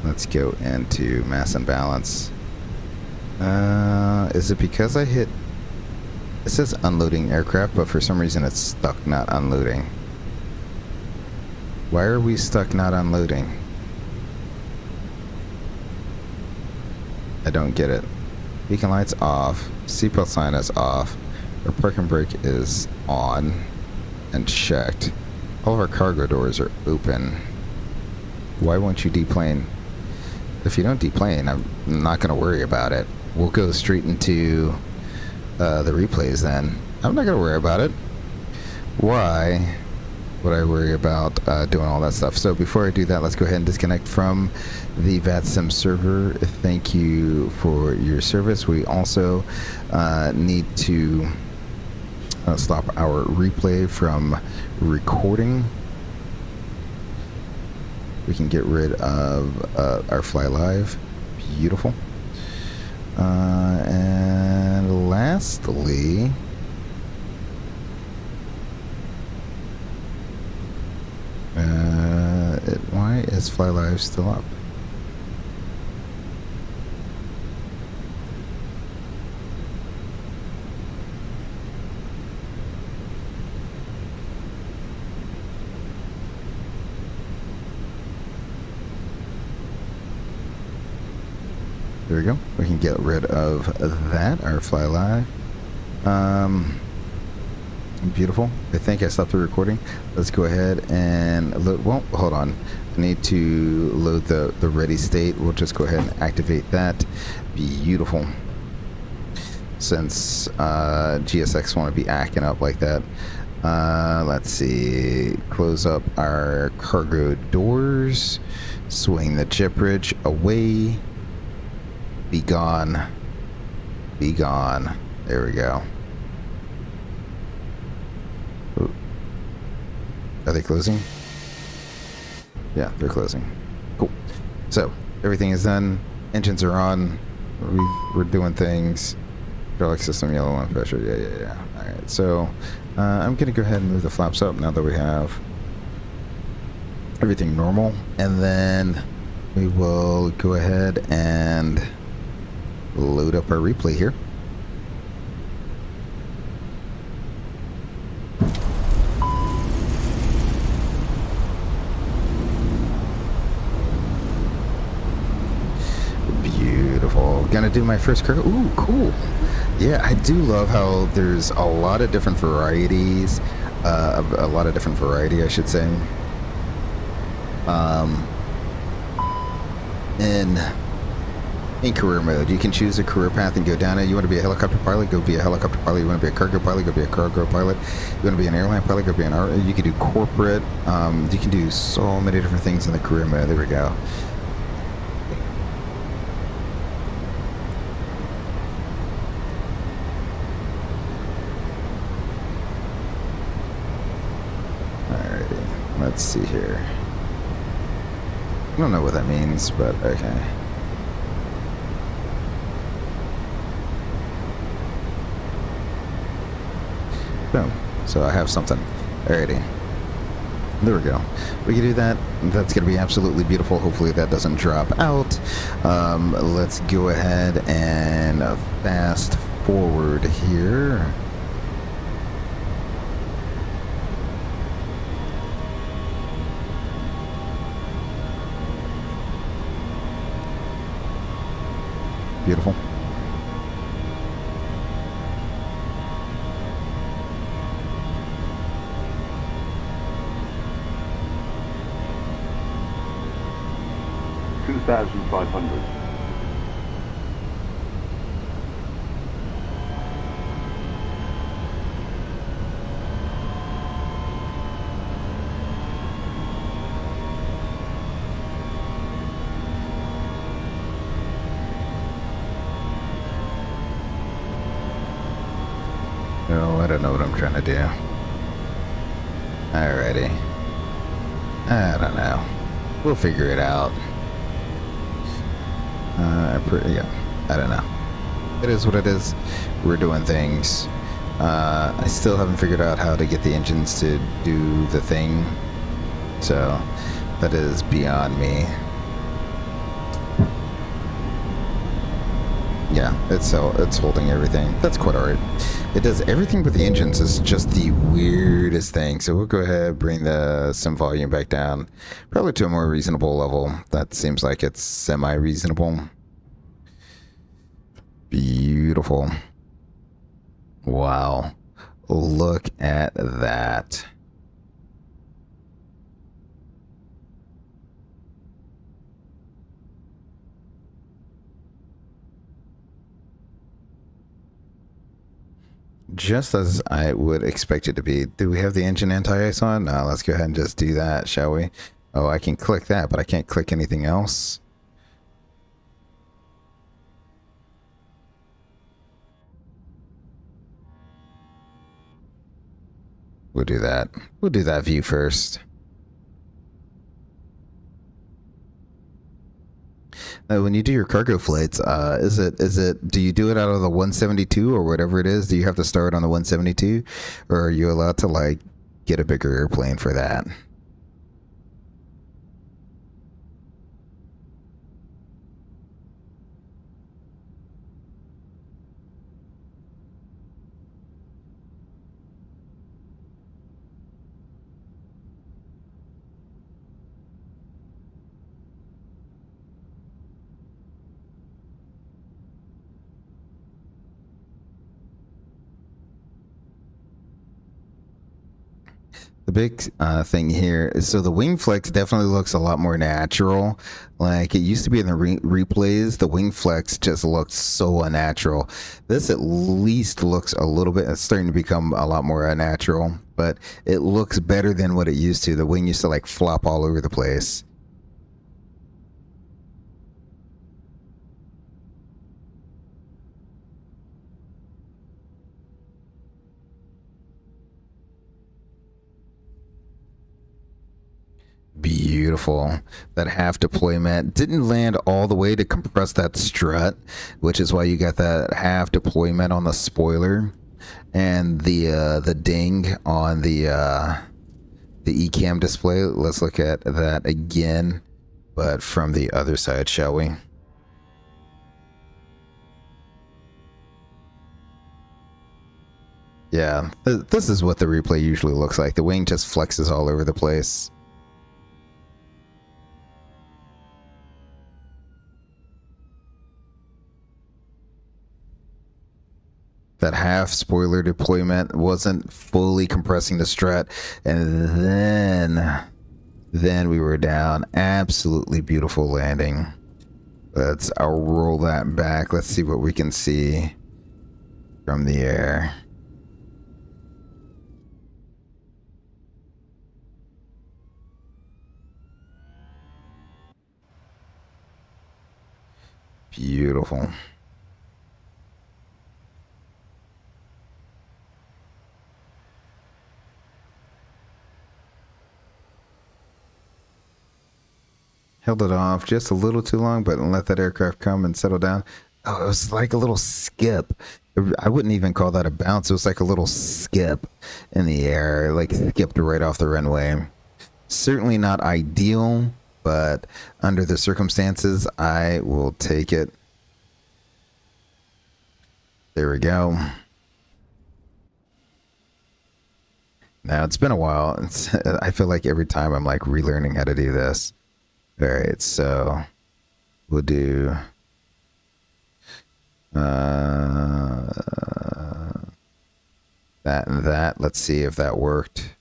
Let's go into mass and balance. Is it because I hit... It says unloading aircraft, but for some reason it's stuck not unloading. Why are we stuck not unloading? I don't get it. Beacon light's off. Seatbelt sign is off. Our parking brake is on and checked. All of our cargo doors are open. Why won't you deplane? If you don't deplane, I'm not going to worry about it. We'll go straight into the replays then. I'm not going to worry about it. Why would I worry about doing all that stuff? So before I do that, let's go ahead and disconnect from the VATSIM server. Thank you for your service. We also need to stop our replay from recording. We can get rid of our fly live. Beautiful. And lastly, why is fly live still up? There we go. We can get rid of that, our fly live. Beautiful. I think I stopped the recording. Let's go ahead and load. Well, hold on. I need to load the ready state. We'll just go ahead and activate that. Beautiful. Since GSX want to be acting up like that. Let's see. Close up our cargo doors. Swing the jet bridge away. Be gone. Be gone. There we go. Ooh. Are they closing? Yeah, they're closing. Cool. So, everything is done. Engines are on. We're doing things. Hydraulic system, yellow line pressure. Yeah. Alright, so I'm going to go ahead and move the flaps up now that we have everything normal. And then we will go ahead and load up our replay here. Beautiful. Gonna do my first cargo. Ooh, cool. Yeah, I do love how there's a lot of different varieties, a lot of different variety, I should say. In career mode, you can choose a career path and go down it. You want to be a helicopter pilot, go be a helicopter pilot. You want to be a cargo pilot, go be a cargo pilot. You want to be an airline pilot, go be an airline. You can do corporate. You can do so many different things in the career mode. There we go. Alrighty, let's see here. I don't know what that means, but okay. Boom. So I have something. Alrighty. There we go. We can do that. That's going to be absolutely beautiful. Hopefully that doesn't drop out. Let's go ahead and fast forward here. Beautiful. $2,500. No, I don't know what I'm trying to do. Alrighty. I don't know. We'll figure it out. Yeah, I don't know. It is what it is. We're doing things. I still haven't figured out how to get the engines to do the thing. So, that is beyond me. Yeah, it's holding everything. That's quite alright. It does everything but the engines. Is just the weirdest thing. So we'll go ahead, bring the sim volume back down, probably to a more reasonable level. That seems like it's semi-reasonable. Beautiful. Wow. Look at that. Just as I would expect it to be. Do we have the engine anti-ice on? No, let's go ahead and just do that, shall we? Oh, I can click that, but I can't click anything else. We'll do that. We'll do that view first. Now, when you do your cargo flights, do you do it out of the 172 or whatever it is? Do you have to start on the 172, or are you allowed to like get a bigger airplane for that? The big thing here is, so the wing flex definitely looks a lot more natural. Like it used to be in the replays, the wing flex just looked so unnatural. This at least looks a little bit, it's starting to become a lot more unnatural, but it looks better than what it used to. The wing used to like flop all over the place. Beautiful. That half deployment didn't land all the way to compress that strut, which is why you got that half deployment on the spoiler and the ding on the ECAM display. Let's look at that again, but from the other side, shall we? Yeah, this is what the replay usually looks like. The wing just flexes all over the place. That half spoiler deployment wasn't fully compressing the strut, and then we were down. Absolutely beautiful landing. I'll roll that back. Let's see what we can see from the air. Beautiful. Held it off just a little too long, but let that aircraft come and settle down. Oh, it was like a little skip. I wouldn't even call that a bounce. It was like a little skip in the air, like skipped right off the runway. Certainly not ideal, but under the circumstances, I will take it. There we go. Now, it's been a while. I feel like every time I'm like relearning how to do this. All right, so we'll do that and that. Let's see if that worked.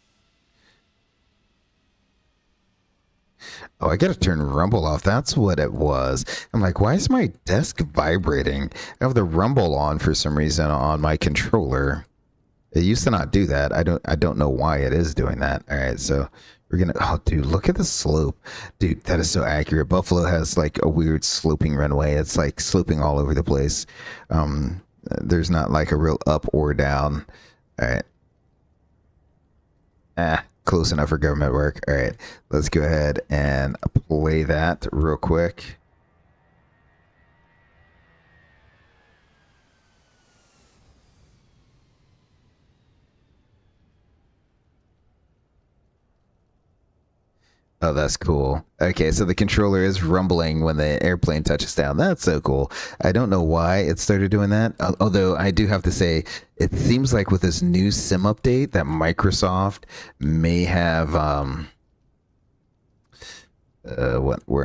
Oh, I gotta turn rumble off. That's what it was. I'm like, why is my desk vibrating? I have the rumble on for some reason on my controller. It used to not do that. I don't know why it is doing that. All right, so we're gonna, oh dude, look at the slope. Dude, that is so accurate. Buffalo has like a weird sloping runway. It's like sloping all over the place. There's not like a real up or down. All right. Close enough for government work. All right, let's go ahead and play that real quick. Oh, that's cool. Okay, so the controller is rumbling when the airplane touches down. That's so cool. I don't know why it started doing that. Although I do have to say, it seems like with this new sim update that Microsoft may have, where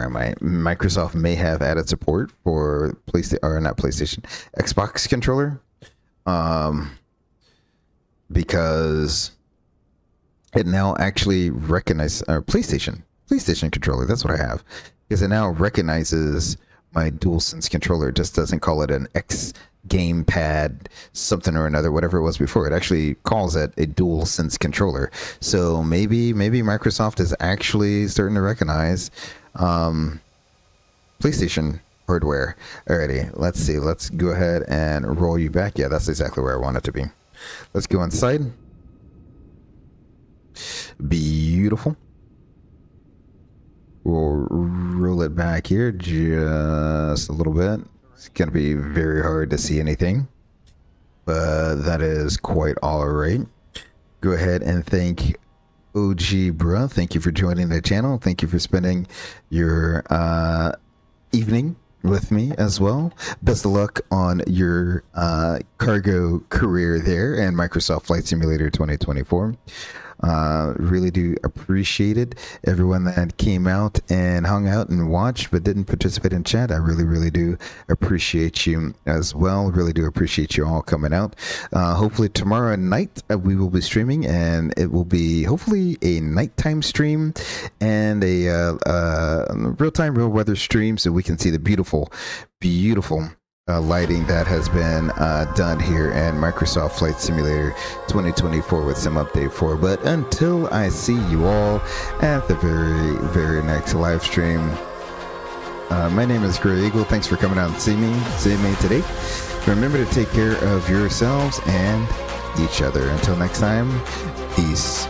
am I? Microsoft may have added support for Xbox controller. Because it now actually recognizes PlayStation controller. That's what I have, because it now recognizes my DualSense controller. It just doesn't call it an X gamepad something or another, whatever it was before. It actually calls it a DualSense controller. So maybe Microsoft is actually starting to recognize PlayStation hardware. Alrighty, let's see. Let's go ahead and roll you back. Yeah, that's exactly where I want it to be. Let's go inside. Beautiful. We'll roll it back here just a little bit. It's going to be very hard to see anything, but that is quite all right. Go ahead and thank OG Bruh. Thank you for joining the channel. Thank you for spending your evening with me as well. Best of luck on your cargo career there and Microsoft Flight Simulator 2024. Really do appreciate it. Everyone that came out and hung out and watched but didn't participate in chat, I really do appreciate you as well. Really do appreciate you all coming out. Hopefully tomorrow night we will be streaming, and it will be hopefully a nighttime stream and a real-time real weather stream, so we can see the beautiful lighting that has been done here in Microsoft Flight Simulator 2024 with some update 4. But until I see you all at the very next live stream, my name is Gray Eagle. Thanks for coming out and seeing me today. Remember to take care of yourselves and each other. Until next time, peace.